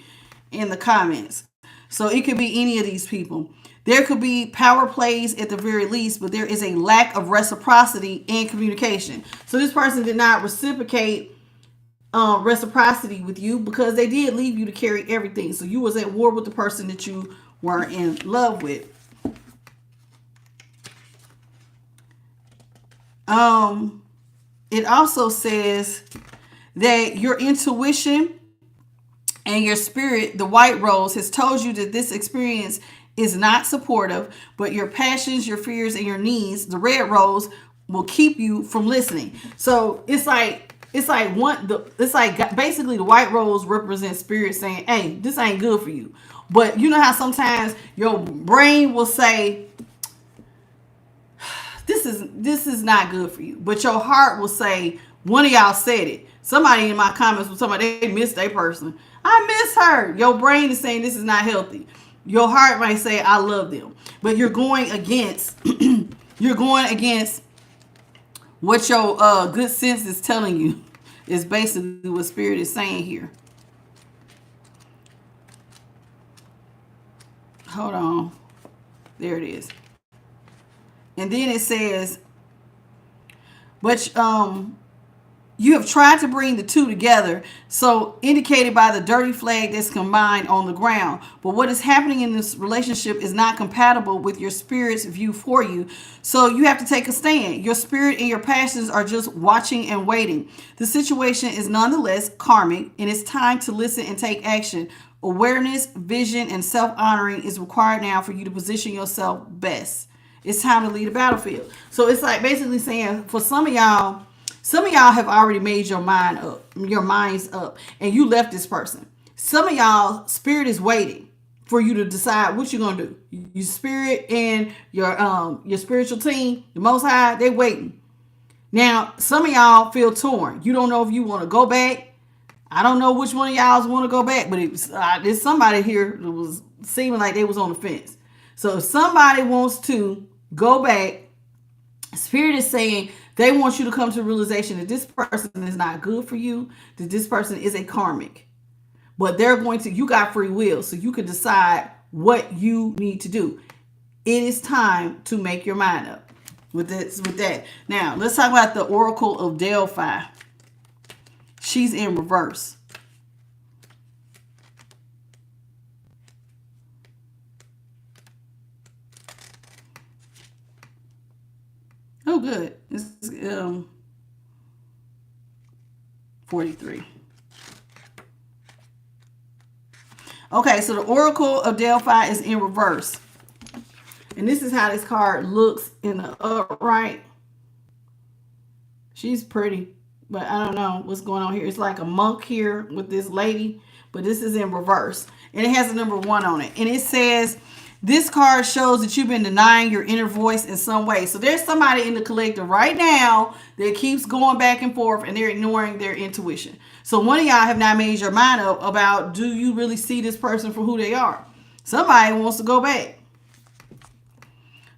in the comments. So it could be any of these people. There could be power plays at the very least, but there is a lack of reciprocity and communication. So this person did not reciprocate reciprocity with you because they did leave you to carry everything. So you was at war with the person that you were in love with. It also says that your intuition and your spirit, the white rose, has told you that this experience is not supportive, but your passions, your fears, and your needs, the red rose, will keep you from listening. So it's like basically the white rose represents spirit saying, hey, this ain't good for you. But you know how sometimes your brain will say, this is not good for you. But your heart will say, one of y'all said it. Somebody in my comments was talking about they missed their person. I miss her. Your brain is saying this is not healthy. Your heart might say, I love them. But you're going against what your good sense is telling you, is basically what Spirit is saying here. Hold on. There it is. And then it says, but you have tried to bring the two together, so indicated by the dirty flag that's combined on the ground. But what is happening in this relationship is not compatible with your spirit's view for you. So you have to take a stand. Your spirit and your passions are just watching and waiting. The situation is nonetheless karmic, and it's time to listen and take action. Awareness, vision, and self-honoring is required now for you to position yourself best. It's time to leave the battlefield. So it's like basically saying for some of y'all have already made your minds up, and you left this person. Some of y'all, spirit is waiting for you to decide what you're gonna do. Your spirit and your spiritual team, the Most High, they waiting. Now, some of y'all feel torn. You don't know if you want to go back. I don't know which one of y'all want to go back, but there's somebody here that was seeming like they was on the fence. So if somebody wants to go back, Spirit is saying they want you to come to the realization that this person is not good for you, that this person is a karmic. But you got free will, so you can decide what you need to do. It is time to make your mind up with that. Now, let's talk about the Oracle of Delphi. She's in reverse. Oh, good. It's 43. Okay, so the Oracle of Delphi is in reverse. And this is how this card looks in the upright. She's pretty, but I don't know what's going on here. It's like a monk here with this lady, but this is in reverse. And it has a number 1 on it. And it says, this card shows that you've been denying your inner voice in some way. So there's somebody in the collective right now that keeps going back and forth and they're ignoring their intuition. So one of y'all have not made your mind up about, do you really see this person for who they are? Somebody wants to go back.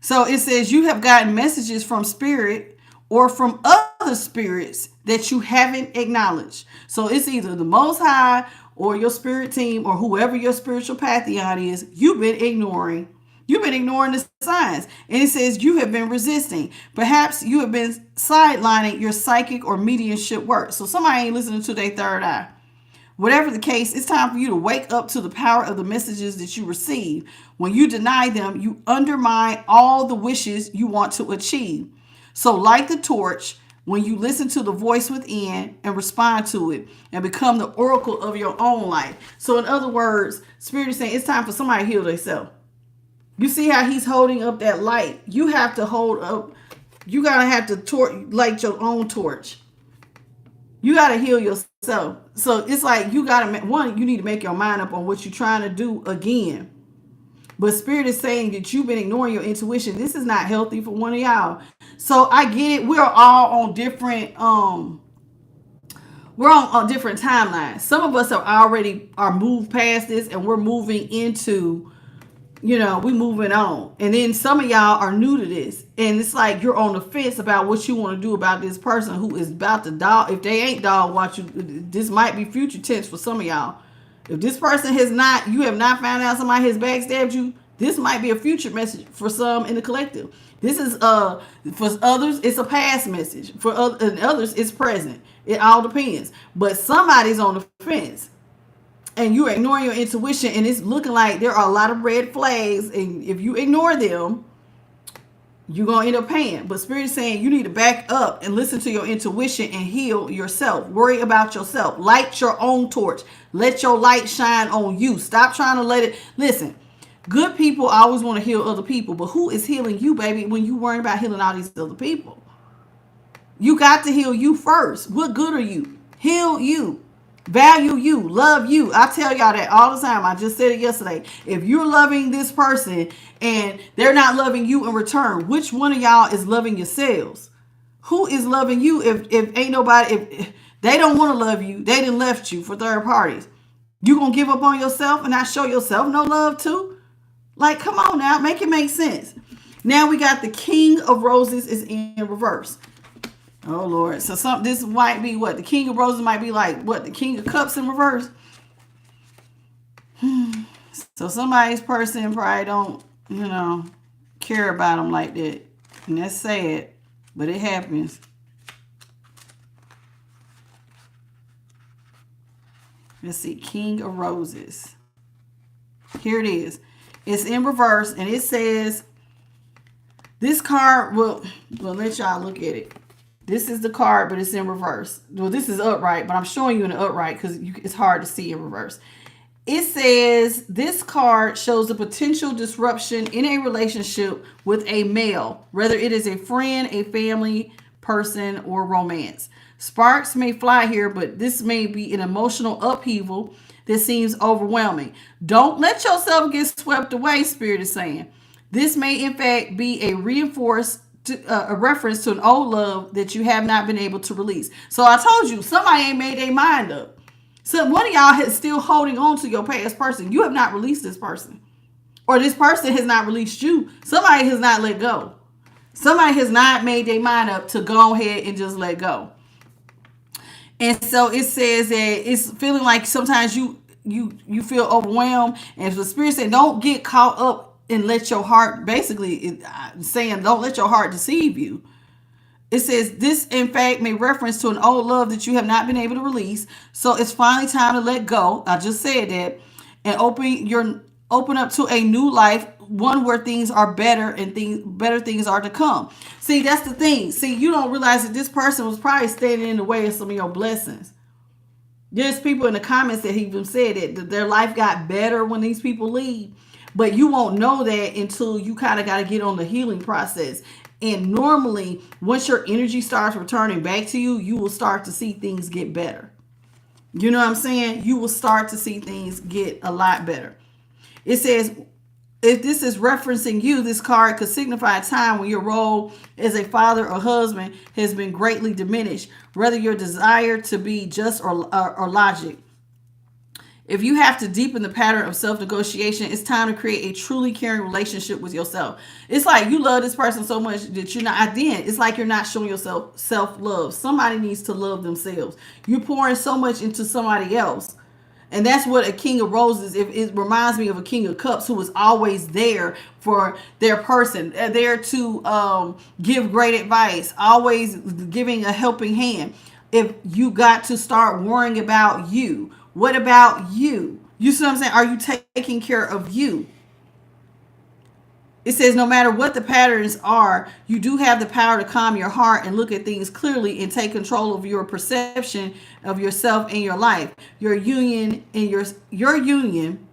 So it says you have gotten messages from spirit or from other spirits that you haven't acknowledged. So it's either the Most High or your spirit team or whoever your spiritual pantheon is. You've been ignoring the signs. And it says you have been resisting. Perhaps you have been sidelining your psychic or mediumship work. So somebody ain't listening to their third eye. Whatever the case, it's time for you to wake up to the power of the messages that you receive. When you deny them, you undermine all the wishes you want to achieve. So light the torch when you listen to the voice within and respond to it and become the oracle of your own life. So in other words, Spirit is saying it's time for somebody to heal themselves. You see how he's holding up that light. You have to hold up. You got to have to light your own torch. You got to heal yourself. So it's like you need to make your mind up on what you're trying to do again. But Spirit is saying that you've been ignoring your intuition. This is not healthy for one of y'all. So I get it. We're all on different different timelines. Some of us are moved past this and we're moving into, we're moving on. And then some of y'all are new to this. And it's like you're on the fence about what you want to do about this person who is about to dog. If they ain't dog watch you, this might be future tense for some of y'all. If this person you have not found out somebody has backstabbed you, this might be a future message for some in the collective. This is for others, it's a past message. For others, it's present. It all depends. But somebody's on the fence. And you're ignoring your intuition, and it's looking like there are a lot of red flags. And if you ignore them, you're going to end up paying. But Spirit is saying you need to back up and listen to your intuition and heal yourself. Worry about yourself. Light your own torch. Let your light shine on you. Stop trying to let it. Listen, good people always want to heal other people. But who is healing you, baby, when you worry about healing all these other people? You got to heal you first. What good are you? Heal you. Value you, love you. I tell y'all that all the time. I just said it yesterday. If you're loving this person and they're not loving you in return, which one of y'all is loving yourselves? Who is loving you if ain't nobody, if they don't want to love you, they done left you for third parties. You gonna give up on yourself and not show yourself no love too? Like, come on now, make it make sense. Now we got the King of Roses is in reverse. Oh, Lord. So this might be what? The King of Roses might be like, what? The King of Cups in reverse? So somebody's person probably don't, care about them like that. And that's sad, but it happens. Let's see. King of Roses. Here it is. It's in reverse, and it says, this card will let y'all look at it. This is the card, but it's in reverse. Well, this is upright, but I'm showing you in the upright because it's hard to see in reverse. It says this card shows the potential disruption in a relationship with a male, whether it is a friend, a family person, or romance. Sparks may fly here, but this may be an emotional upheaval that seems overwhelming. Don't let yourself get swept away, Spirit is saying. This may, in fact, be a a reference to an old love that you have not been able to release. So I told you, somebody ain't made their mind up. So one of y'all is still holding on to your past person. You have not released this person. Or this person has not released you. Somebody has not let go. Somebody has not made their mind up to go ahead and just let go. And so it says that it's feeling like sometimes you feel overwhelmed. And the Spirit said, don't get caught up and let your heart, basically saying, don't let your heart deceive you. It says this, in fact, may reference to an old love that you have not been able to release. So it's finally time to let go. I just said that. And open up to a new life, one where things are better and better things are to come. See, that's the thing. See, you don't realize that this person was probably standing in the way of some of your blessings. There's people in the comments that even said that their life got better when these people leave. But you won't know that until you kind of got to get on the healing process. And normally, once your energy starts returning back to you, you will start to see things get better. You know what I'm saying? You will start to see things get a lot better. It says, if this is referencing you, this card could signify a time when your role as a father or husband has been greatly diminished, whether your desire to be just or logic. If you have to deepen the pattern of self-negotiation, it's time to create a truly caring relationship with yourself. It's like you love this person so much that you're not, then it's like you're not showing yourself self-love. Somebody needs to love themselves. You're pouring so much into somebody else. And that's what a King of Roses, it reminds me of a King of Cups who is always there for their person, there to give great advice, always giving a helping hand. If you got to start worrying about you, what about you? You see what I'm saying? Are you taking care of you? It says no matter what the patterns are, you do have the power to calm your heart and look at things clearly and take control of your perception of yourself and your life. Your union and your union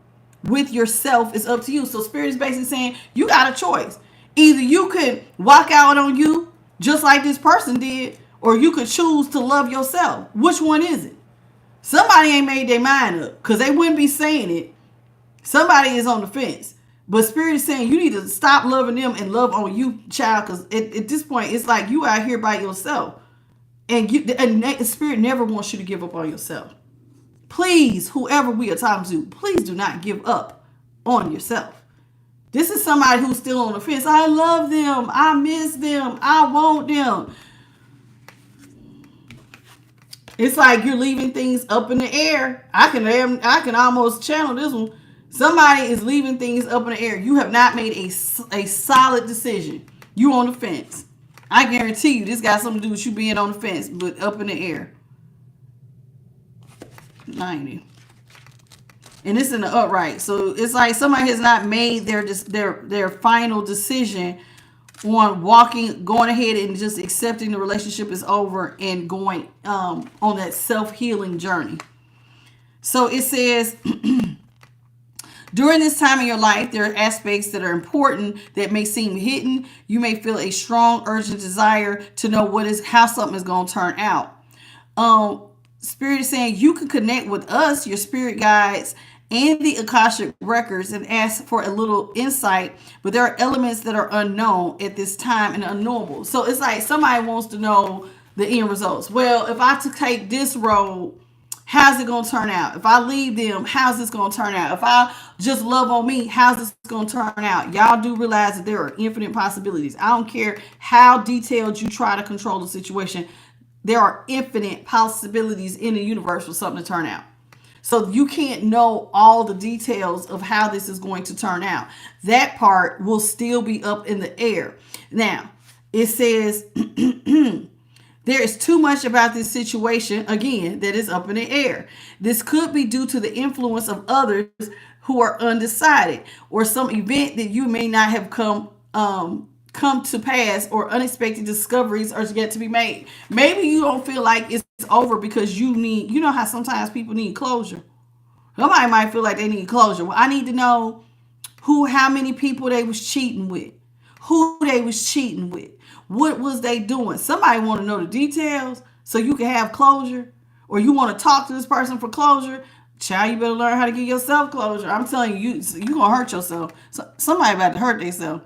with yourself is up to you. So Spirit is basically saying you got a choice. Either you could walk out on you just like this person did, or you could choose to love yourself. Which one is it? Somebody ain't made their mind up because they wouldn't be saying it. Somebody is on the fence. But Spirit is saying you need to stop loving them and love on you, child, because at this point, it's like you out here by yourself. And Spirit never wants you to give up on yourself. Please, whoever we are talking to, please do not give up on yourself. This is somebody who's still on the fence. I love them. I miss them. I want them. It's like you're leaving things up in the air. I can almost channel this one. Somebody is leaving things up in the air. You have not made a solid decision. You on the fence. I guarantee you this got something to do with you being on the fence, but up in the air. 90. And it's in the upright. So it's like somebody has not made their final decision on going ahead and just accepting the relationship is over and going on that self-healing journey. So it says, during this time in your life, there are aspects that are important that may seem hidden. You may feel a strong, urgent desire to know how something is going to turn out. Spirit is saying you can connect with us, your spirit guides, and the Akashic records and ask for a little insight, but there are elements that are unknown at this time and unknowable. So it's like somebody wants to know the end results. Well, if I take this road, how's it going to turn out? If I leave them, how's this going to turn out? If I just love on me, how's this going to turn out? Y'all do realize that there are infinite possibilities. I don't care how detailed you try to control the situation. There are infinite possibilities in the universe for something to turn out. So you can't know all the details of how this is going to turn out. That part will still be up in the air. Now, it says there is too much about this situation, again, that is up in the air. This could be due to the influence of others who are undecided, or some event that you may not have come to pass, or unexpected discoveries are yet to be made. Maybe you don't feel like it's over because you know how sometimes people need closure. Somebody might feel like they need closure. Well, I need to know how many people they was cheating with, who they was cheating with, what was they doing. Somebody want to know the details so you can have closure, or you want to talk to this person for closure. Child, you better learn how to get yourself closure. I'm telling you, you gonna hurt yourself. So somebody about to hurt themselves.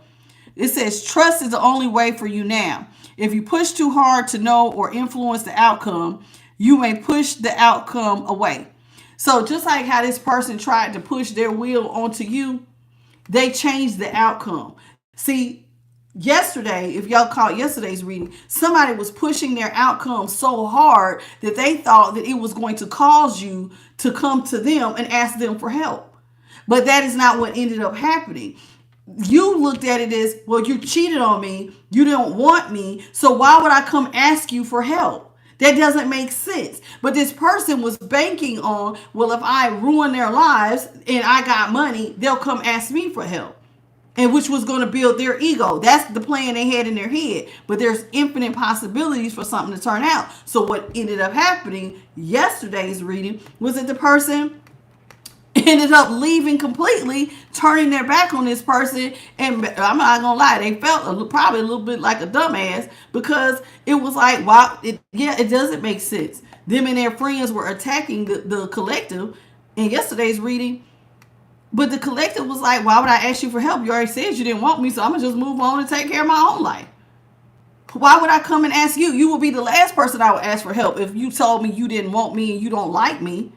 It says trust is the only way for you now. If you push too hard to know or influence the outcome, you may push the outcome away. So just like how this person tried to push their will onto you, they changed the outcome. See, yesterday, if y'all caught yesterday's reading, somebody was pushing their outcome so hard that they thought that it was going to cause you to come to them and ask them for help. But that is not what ended up happening. You looked at it as, well, you cheated on me. You don't want me. So why would I come ask you for help? That doesn't make sense. But this person was banking on, well, if I ruin their lives and I got money, they'll come ask me for help. And which was going to build their ego. That's the plan they had in their head. But there's infinite possibilities for something to turn out. So what ended up happening yesterday's reading was that the person ended up leaving completely, turning their back on this person. And I'm not gonna lie, they felt probably a little bit like a dumbass, because it was like, wow, it doesn't make sense. Them and their friends were attacking the collective in yesterday's reading, but the collective was like, why would I ask you for help? You already said you didn't want me, so I'm gonna just move on and take care of my own life. Why would I come and ask you? You would be the last person I would ask for help if you told me you didn't want me and you don't like me,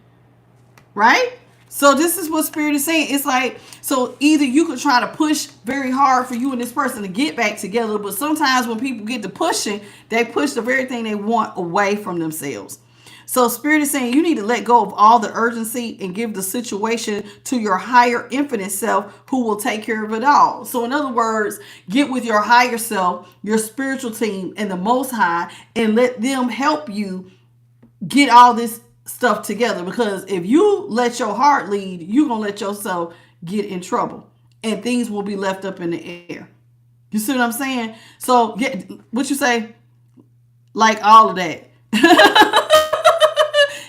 right? So this is what Spirit is saying. It's like, so either you could try to push very hard for you and this person to get back together, but sometimes when people get to pushing, they push the very thing they want away from themselves. So Spirit is saying you need to let go of all the urgency and give the situation to your higher infinite self, who will take care of it all. So in other words, get with your higher self, your spiritual team, and the Most High, and let them help you get all this stuff together. Because if you let your heart lead, you're gonna let yourself get in trouble, and things will be left up in the air. You see what I'm saying? So what you say, like all of that.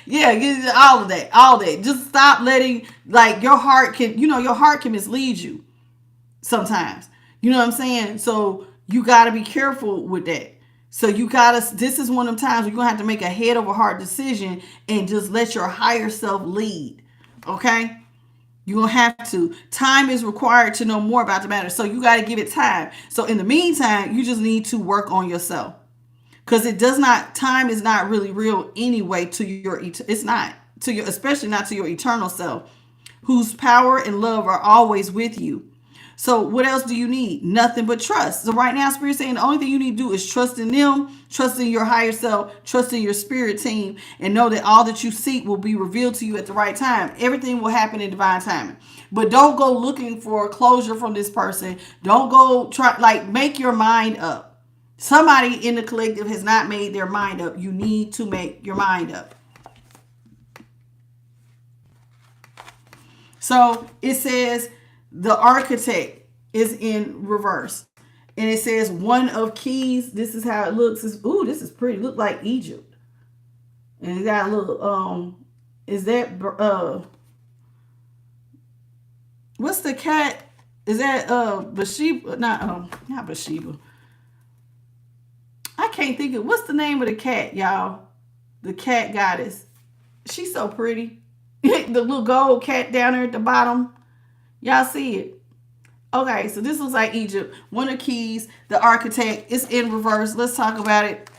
Yeah, all of that. Just stop letting, like, your heart can mislead you sometimes. You know what I'm saying? So you got to be careful with that. So this is one of the times where you're going to have to make a head over heart decision and just let your higher self lead. Okay? You're going to have to. Time is required to know more about the matter. So you got to give it time. So in the meantime, you just need to work on yourself. Because time is not really real anyway especially not to your eternal self, whose power and love are always with you. So what else do you need? Nothing but trust. So right now, Spirit saying the only thing you need to do is trust in them, trust in your higher self, trust in your spirit team, and know that all that you seek will be revealed to you at the right time. Everything will happen in divine timing. But don't go looking for closure from this person. Don't go make your mind up. Somebody in the collective has not made their mind up. You need to make your mind up. So it says the architect is in reverse. And it says one of keys. This is how it looks. This is pretty. Look like Egypt. And it got a little, is that, what's the cat? Is that, Bathsheba? Not Bathsheba. I can't think of, what's the name of the cat, y'all? The cat goddess. She's so pretty. The little gold cat down there at the bottom. Y'all see it? Okay, so this looks like Egypt. One of the keys, the architect, is in reverse. Let's talk about it.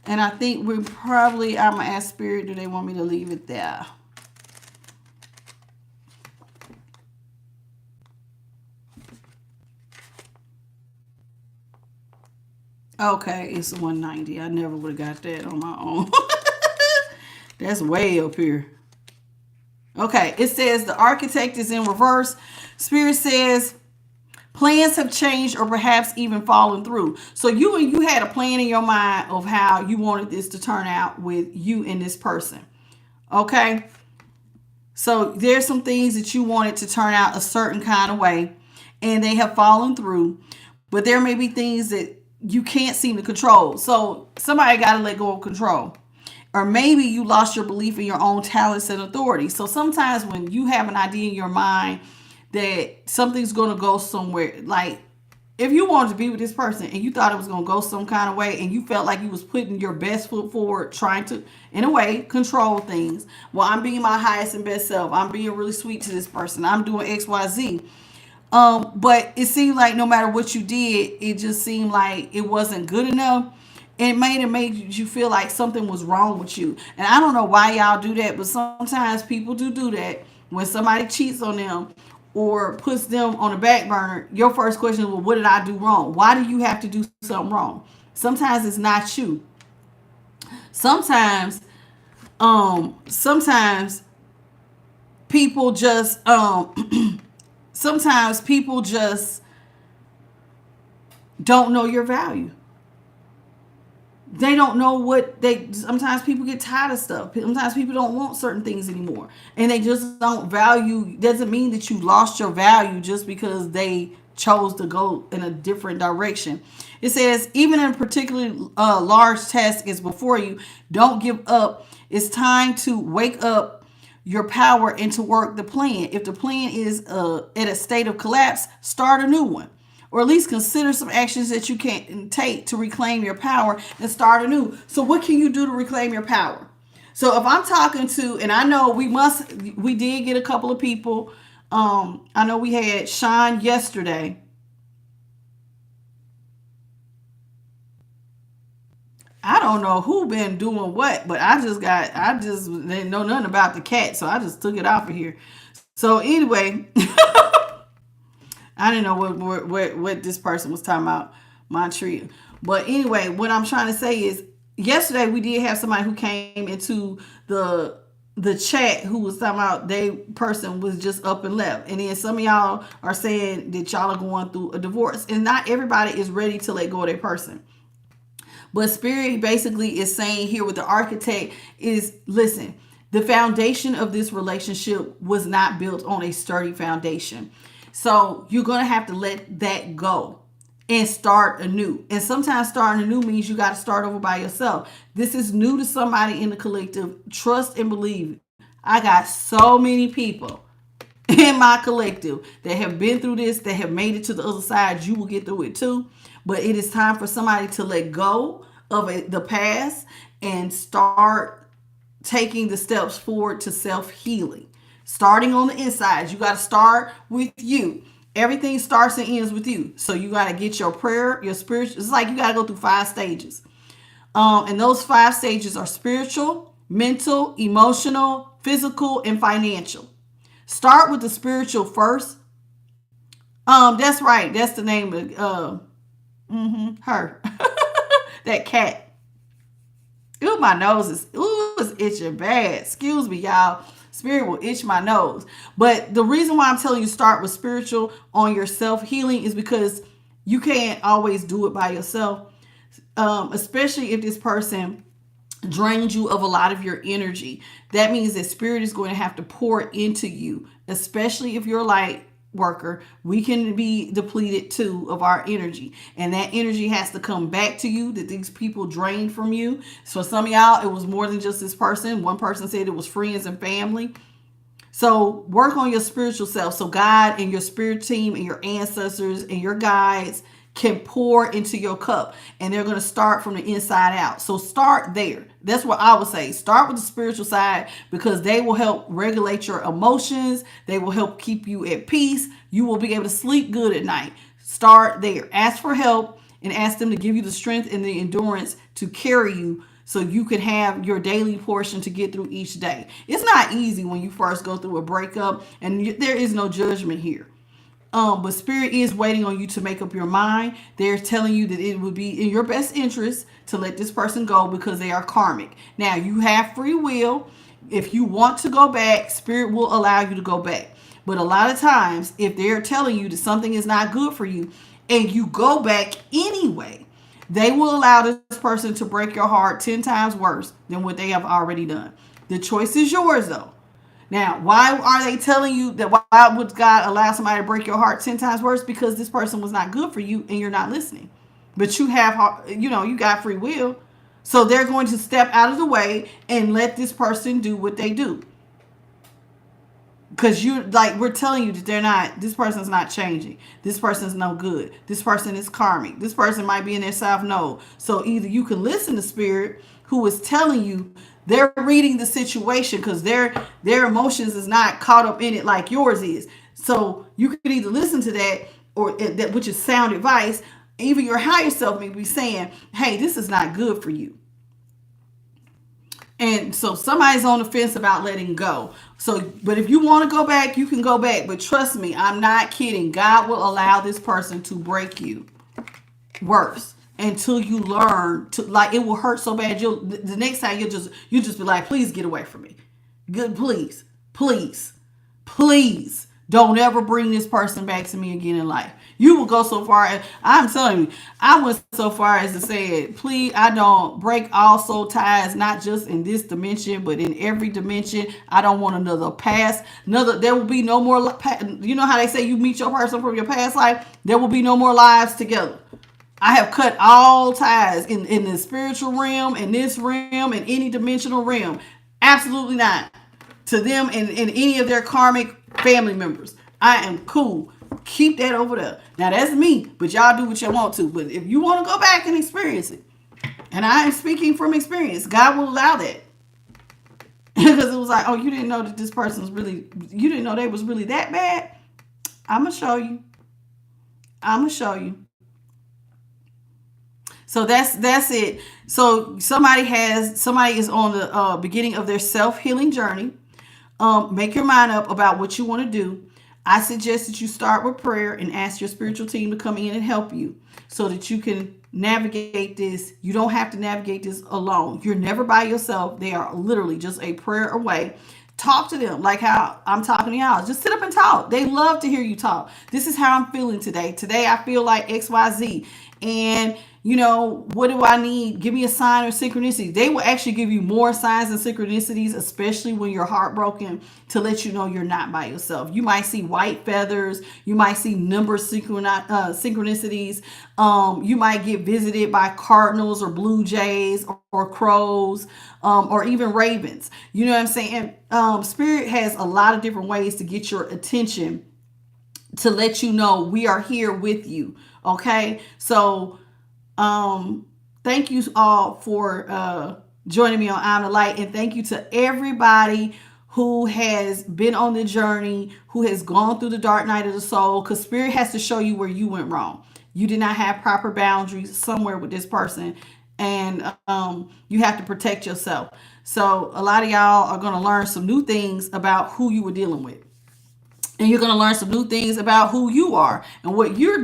And I think I'm going to ask Spirit, do they want me to leave it there? Okay, it's 190. I never would have got that on my own. That's way up here. Okay, it says the architect is in reverse. Spirit says plans have changed or perhaps even fallen through. So you had a plan in your mind of how you wanted this to turn out with you and this person. Okay? So there's some things that you wanted to turn out a certain kind of way, and they have fallen through. But there may be things that you can't seem to control. So somebody got to let go of control. Or maybe you lost your belief in your own talents and authority. So sometimes when you have an idea in your mind that something's going to go somewhere, like if you wanted to be with this person and you thought it was going to go some kind of way and you felt like you was putting your best foot forward, trying to, in a way, control things. Well, I'm being my highest and best self. I'm being really sweet to this person. I'm doing X, Y, Z. But it seemed like no matter what you did, it just seemed like it wasn't good enough. It made you feel like something was wrong with you. And I don't know why y'all do that, but sometimes people do that. When somebody cheats on them or puts them on the back burner, your first question is, well, what did I do wrong? Why do you have to do something wrong? Sometimes it's not you. Sometimes people just sometimes people just don't know your value. They don't know what they, sometimes people get tired of stuff. Sometimes people don't want certain things anymore. And they just don't value, doesn't mean that you lost your value just because they chose to go in a different direction. It says, even in a particularly large task is before you, don't give up. It's time to wake up your power and to work the plan. If the plan is at a state of collapse, start a new one. Or at least consider some actions that you can take to reclaim your power and start anew. So what can you do to reclaim your power? So if I'm talking to, and I know we did get a couple of people. I know we had Sean yesterday. I don't know who been doing what, but I just didn't know nothing about the cat. So I just took it off of here. So anyway, I didn't know what this person was talking about, Montreal. But anyway, what I'm trying to say is, yesterday we did have somebody who came into the chat who was talking about they person was just up and left. And then some of y'all are saying that y'all are going through a divorce. And not everybody is ready to let go of their person. But Spirit basically is saying here with the architect is, listen, the foundation of this relationship was not built on a sturdy foundation. So you're going to have to let that go and start anew. And sometimes starting anew means you got to start over by yourself. This is new to somebody in the collective. Trust and believe. I got so many people in my collective that have been through this, that have made it to the other side. You will get through it too. But it is time for somebody to let go of the past and start taking the steps forward to self-healing. Starting on the inside, you got to start with you. Everything starts and ends with you. So you got to get your prayer, your spiritual. It's like you got to go through 5 stages. And those 5 stages are spiritual, mental, emotional, physical, and financial. Start with the spiritual first. That's right. That's the name of her. That cat. Ooh, my nose is itching bad. Excuse me, y'all. Spirit will itch my nose. But the reason why I'm telling you start with spiritual on your self-healing is because you can't always do it by yourself. Especially if this person drains you of a lot of your energy. That means that Spirit is going to have to pour into you, especially if you're a light worker. We can be depleted too of our energy, and that energy has to come back to you that these people drained from you. So some of y'all, it was more than just this person. One person said it was friends and family. So work on your spiritual self so God and your spirit team and your ancestors and your guides can pour into your cup, and they're going to start from the inside out. So start there. That's what I would say. Start with the spiritual side, because they will help regulate your emotions. They will help keep you at peace. You will be able to sleep good at night. Start there. Ask for help and ask them to give you the strength and the endurance to carry you so you can have your daily portion to get through each day. It's not easy when you first go through a breakup, and there is no judgment here. But Spirit is waiting on you to make up your mind. They're telling you that it would be in your best interest to let this person go because they are karmic. Now, you have free will. If you want to go back, Spirit will allow you to go back. But a lot of times, if they're telling you that something is not good for you and you go back anyway, they will allow this person to break your heart 10 times worse than what they have already done. The choice is yours, though. Now, why are they telling you that? Why would God allow somebody to break your heart 10 times worse? Because this person was not good for you and you're not listening. But you have, you got free will. So they're going to step out of the way and let this person do what they do. Because we're telling you that this person's not changing. This person's no good. This person is karmic. This person might be in their south node. So either you can listen to spirit who is telling you they're reading the situation because their emotions is not caught up in it like yours is. So you could either listen to that or that, which is sound advice. Even your higher self may be saying, hey, this is not good for you. And so somebody's on the fence about letting go. So, but if you want to go back, you can go back. But trust me, I'm not kidding. God will allow this person to break you worse until you learn to, like, it will hurt so bad. The next time you'll just be like, please get away from me. Good, please, please, please don't ever bring this person back to me again in life. You will go so far as, I'm telling you, I went so far as to say, please, I don't break all soul ties, not just in this dimension, but in every dimension. I don't want another past. There will be no more, you know how they say you meet your person from your past life? There will be no more lives together. I have cut all ties in the spiritual realm, in this realm, in any dimensional realm. Absolutely not. To them and any of their karmic family members. I am cool. Keep that over there. Now that's me, but y'all do what you want to. But if you want to go back and experience it, and I am speaking from experience, God will allow that. Because it was like, oh, you didn't know that this person was really, you didn't know they was really that bad? I'm going to show you. I'm going to show you. So that's it. So somebody is on the beginning of their self-healing journey. Make your mind up about what you want to do. I suggest that you start with prayer and ask your spiritual team to come in and help you so that you can navigate this. You don't have to navigate this alone. You're never by yourself. They are literally just a prayer away. Talk to them like how I'm talking to y'all. Just sit up and talk. They love to hear you talk. This is how I'm feeling today. Today I feel like XYZ. And you know, what do I need? Give me a sign or synchronicity. They will actually give you more signs and synchronicities, especially when you're heartbroken, to let you know you're not by yourself. You might see white feathers. You might see number synchronicities. You might get visited by cardinals or blue jays or crows or even ravens. You know what I'm saying? Spirit has a lot of different ways to get your attention to let you know we are here with you. Okay? So thank you all for joining me on I'm the Light, and thank you to everybody who has been on the journey, who has gone through the dark night of the soul, because Spirit has to show you where you went wrong. You did not have proper boundaries somewhere with this person, and you have to protect yourself. So a lot of y'all are going to learn some new things about who you were dealing with. And you're going to learn some new things about who you are and what you're,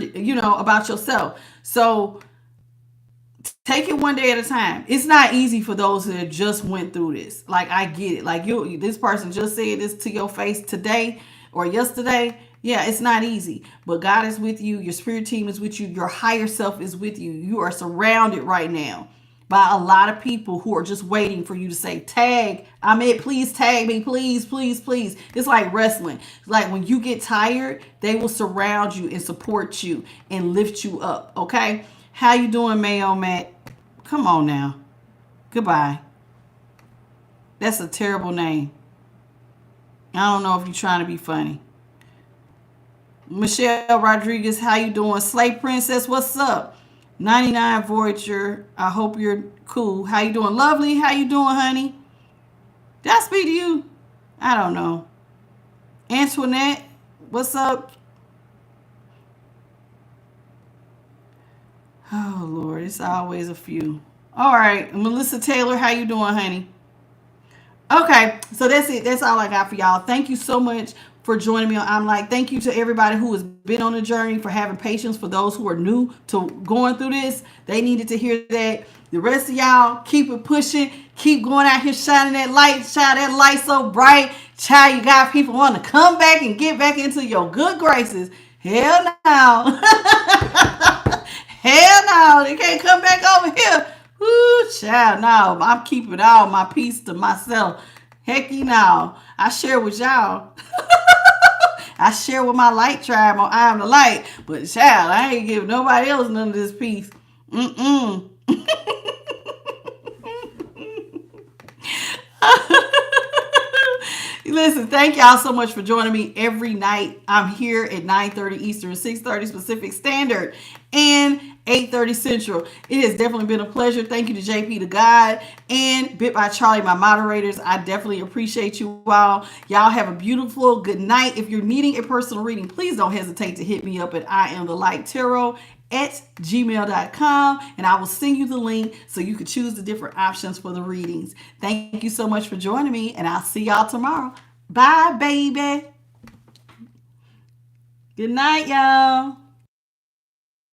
about yourself. So take it one day at a time. It's not easy for those that just went through this. Like, I get it. Like, this person just said this to your face today or yesterday. Yeah, it's not easy. But God is with you. Your spirit team is with you. Your higher self is with you. You are surrounded right now by a lot of people who are just waiting for you to say, tag. Please tag me. Please, please, please. It's like wrestling. It's like when you get tired, they will surround you and support you and lift you up. Okay? How you doing, Mayo Matt? Come on now. Goodbye. That's a terrible name. I don't know if you're trying to be funny. Michelle Rodriguez, how you doing? Slay Princess, what's up? 99 Voyager, I hope you're cool. How you doing? Lovely, how you doing, honey? Did I speak to you? I don't know. Antoinette, what's up? Oh, Lord, it's always a few. All right, Melissa Taylor, how you doing, honey? Okay, so that's it. That's all I got for y'all. Thank you so much for joining me on I'm Like. Thank you to everybody who has been on the journey, for having patience. For those who are new to going through this, they needed to hear that. The rest of y'all, keep it pushing. Keep going out here shining that light. Shine that light so bright. Child, you got people want to come back and get back into your good graces. Hell no. Hell no. They can't come back over here. Woo, child, no. I'm keeping all my peace to myself. Hecky no. I share with y'all. I share with my light tribe on I Am the Light. But child, I ain't giving nobody else none of this peace. Listen, thank y'all so much for joining me every night. I'm here at 9:30 Eastern, 6:30 Pacific Standard, and 8:30 Central. It has definitely been a pleasure. Thank you to JP the God and Bit by Charlie, my moderators. I definitely appreciate you all. Y'all have a beautiful good night. If you're needing a personal reading, please don't hesitate to hit me up at IamTheLightTarot@gmail.com, and I will send you the link so you can choose the different options for the readings. Thank you so much for joining me, and I'll see y'all tomorrow. Bye, baby. Good night, y'all.